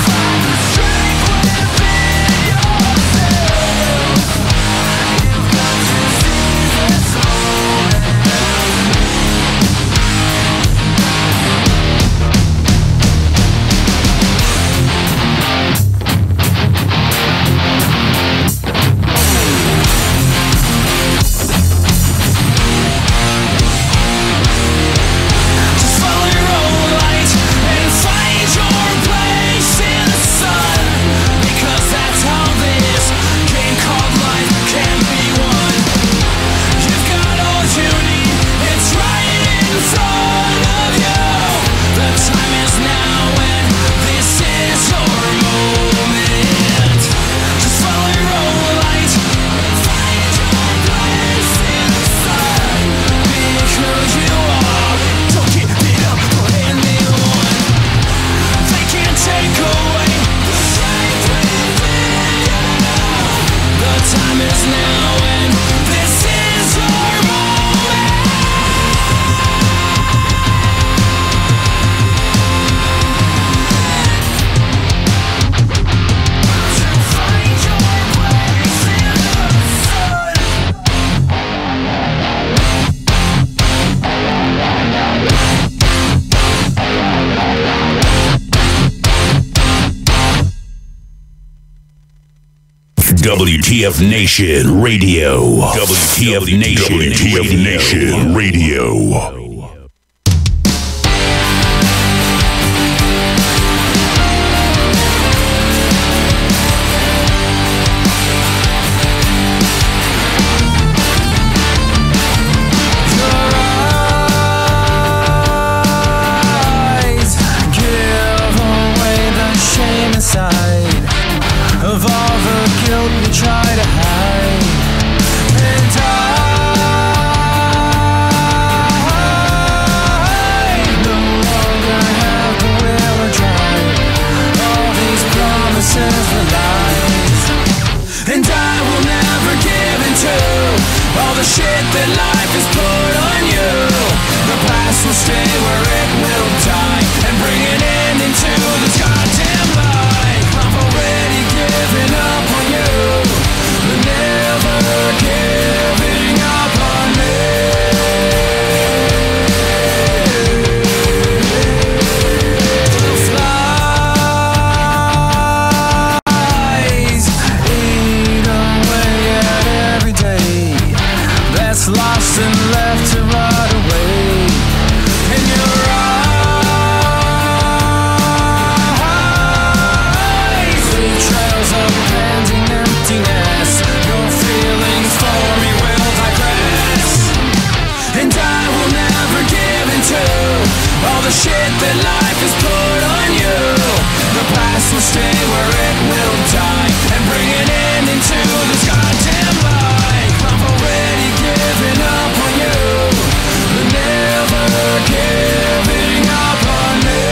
Find the strength within yourself. You've got to seize this moment. Just follow your own light and find your place in the sun. Because that's how this game called life can be won. You've got all you need, it's right in front of you. The time is now and this is your moment. Just follow your own light and find your place in the sun. Be who you are, don't get beat up for anyone. They can't take away the strength within you. The time is now and this is your moment. To find your place in the sun. WTF Nation Radio. WTF Nation Radio. Your eyes give away the shame inside of all the guilt we try to hide. And I the shit that life has put on you. The past will stay where it will die, and bring an end into this goddamn life. I've already given up on you, but never giving up on me.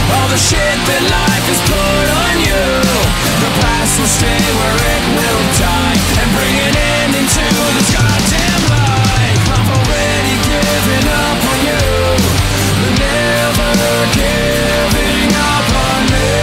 All the shit that life has put on you. The past will stay where it will die, and bring an end into this goddamn life. I've already given up on you, but never giving up on me.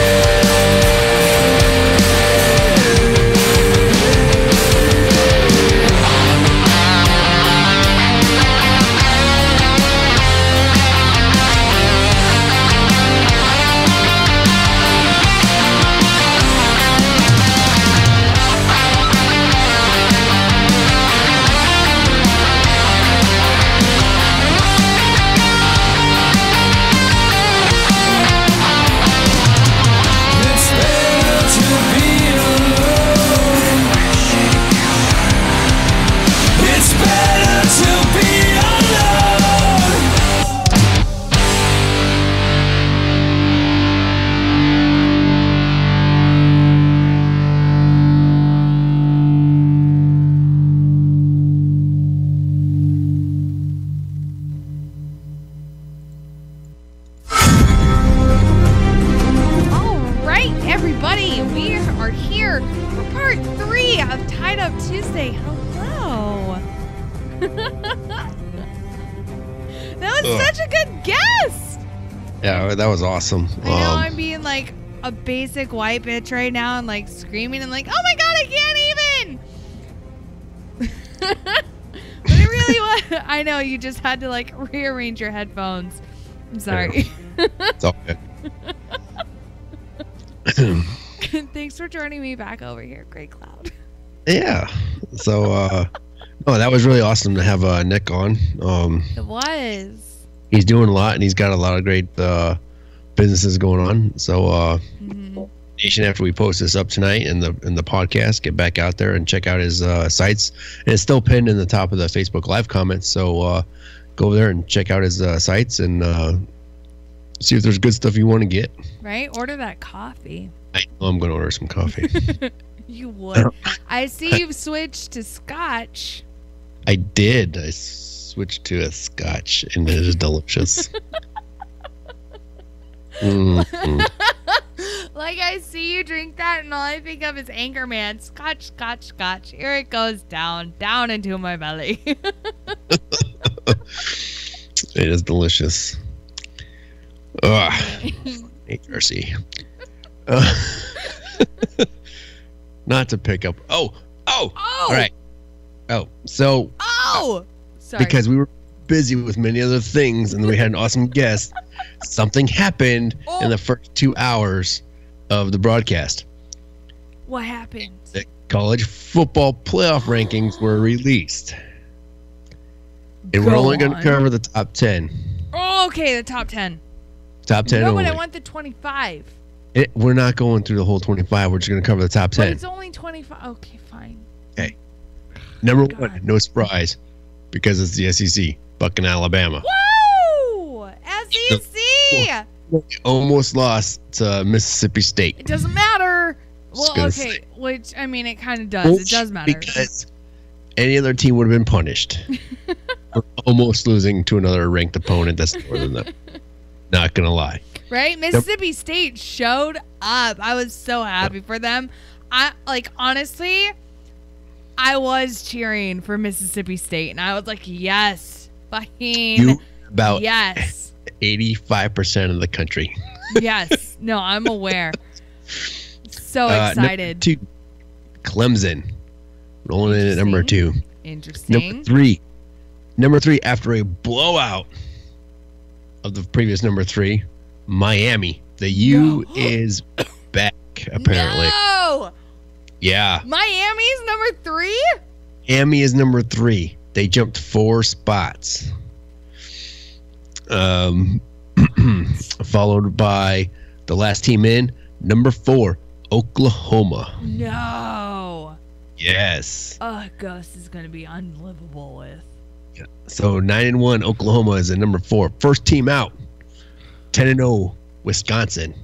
Yeah, that was awesome. I know I'm being like a basic white bitch right now and like screaming and like, oh my god, I can't even. But it really was. I know you just had to like rearrange your headphones. I'm sorry. It's all good. Thanks for joining me back over here, Great Cloud. Yeah. So, no, that was really awesome to have Nick on. It was. He's doing a lot, and he's got a lot of great businesses going on. So, Nation, after we post this up tonight in the podcast, get back out there and check out his sites. And it's still pinned in the top of the Facebook Live comments. So, go over there and check out his sites and see if there's good stuff you want to get. Right? Order that coffee. I know I'm going to order some coffee. You would. I see you've switched to Scotch. I did. I switched to a Scotch, and it is delicious. Like, I see you drink that, and all I think of is Anchorman. Scotch, Scotch, Scotch. Here it goes down into my belly. It is delicious. Ugh. HRC. Not to pick up. Oh. All right. So. Sorry. Because we were busy with many other things, and then we had an awesome guest. Something happened in the first 2 hours of the broadcast. What happened? The college football playoff rankings were released, and we're only going to cover the top 10. Oh, okay, the top 10. Top 10 no, only. But I want the 25. We're not going through the whole 25. We're just going to cover the top 10. But it's only 25. Okay, fine. Okay. Number one, no surprise, because it's the SEC, fucking Alabama. Woo! SEC! Almost lost to Mississippi State. It doesn't matter. Well, okay, which, I mean, it kind of does. It does matter. Because any other team would have been punished for almost losing to another ranked opponent that's lower than them. Not going to lie. Right? Mississippi State showed up. I was so happy for them. Honestly, I was cheering for Mississippi State, and I was like, yes, fucking about yes. 85% of the country. Yes. No, I'm aware. So excited. Two, Clemson. Rolling in at number 2. Interesting. Number three, after a blowout of the previous number 3, Miami. The U is back, apparently. No! Yeah. Miami's number 3? Miami is number 3. They jumped 4 spots. Followed by the last team in, number 4, Oklahoma. No. Yes. Gus is going to be unlivable with. Yeah. So 9-1, Oklahoma is at number 4. First team out, 10-0, Wisconsin.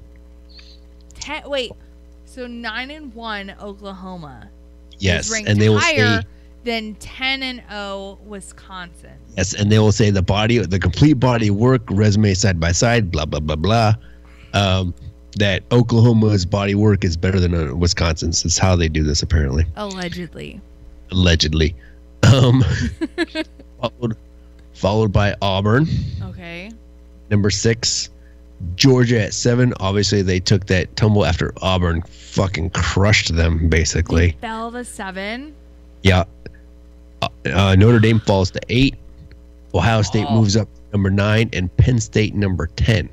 Wait, so 9-1, Oklahoma. Yes, is and they will higher say than 10-0, Wisconsin. yes, and they will say the complete body of work, resume side by side, blah blah blah blah. That Oklahoma's body work is better than Wisconsin's. That's how they do this, apparently. Allegedly. Followed by Auburn. Okay. Number 6, Georgia at 7. Obviously, they took that tumble after Auburn fucking crushed them, basically. They fell to 7. Yeah. Notre Dame falls to 8. Ohio State moves up to number 9, and Penn State number 10.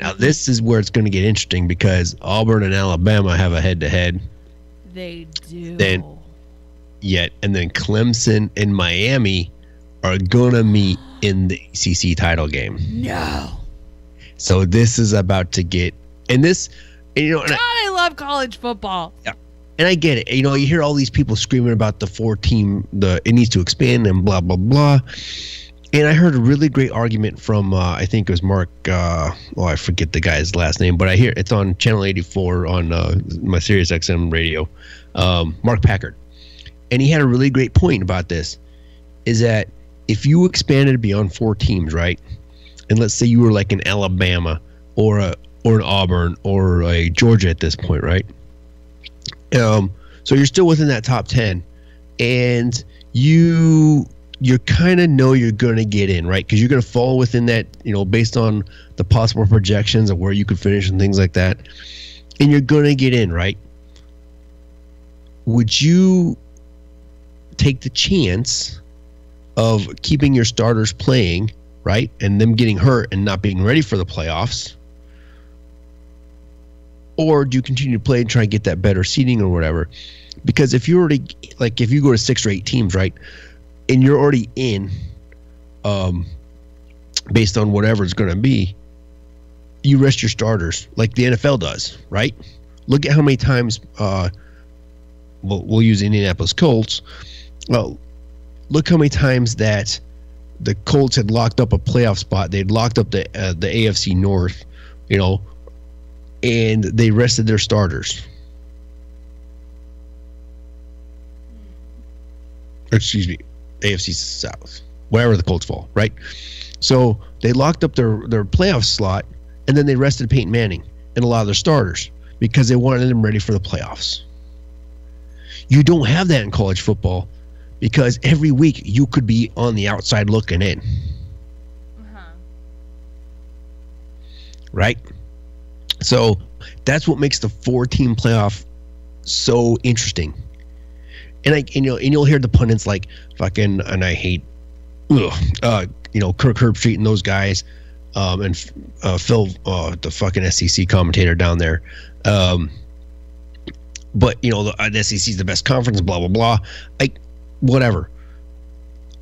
Now, this is where it's going to get interesting because Auburn and Alabama have a head-to-head. They do. And then Clemson and Miami are going to meet in the ACC title game. No. So this is about to get, and I love college football. Yeah, and I get it. You hear all these people screaming about the 4-team, it needs to expand and blah blah blah. And I heard a really great argument from I think it was Mark. I forget the guy's last name, but I hear it's on Channel 84 on my Sirius XM radio. Mark Packard, and he had a really great point about this. Is that if you expanded beyond 4 teams, right? And let's say you were like an Alabama or an Auburn or a Georgia at this point, right? So you're still within that top 10, and you kind of know you're going to get in, right? Because you're going to fall within that, based on the possible projections of where you could finish and things like that, and you're going to get in, right? Would you take the chance of keeping your starters playing, right, and them getting hurt and not being ready for the playoffs? Or do you continue to play and try and get that better seeding or whatever? Because if you already, if you go to 6 or 8 teams, right, and you're already in, based on whatever it's going to be, you rest your starters like the NFL does, right? Look at how many times, we'll use Indianapolis Colts. Well, look how many times that the Colts had locked up a playoff spot. They'd locked up the AFC North, and they rested their starters. Excuse me, AFC South, wherever the Colts fall, right? So they locked up their playoff slot, and then they rested Peyton Manning and a lot of their starters because they wanted them ready for the playoffs. You don't have that in college football because every week you could be on the outside looking in. Right? So that's what makes the 4-team playoff so interesting. And you'll hear the pundits like fucking, and I hate, Kirk Herbstreit and those guys, and Phil, the fucking SEC commentator down there. But the SEC is the best conference, blah blah blah. Whatever.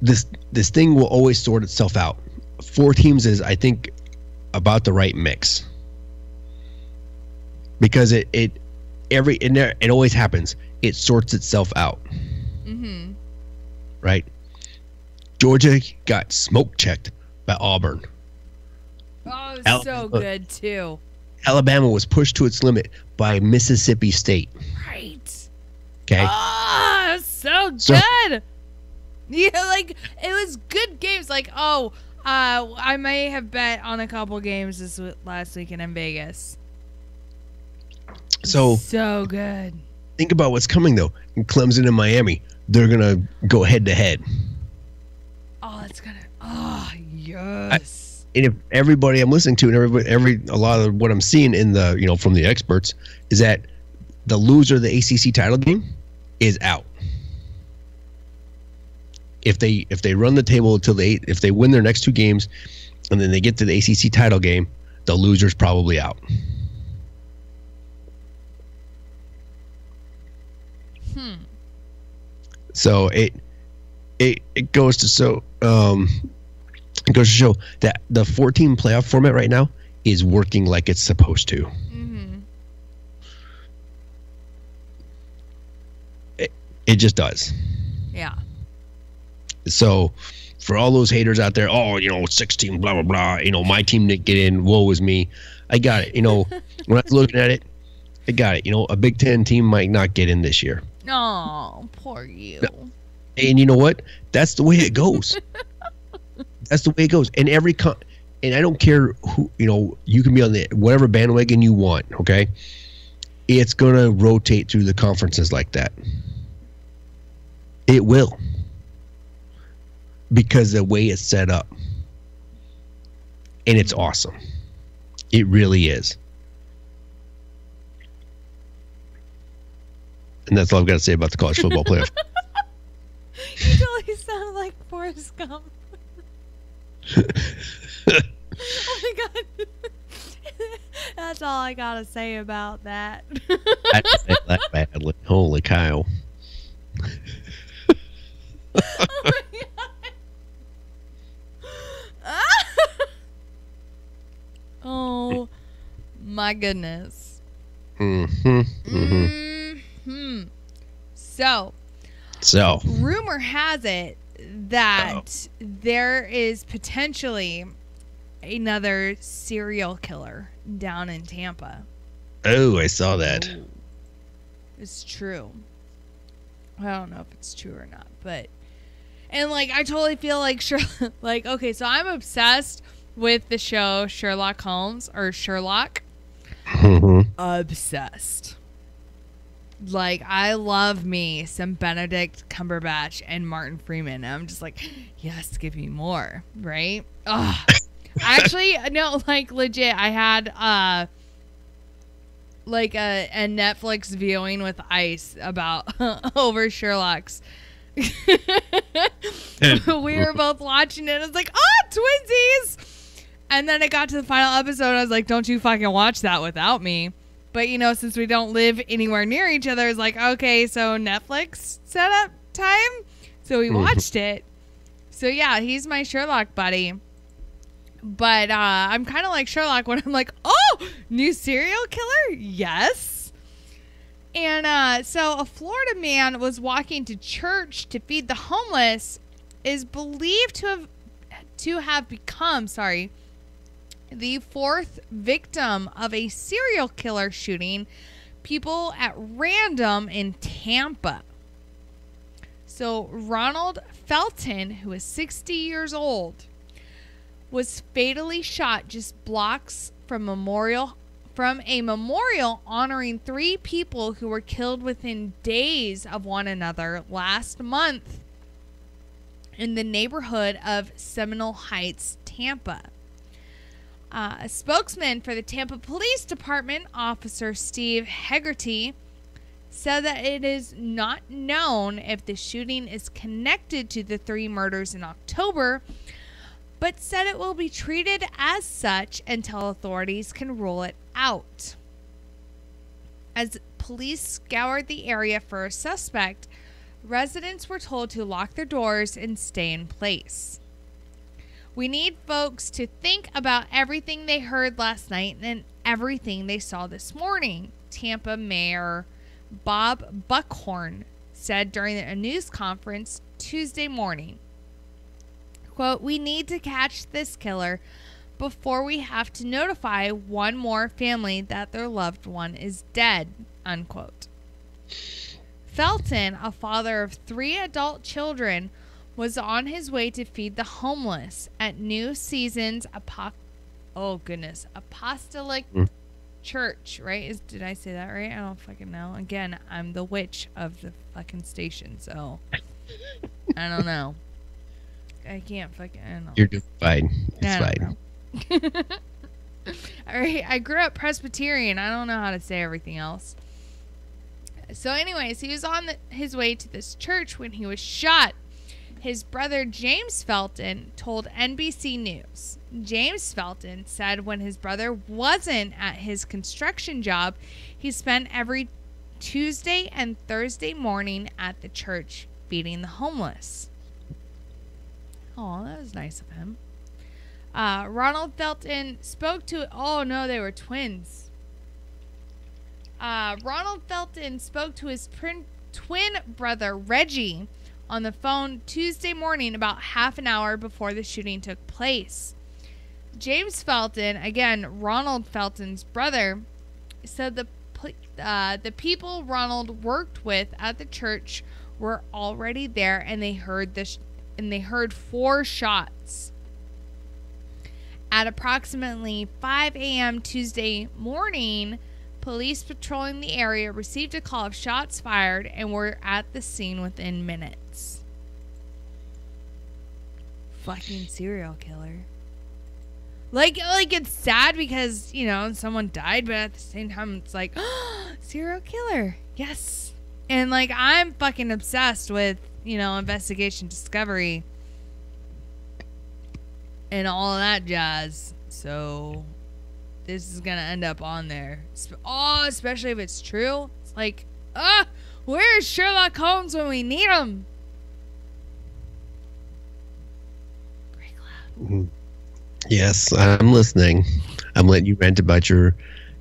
This thing will always sort itself out. 4 teams is, I think, about the right mix. Because it always happens. It sorts itself out. Mm-hmm. Right? Georgia got smoke checked by Auburn. Oh, so good too. Alabama was pushed to its limit by Mississippi State. Right. Okay. Oh, so good. Yeah, it was good games. I may have bet on a couple games last weekend in Vegas. So good. Think about what's coming though. In Clemson and Miami, they're gonna go head to head. Oh, that's gonna. Oh, yes. And if everybody I'm listening to, and a lot of what I'm seeing in the from the experts is that the loser of the ACC title game is out. If they run the table until if they win their next 2 games, and then they get to the ACC title game, the loser's probably out. So it goes to show that the 14 playoff format right now is working like it's supposed to. It just does. Yeah. So for all those haters out there, 16, blah, blah, blah, my team didn't get in, woe is me. I got it. When I was looking at it, I got it. A Big Ten team might not get in this year. Oh, poor you. And you know what? That's the way it goes. That's the way it goes. And and I don't care who, you can be on the whatever bandwagon you want, okay? It's going to rotate through the conferences like that. It will. Because the way it's set up. And it's awesome. It really is. And that's all I've got to say about the college football playoff. You totally sound like Forrest Gump. Oh my god. That's all I gotta say about that. I didn't say that badly. Holy cow. Oh my god. Oh my goodness. So, rumor has it that there is potentially another serial killer down in Tampa. Oh, I saw that. Ooh. It's true. I don't know if it's true or not, but I totally feel like okay, so I'm obsessed with the show Sherlock Holmes or Sherlock. Obsessed. I love me some Benedict Cumberbatch and Martin Freeman. I'm just like, yes, give me more, right? Actually, no, legit, I had a Netflix viewing with Ice about over Sherlock's. We were both watching it. I was like, twinsies! And then it got to the final episode. I was like, don't you fucking watch that without me. But, since we don't live anywhere near each other, it's like, okay, so Netflix setup time? So we watched it. So, yeah, he's my Sherlock buddy. But I'm kind of like Sherlock when I'm like, new serial killer? Yes. And so a Florida man was walking to church to feed the homeless, is believed to have become, the 4th victim of a serial killer shooting people at random in Tampa. So Ronald Felton, who is 60 years old, was fatally shot just blocks from a memorial honoring 3 people who were killed within days of one another last month in the neighborhood of Seminole Heights, Tampa. A spokesman for the Tampa Police Department, Officer Steve Hegarty, said that it is not known if the shooting is connected to the 3 murders in October, but said it will be treated as such until authorities can rule it out. As police scoured the area for a suspect, residents were told to lock their doors and stay in place. We need folks to think about everything they heard last night and everything they saw this morning, Tampa Mayor Bob Buckhorn said during a news conference Tuesday morning. Quote, "We need to catch this killer before we have to notify one more family that their loved one is dead," unquote. Felton, a father of 3 adult children, was on his way to feed the homeless at New Seasons Apostolic Church, right? Did I say that right? I don't fucking know. Again, I'm the witch of the fucking station, so I don't know. I can't fucking, I don't know. You're doing fine. It's fine. All right, I grew up Presbyterian. I don't know how to say everything else. So anyways, he was on his way to this church when he was shot. His brother James Felton told NBC News. James Felton said when his brother wasn't at his construction job, he spent every Tuesday and Thursday morning at the church feeding the homeless. Oh, that was nice of him. Ronald Felton spoke to... Oh, no, they were twins. Ronald Felton spoke to his twin brother, Reggie, on the phone Tuesday morning about half an hour before the shooting took place. James Felton, again, Ronald Felton's brother, said the people Ronald worked with at the church were already there, and they heard 4 shots. At approximately 5 a.m. Tuesday morning, police patrolling the area received a call of shots fired and were at the scene within minutes. Fucking serial killer. Like it's sad because, you know, someone died, but at the same time it's like, oh, serial killer. Yes. And like I'm fucking obsessed with, you know, investigation discovery and all of that jazz. So this is gonna end up on there. Oh, especially if it's true. It's like, where's Sherlock Holmes when we need him? Great Cloud. Yes, I'm listening. I'm letting you rant about your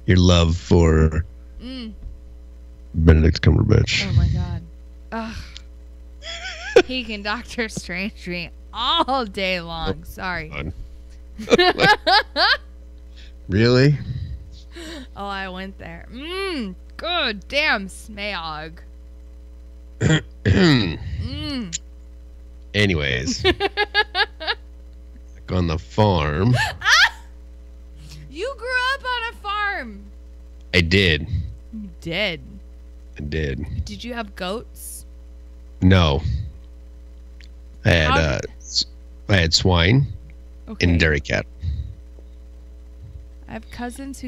love for Benedict Cumberbatch. Oh my god. Ugh. He can Doctor Strange me all day long. Sorry. Really? Oh, I went there. Good damn Smaug. Anyways. On the farm. You grew up on a farm. I did. You did. I did. Did you have goats? No. I had swine and dairy cattle. I have cousins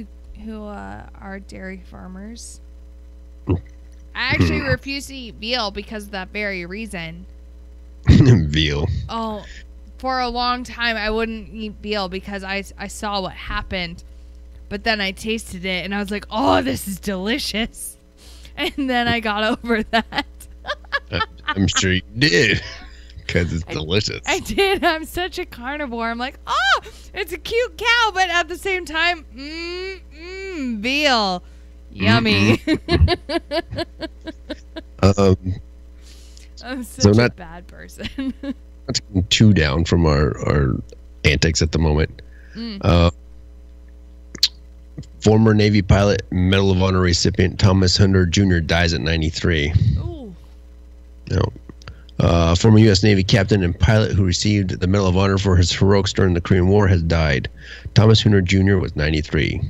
who are dairy farmers. I actually refuse to eat veal because of that very reason. Veal. Oh, for a long time I wouldn't eat veal because I saw what happened, but then I tasted it and I was like, oh, this is delicious, and then I got over that. I'm sure you did, because it's delicious. I did. I'm such a carnivore. I'm like, oh, it's a cute cow, but at the same time, veal, yummy. I'm such a bad person. Not too down from our antics at the moment. Former Navy pilot, Medal of Honor recipient Thomas Hunter Jr. dies at 93. Ooh. No. Former U.S. Navy captain and pilot who received the Medal of Honor for his heroics during the Korean War has died. Thomas Hunter Jr. was 93.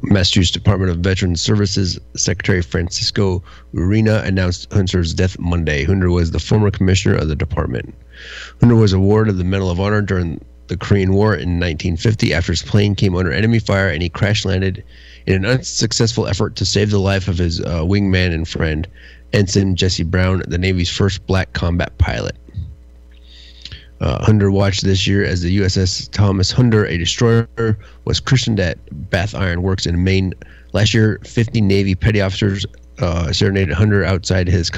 Massachusetts Department of Veterans Services Secretary Francisco Urena announced Hunter's death Monday. Hunter was the former commissioner of the department. Hunter was awarded the Medal of Honor during the Korean War in 1950 after his plane came under enemy fire and he crash-landed in an unsuccessful effort to save the life of his wingman and friend, Ensign Jesse Brown, the Navy's first black combat pilot. Hunter watched this year as the USS Thomas Hunter, a destroyer, was christened at Bath Iron Works in Maine. Last year, 50 Navy petty officers serenaded Hunter outside his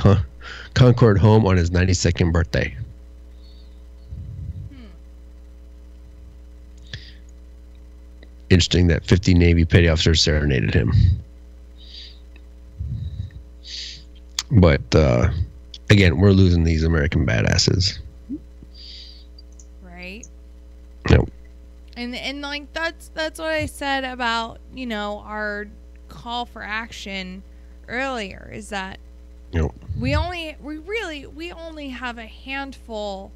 Concord home on his 92nd birthday. Interesting that 50 Navy petty officers serenaded him. But, again, we're losing these American badasses. Right. Yep. And like that's what I said about, you know, our call for action earlier, is that we only have a handful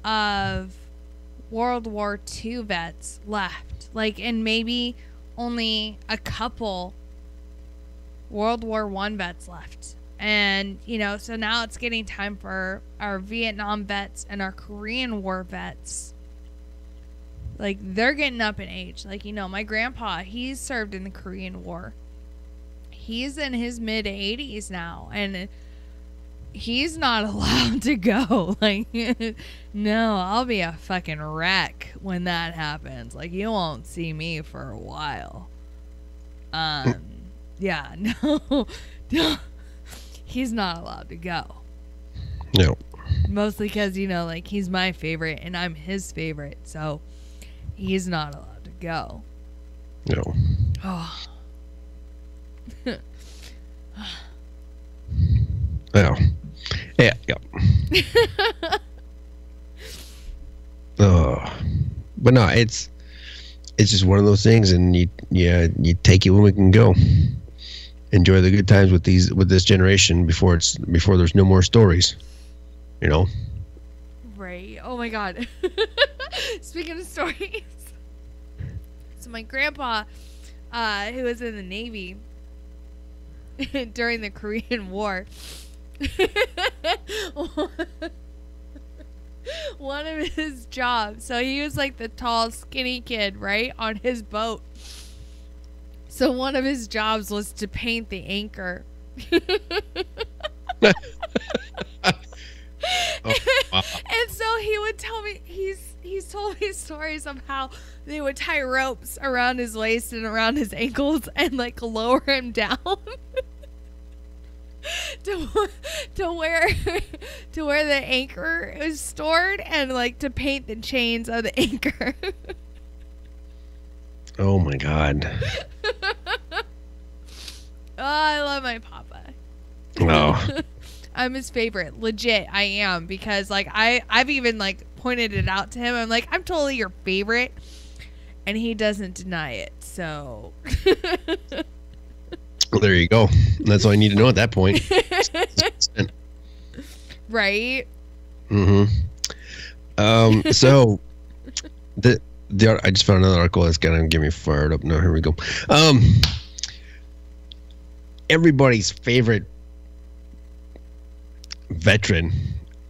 of World War II vets left. Like, and maybe only a couple World War I vets left. And, you know, so now it's getting time for our Vietnam vets and our Korean War vets. Like, they're getting up in age. Like, you know, my grandpa, he served in the Korean War. he's in his mid 80s now, and he's not allowed to go. Like, no, I'll be a fucking wreck when that happens. Like, you won't see me for a while. Yeah, no, he's not allowed to go. No. Mostly because, you know, like, he's my favorite and I'm his favorite, so he's not allowed to go. No. Oh. Well, yeah. But no, it's just one of those things, and you take it when we can go. Enjoy the good times with this generation before there's no more stories, you know. Right. Oh my God. Speaking of stories, so my grandpa, who was in the Navy during the Korean War, one of his jobs, so he was like the tall, skinny kid, right, on his boat. So one of his jobs was to paint the anchor. Oh, wow. And so he would tell me, he's told me stories of how they would tie ropes around his waist and around his ankles and like lower him down to where the anchor is stored, and like to paint the chains of the anchor. Oh my God. Oh, I love my papa. Oh. I'm his favorite. Legit, I am. Because, like, I've even, like, pointed it out to him. I'm like, I'm totally your favorite. And he doesn't deny it. So. Well, there you go. That's all I need to know at that point. Right? Mm-hmm. So, I just found another article that's going to get me fired up. No, here we go. Everybody's favorite veteran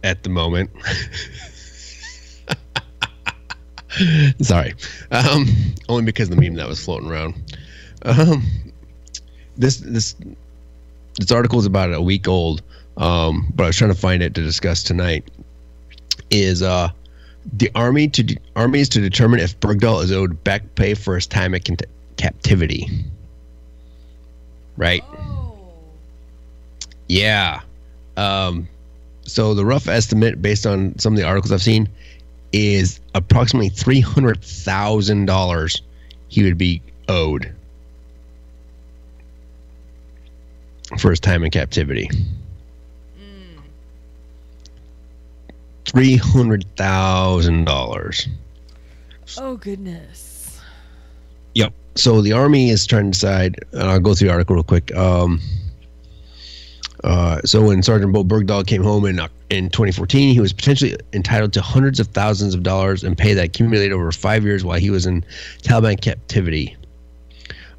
at the moment. Sorry. Only because of the meme that was floating around. This article is about a week old, but I was trying to find it to discuss tonight. Is the Army is to determine if Bergdahl is owed back pay for his time at captivity. Right? Oh. Yeah. So the rough estimate, based on some of the articles I've seen, is approximately $300,000 he would be owed for his time in captivity. $300,000. Oh, goodness. Yep. So the Army is trying to decide, and I'll go through the article real quick. So when Sergeant Bo Bergdahl came home in 2014, he was potentially entitled to hundreds of thousands of dollars in pay that accumulated over 5 years while he was in Taliban captivity.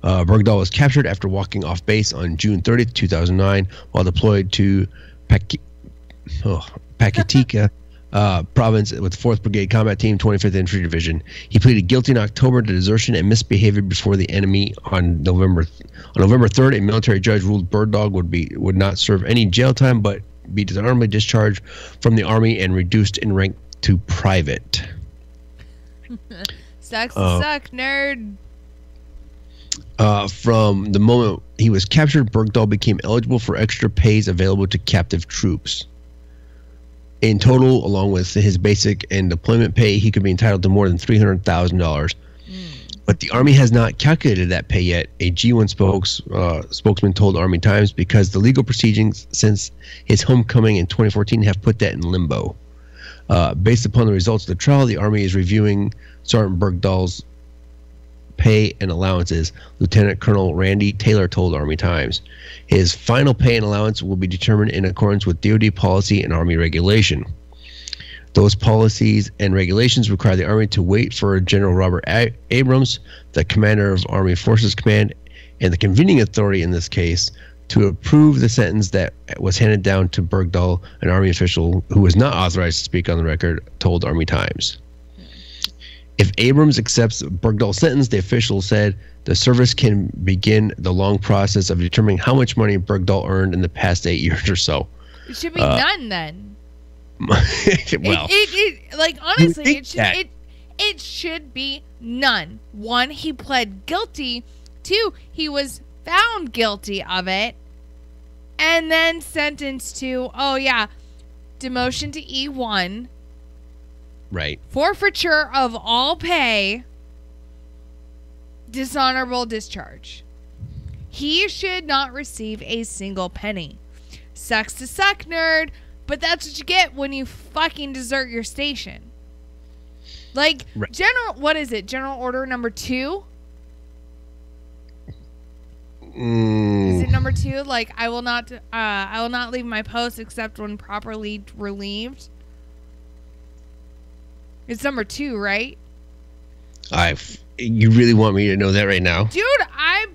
Bergdahl was captured after walking off base on June 30th, 2009, while deployed to Pakitika province with 4th Brigade Combat Team, 25th Infantry Division. He pleaded guilty in October to desertion and misbehavior before the enemy. On November 3rd, a military judge ruled Bergdahl would not serve any jail time, but be dishonorably discharged from the Army and reduced in rank to private. Suck, nerd. From the moment he was captured, Bergdahl became eligible for extra pays available to captive troops. In total, along with his basic and deployment pay, he could be entitled to more than $300,000. But the Army has not calculated that pay yet, a G1 spokesman told Army Times, because the legal proceedings since his homecoming in 2014 have put that in limbo. Based upon the results of the trial, the Army is reviewing Sergeant Bergdahl's pay and allowances, Lieutenant Colonel Randy Taylor told Army Times. His final pay and allowance will be determined in accordance with DoD policy and Army regulation. Those policies and regulations require the Army to wait for General Robert Abrams, the commander of Army Forces Command, and the convening authority in this case, to approve the sentence that was handed down to Bergdahl, an Army official who was not authorized to speak on the record, told Army Times. If Abrams accepts Bergdahl's sentence, the official said the service can begin the long process of determining how much money Bergdahl earned in the past 8 years or so. It should be none then. Well, honestly, it should be none. 1, he pled guilty. 2, he was found guilty of it, and then sentenced to demotion to E1. right. Forfeiture of all pay. Dishonorable discharge. He should not receive a single penny. Sucks to suck, nerd, but that's what you get when you fucking desert your station. Like, right. General Order number 2? Mm. Is it number 2? Like, I will not leave my post except when properly relieved. It's number 2, right? You really want me to know that right now? Dude, I'm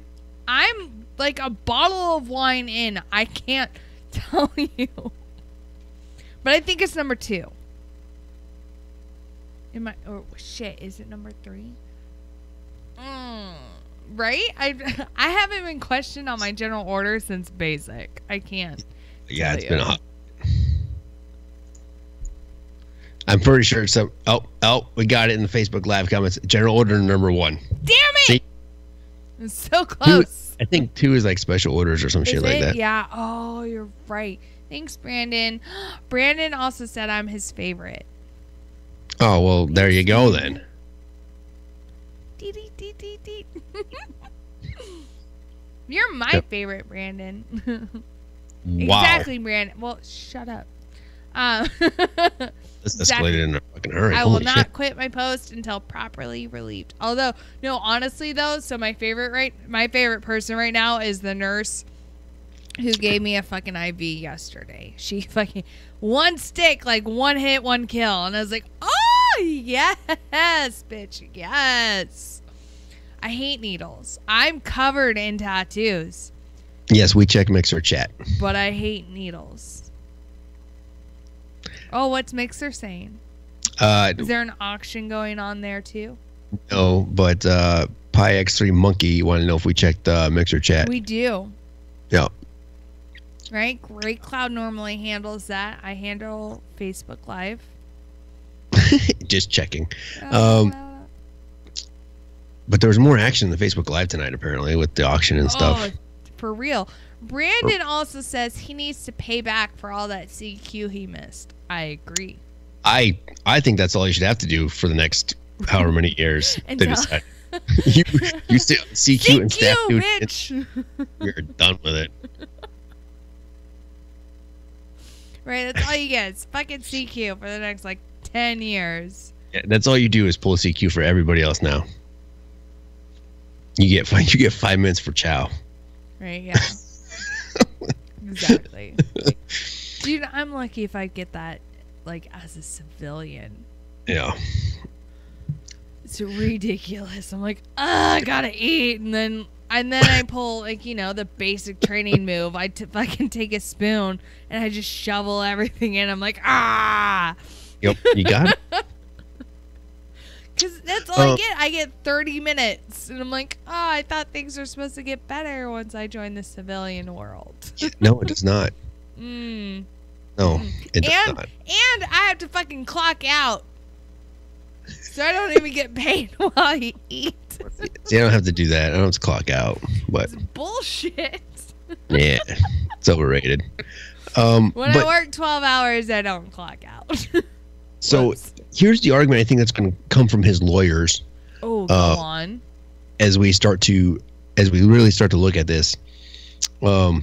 like a bottle of wine in. I can't tell you. But I think it's number 2. Is it number 3? Right? I haven't been questioned on my general order since basic. I can't. Yeah, it's been a hot. I'm pretty sure it's we got it in the Facebook Live comments. General order number 1. Damn it! See? It's so close. I think 2 is like special orders or some shit like that. Yeah. Oh, you're right. Thanks, Brandon. Brandon also said I'm his favorite. Oh, well, there you go then. You're my favorite, Brandon. Wow. Exactly, Brandon. Well, shut up. This escalated in a fucking hurry. I will Holy not shit. quit my post until properly relieved. Although, no, honestly though, so my favorite person right now is the nurse who gave me a fucking IV yesterday. She fucking 1 stick, like 1 hit, 1 kill, and I was like, oh yes, bitch, yes. I hate needles. I'm covered in tattoos. Yes, we check Mixer chat. But I hate needles. Oh, what's Mixer saying? Is there an auction going on there too? No, but Pi X3 Monkey want to know if we checked Mixer chat. We do. Yeah. Right? Great Cloud normally handles that. I handle Facebook Live. Just checking. But there was more action in the Facebook Live tonight, apparently, with the auction and stuff. Oh, for real. Brandon also says he needs to pay back for all that CQ he missed. I agree. I think that's all you should have to do for the next however many years. They decide. you still CQ and staff do bitch. You're done with it. Right, that's all you get. It's fucking CQ for the next like 10 years. Yeah, that's all you do is pull a CQ for everybody else now. You get 5 minutes for chow. Right, yeah. Exactly. Dude, I'm lucky if I get that, like, as a civilian. Yeah. It's ridiculous. I'm like, I gotta eat, and then I pull, like, you know, the basic training move. I fucking take a spoon and I just shovel everything in. I'm like, Yep, you got it. Because that's all I get. I get 30 minutes. And I'm like, I thought things were supposed to get better once I join the civilian world. No, it does not. No, it does not. And I have to fucking clock out. So I don't even get paid while I eat. See, I don't have to do that. I don't have to clock out. But it's bullshit. Yeah, it's overrated. When I work 12 hours, I don't clock out. So here's the argument I think that's going to come from his lawyers. Oh, go on. As we really start to look at this. And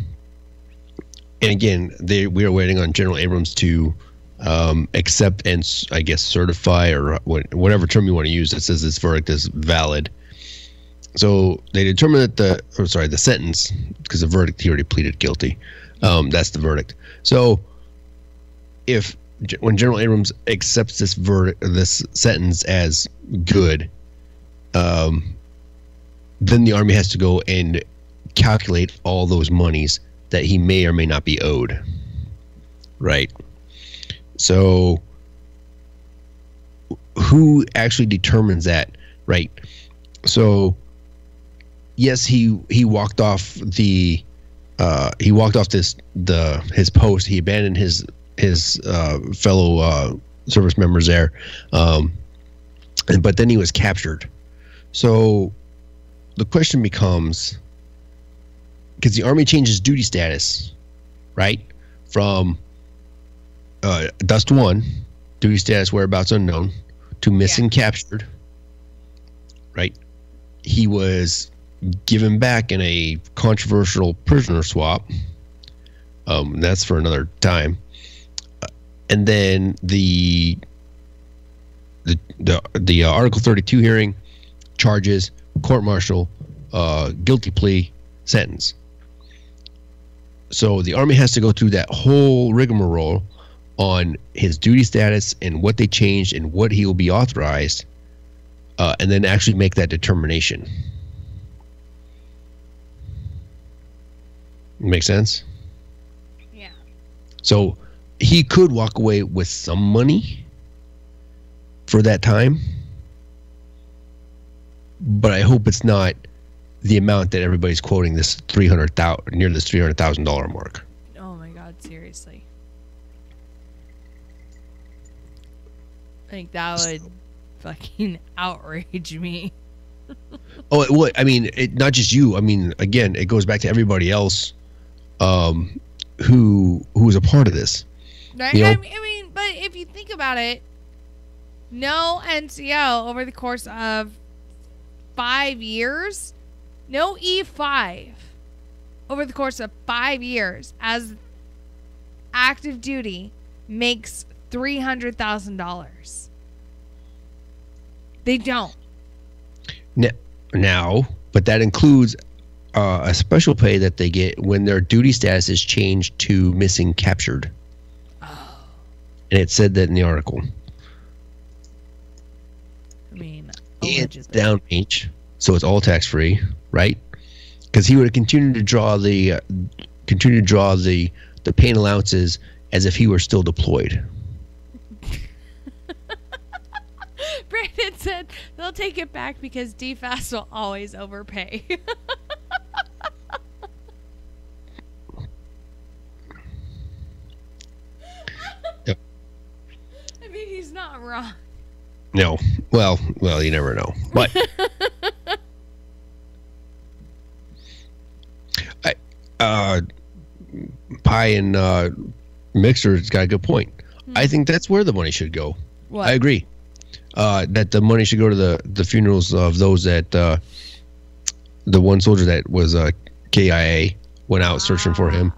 again, we are waiting on General Abrams to accept and, I guess, certify, or whatever term you want to use that says this verdict is valid. So they determined that the sentence, because the verdict, he already pleaded guilty. That's the verdict. So when General Abrams accepts this sentence as good, then the Army has to go and calculate all those monies that he may or may not be owed. Right. So who actually determines that, right? So yes, he walked off his post. He abandoned his fellow service members there, but then he was captured. So the question becomes, because the Army changes duty status, right, from Dust 1, duty status whereabouts unknown, to missing captured, right? He was given back in a controversial prisoner swap. That's for another time. And then the Article 32 hearing, charges, court-martial, guilty plea, sentence. So the Army has to go through that whole rigmarole on his duty status and what they changed and what he will be authorized, and then actually make that determination. Make sense? Yeah. So he could walk away with some money for that time, but I hope it's not the amount that everybody's quoting, this $300,000, near this $300,000 mark. Oh my God, seriously. I think that would fucking outrage me. Oh, it would. I mean, not just you. I mean, again, it goes back to everybody else who was a part of this. Right? You know? I mean, but if you think about it, no NCO over the course of 5 years, no E5 over the course of 5 years as active duty makes $300,000. They don't. Now, but that includes a special pay that they get when their duty status is changed to missing captured. Oh. And it said that in the article. I mean, it's downrange, so it's all tax free, right? Because he would have continued to draw the pain allowances as if he were still deployed. Brandon said they'll take it back because DFAS will always overpay. Yep. I mean, he's not wrong. No. Well, you never know. But Pie and Mixer's got a good point. I think that's where the money should go. What? I agree. That the money should go to the funerals of those that the one soldier that was KIA went out searching for him.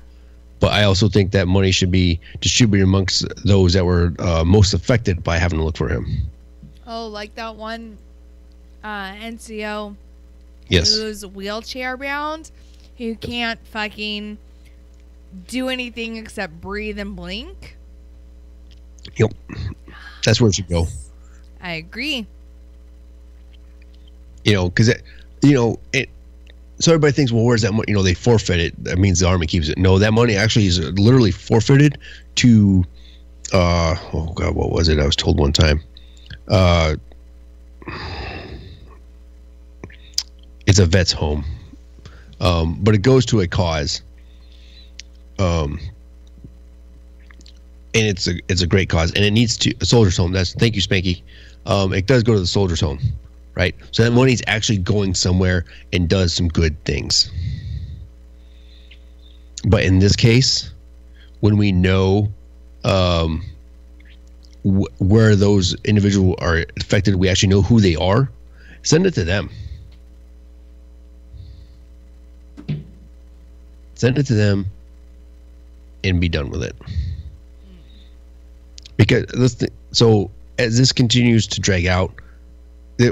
But I also think that money should be distributed amongst those that were most affected by having to look for him. Oh, like that one NCO Yes. who's wheelchair bound, who can't fucking do anything except breathe and blink. Yep. That's where it should go. I agree. You know, because so everybody thinks, well, where's that money? You know, they forfeit it. That means the Army keeps it. No, that money actually is literally forfeited to, oh God, what was it? I was told one time. It's a vet's home, but it goes to a cause. And it's a great cause, and it needs to a soldier's home. Thank you, Spanky. It does go to the soldier's home, right? So that money's actually going somewhere and does some good things. But in this case, when we know where those individuals are affected, we actually know who they are. Send it to them. Send it to them, and be done with it. Because so as this continues to drag out,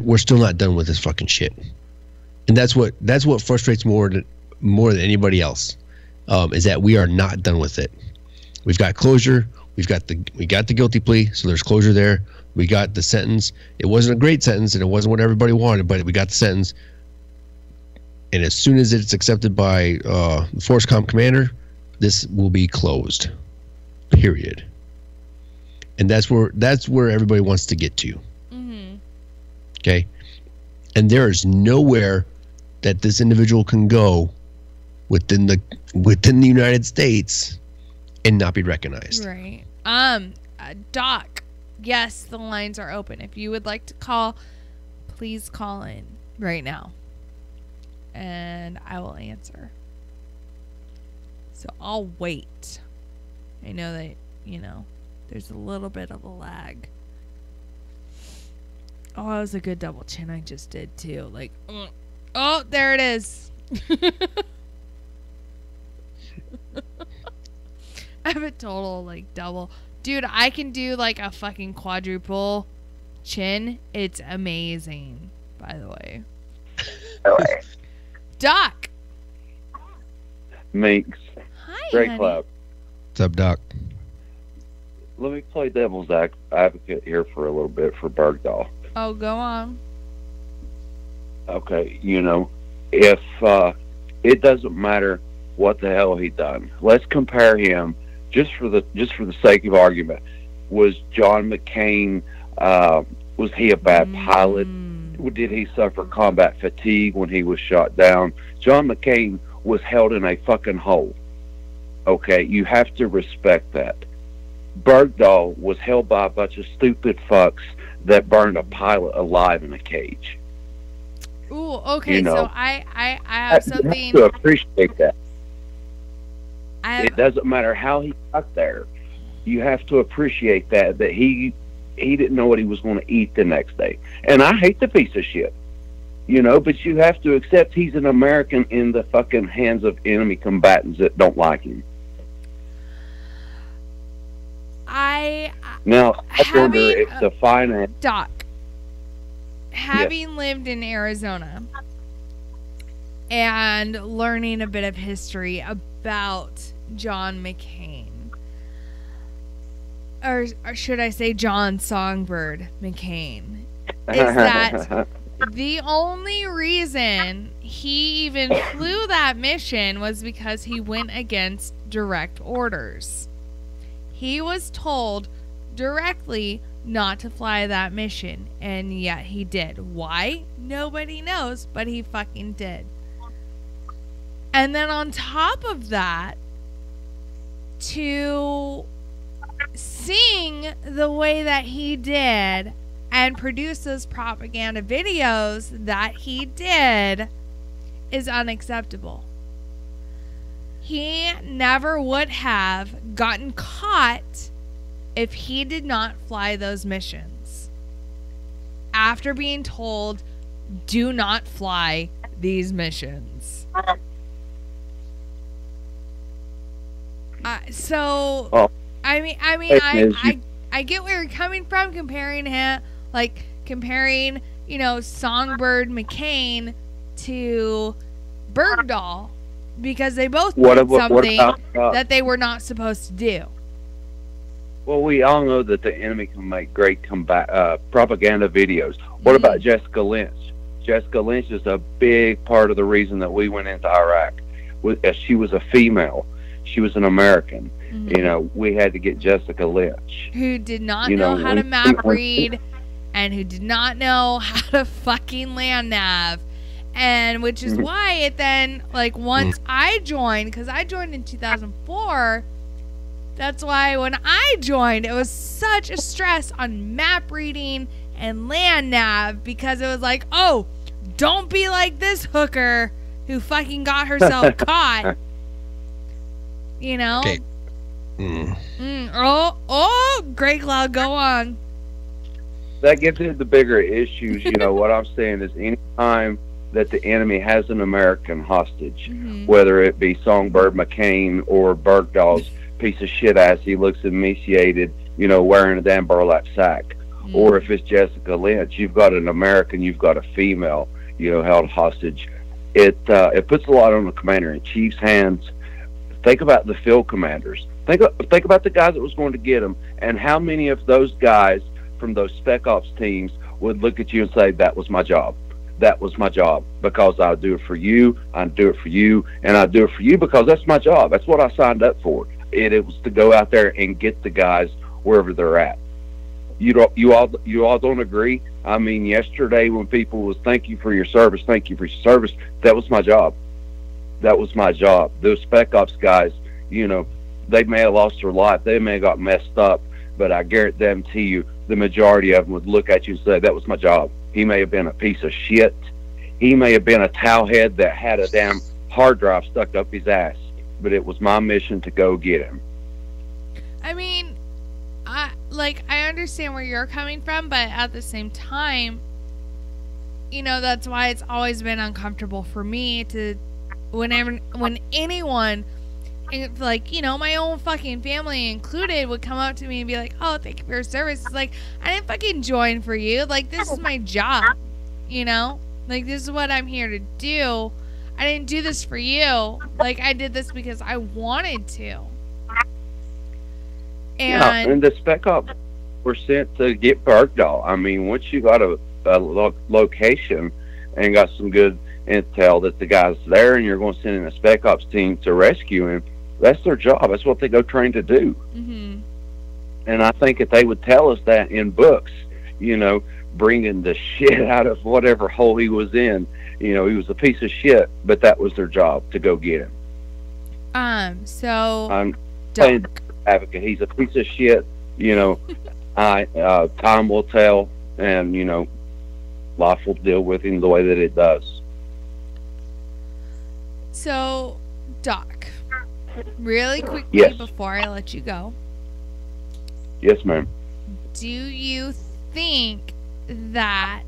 we're still not done with this fucking shit, and that's what frustrates more than anybody else, is that we are not done with it. We've got closure. We got the guilty plea, so there's closure there. We got the sentence. It wasn't a great sentence, and it wasn't what everybody wanted, but we got the sentence. And as soon as it's accepted by the Force Comp commander, this will be closed. Period. And that's where everybody wants to get to. Mm-hmm. Okay. And there is nowhere that this individual can go within the United States and not be recognized. Right. Doc, yes, the lines are open. If you would like to call, please call in right now. And I will answer. So I'll wait. I know that, there's a little bit of a lag. Oh, that was a good double chin I just did too. Like, oh, there it is. I have a total double. Dude, I can do a fucking quadruple chin. It's amazing, by the way. Doc. Minx. Hi, Great honey. club. What's up, Doc? Let me play devil's advocate here for a little bit for Bergdahl. Oh, go on. Okay, if it doesn't matter what the hell he done, let's compare him just for the sake of argument. Was John McCain? Was he a bad pilot? Did he suffer combat fatigue when he was shot down? John McCain was held in a fucking hole. Okay, you have to respect that. Bergdahl was held by a bunch of stupid fucks that burned a pilot alive in a cage. Ooh, okay, so I have something. You have to appreciate that. It doesn't matter how he got there. You have to appreciate that he didn't know what he was going to eat the next day. And I hate the piece of shit. But you have to accept he's an American in the fucking hands of enemy combatants that don't like him. I wonder if the finance... Doc, having lived in Arizona and learning a bit of history about John McCain, or should I say John Songbird McCain, is that the only reason he even flew that mission was because he went against direct orders. He was told directly not to fly that mission, and yet he did. Why? Nobody knows, but he fucking did. And then on top of that, to sing the way that he did and produce those propaganda videos that he did is unacceptable. He never would have gotten caught if he did not fly those missions. After being told, do not fly these missions. I get where you're coming from, comparing him, comparing, Songbird McCain to Bergdahl, because they both did something that they were not supposed to do. Well, we all know that the enemy can make great propaganda videos. What about Jessica Lynch? Jessica Lynch is a big part of the reason that we went into Iraq. She was a female. She was an American. We had to get Jessica Lynch, who did not know how to map read, and who did not know how to fucking land nav. And which is why it then, once I joined, because I joined in 2004, that's why when I joined, it was such a stress on map reading and land nav, because it was like, oh, don't be like this hooker who fucking got herself caught. Okay. Great Cloud, go on. That gets into the bigger issues. What I'm saying is, anytime that the enemy has an American hostage, whether it be Songbird McCain or Bergdahl's piece of shit ass, he looks emaciated, wearing a damn burlap sack, or if it's Jessica Lynch, you've got an American, you've got a female, held hostage. It puts a lot on the commander-in-chief's hands. Think about the field commanders. Think about the guys that was going to get them, and how many of those guys from those spec ops teams would look at you and say, that was my job. That was my job, because I'll do it for you, I do it for you, and I do it for you because that's my job. That's what I signed up for. It was to go out there and get the guys wherever they're at. you all don't agree? I mean, yesterday when people was thank you for your service, that was my job. That was my job. Those spec ops guys, they may have lost their life, they may have got messed up, but I guarantee you, the majority of them would look at you and say, that was my job. He may have been a piece of shit. He may have been a towelhead that had a damn hard drive stuck up his ass, but it was my mission to go get him. I mean, I understand where you're coming from, but at the same time, that's why it's always been uncomfortable for me to, when anyone, my own fucking family included, would come up to me and be like, oh, thank you for your service. It's like, I didn't fucking join for you. Like, this is my job, Like, this is what I'm here to do. I didn't do this for you. Like, I did this because I wanted to. And the spec ops were sent to get Bergdahl. I mean, once you got a location and got some good intel that the guy's there, and you're going to send in a spec ops team to rescue him, that's their job. That's what they go train to do. Mm-hmm. And I think if they would tell us that in books, bringing the shit out of whatever hole he was in, he was a piece of shit, but that was their job, to go get him. So I'm playing advocate. He's a piece of shit. Time will tell, and life will deal with him the way that it does. So, Doc, really quickly before I let you go. Yes, ma'am. Do you think that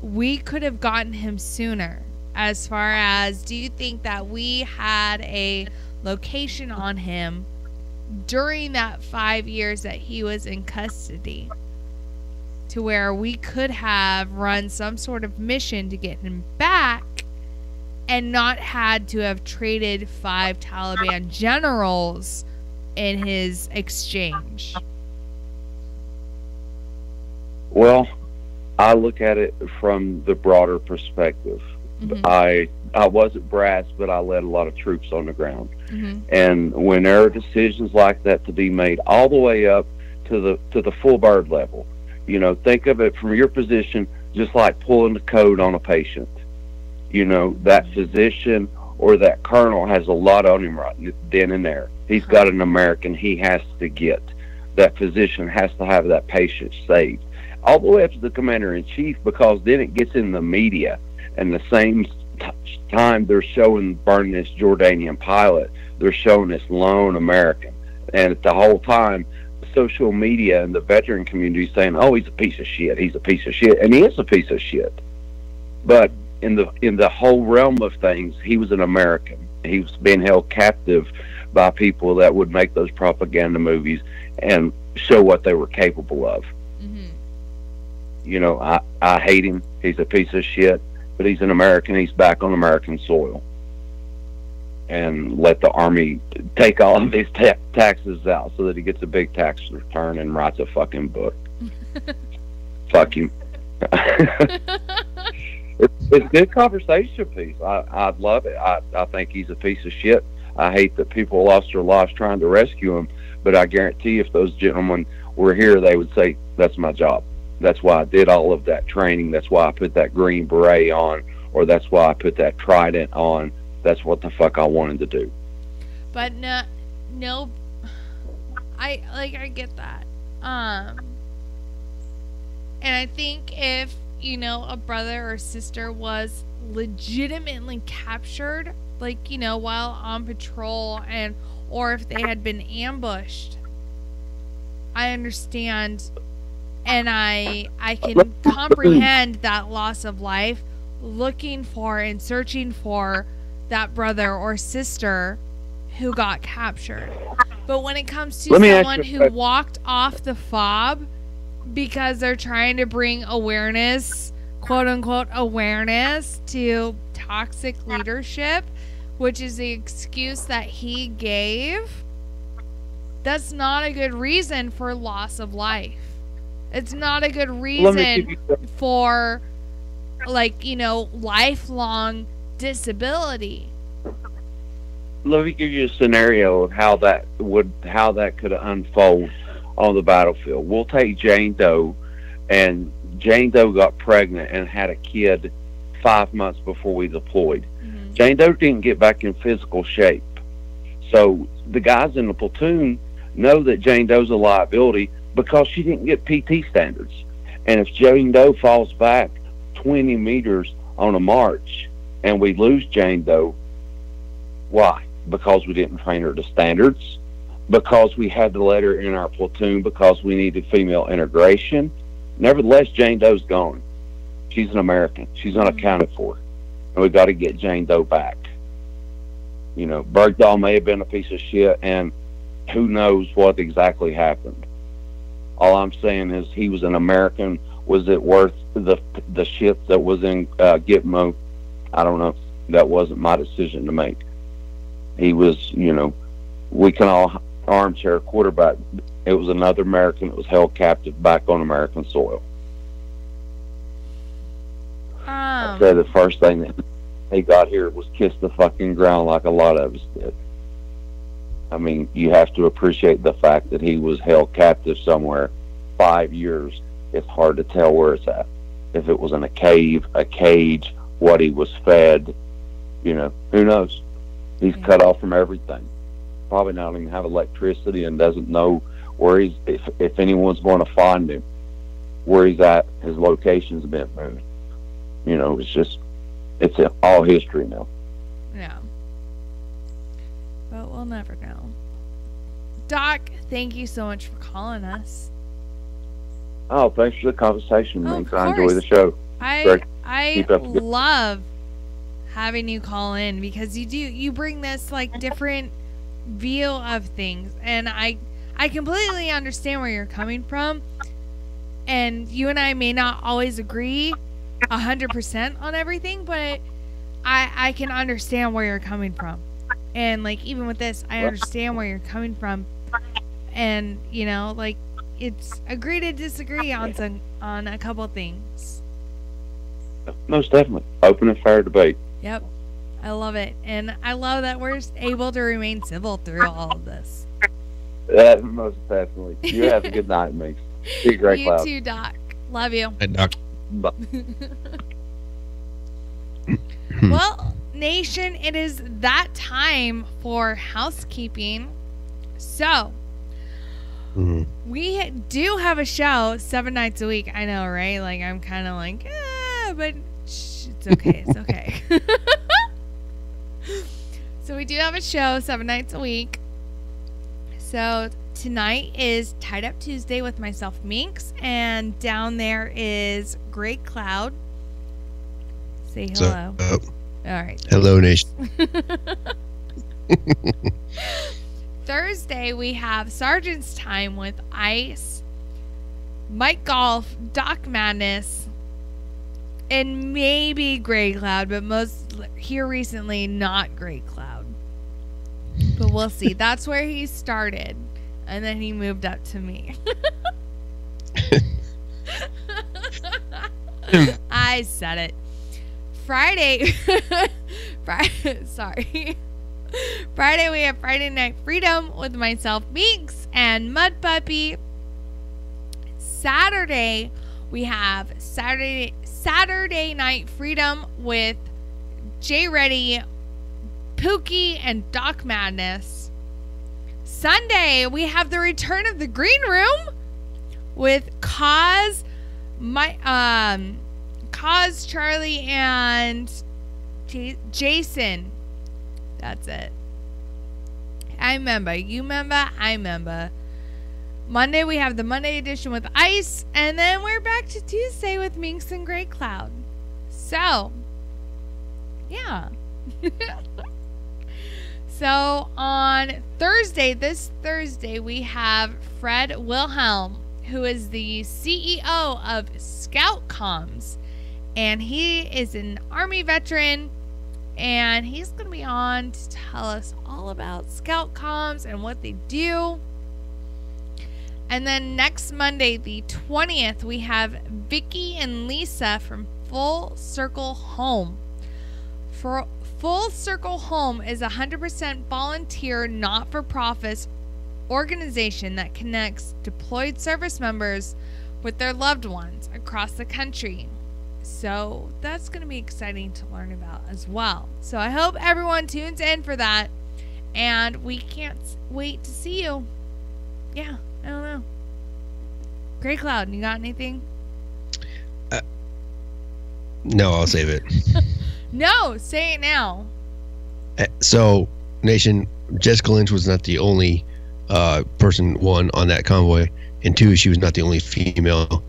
we could have gotten him sooner? As far as, do you think that we had a location on him during that 5 years that he was in custody, to where we could have run some sort of mission to get him back and not had to have traded 5 Taliban generals in his exchange? Well, I look at it from the broader perspective. Mm-hmm. I wasn't brass, but I led a lot of troops on the ground. Mm-hmm. And when there are decisions like that to be made all the way up to the full bird level, think of it from your position, just like pulling the code on a patient. That physician or that colonel has a lot on him right then and there. He's got an American he has to get. That physician has to have that patient saved. All the way up to the commander-in-chief, because then it gets in the media. And the same time they're showing burning this Jordanian pilot, they're showing this lone American. And the whole time, social media and the veteran community saying, oh, he's a piece of shit, he's a piece of shit. And he is a piece of shit. But in the whole realm of things, he was an American. He was being held captive by people that would make those propaganda movies and show what they were capable of. Mm-hmm. I hate him. He's a piece of shit. But he's an American. He's back on American soil. And let the Army take all of his taxes out so that he gets a big tax return and writes a fucking book. Fuck him. It's a good conversation piece. I love it. I think he's a piece of shit. I hate that people lost their lives trying to rescue him. But I guarantee if those gentlemen were here, they would say, that's my job. That's why I did all of that training. That's why I put that green beret on, or that's why I put that trident on. That's what the fuck I wanted to do. But no, I get that. And I think if, a brother or sister was legitimately captured, while on patrol, or if they had been ambushed, I understand. And I can comprehend that loss of life, looking for and searching for that brother or sister who got captured. But when it comes to someone who walked off the fob because they're trying to bring awareness, quote unquote awareness, to toxic leadership, which is the excuse that he gave, that's not a good reason for loss of life. It's not a good reason for, lifelong disability. Let me give you a scenario of how that could unfold on the battlefield. We'll take Jane Doe, and Jane Doe got pregnant and had a kid 5 months before we deployed. Jane Doe didn't get back in physical shape. So the guys in the platoon know that Jane Doe's a liability because she didn't get PT standards. And if Jane Doe falls back 20 meters on a march and we lose Jane Doe, why? Because we didn't train her to standards, because we had to let her in our platoon because we needed female integration. Nevertheless, Jane Doe's gone. She's an American. She's unaccounted for. And we've got to get Jane Doe back. You know, Bergdahl may have been a piece of shit, and who knows what exactly happened. All I'm saying is he was an American. Was it worth the shit that was in Gitmo? I don't know. That wasn't my decision to make. He was, you know, we can all armchair quarterback. It was another American that was held captive back on American soil. I said the first thing that he got here was kiss the fucking ground like a lot of us did. I mean, you have to appreciate the fact that he was held captive somewhere 5 years. It's hard to tell where it's at. If it was in a cave, a cage, what he was fed, you know, who knows? He's cut off from everything. Probably not even have electricity and doesn't know where he's, if anyone's going to find him, where he's at. His location's been moved. You know, it's all history now. Yeah. But we'll never know. Doc, thank you so much for calling us. Oh, thanks for the conversation, Oh, man. of I enjoy course. the show. I Keep up the good- love having you call in because you bring this like different view of things, and I completely understand where you're coming from, and you and I may not always agree 100% on everything, but I can understand where you're coming from. And like even with this, I understand where you're coming from, and you know, like it's agree to disagree on a couple things. Most definitely. Open and fair debate. Yep. I love it. And I love that we're able to remain civil through all of this. Most definitely. You have a good night, mate. Be great, You Cloud. too, Doc. Love you. Hey, Doc. Bye. Well, nation, it is that time for housekeeping. So, we do have a show 7 nights a week. I know, right? Like, I'm kind of like, but it's okay. It's okay. So, we do have a show 7 nights a week. So, tonight is Tied Up Tuesday with myself, Minx, and down there is Great Cloud. Say hello. All right. Hello, nation. Thursday, we have Sergeant's Time with Ice, Mike Golf, Doc Madness, and maybe Grey Cloud, but most here recently, not Grey Cloud. But we'll see. That's where he started, and then he moved up to me. I said it. Friday, sorry. Friday, we have Friday Night Freedom with myself, Meeks, and Mud Puppy. Saturday, we have Saturday Night Freedom with Jay Reddy, Pookie, and Doc Madness. Sunday, we have the return of the Green Room with Cause, Charlie, and Jason. That's it. I remember. You remember? I remember. Monday, we have the Monday edition with Ice. And then we're back to Tuesday with Minx and Grey Cloud. So, yeah. So, on Thursday, this Thursday, we have Fred Wilhelm, who is the CEO of Scout Comms. And he is an Army veteran. And he's going to be on to tell us all about Scout Comms and what they do. And then next Monday, the 20th, we have Vicky and Lisa from Full Circle Home. For Full Circle Home is 100% volunteer, not-for-profit organization that connects deployed service members with their loved ones across the country. So that's going to be exciting to learn about as well. So I hope everyone tunes in for that. And we can't wait to see you. Yeah, I don't know. Gray Cloud, you got anything? No, I'll save it. No, say it now. So, Nation, Jessica Lynch was not the only person, one, on that convoy, and two, she was not the only female.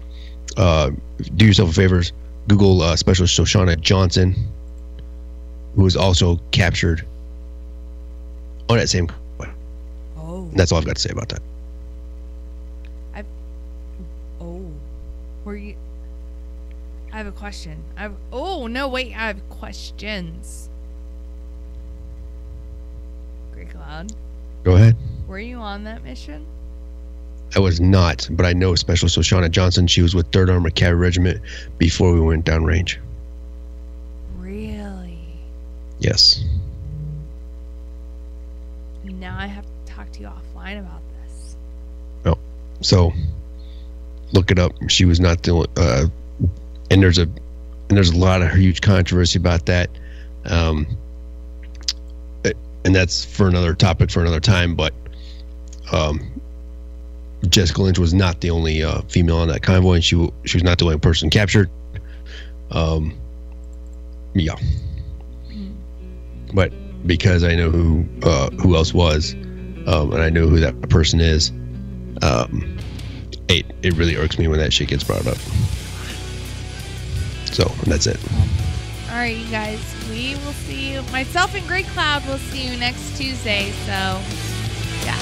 Do yourself a favor, Google Special Shoshana Johnson, who was also captured on that same convoy. Oh. And that's all I've got to say about that. Were you... I have a question. I have questions. Gray Cloud. Go ahead. Were you on that mission? I was not, but I know Special Shoshana Johnson. She was with 3rd Armored Cavalry Regiment before we went downrange. Really? Yes. Now I have to talk to you offline about this. Oh, so look it up. She was not the only, and there's a lot of huge controversy about that, and that's for another topic for another time. But Jessica Lynch was not the only female on that convoy, and she was not the only person captured. Yeah, but because I know who else was, and I know who that person is, it really irks me when that shit gets brought up. So that's it. All right, you guys. We will see you. Myself and Gray Cloud will see you next Tuesday. So, yeah.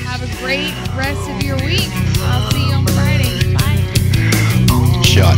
Have a great rest of your week. I'll see you on Friday. Bye. Shot.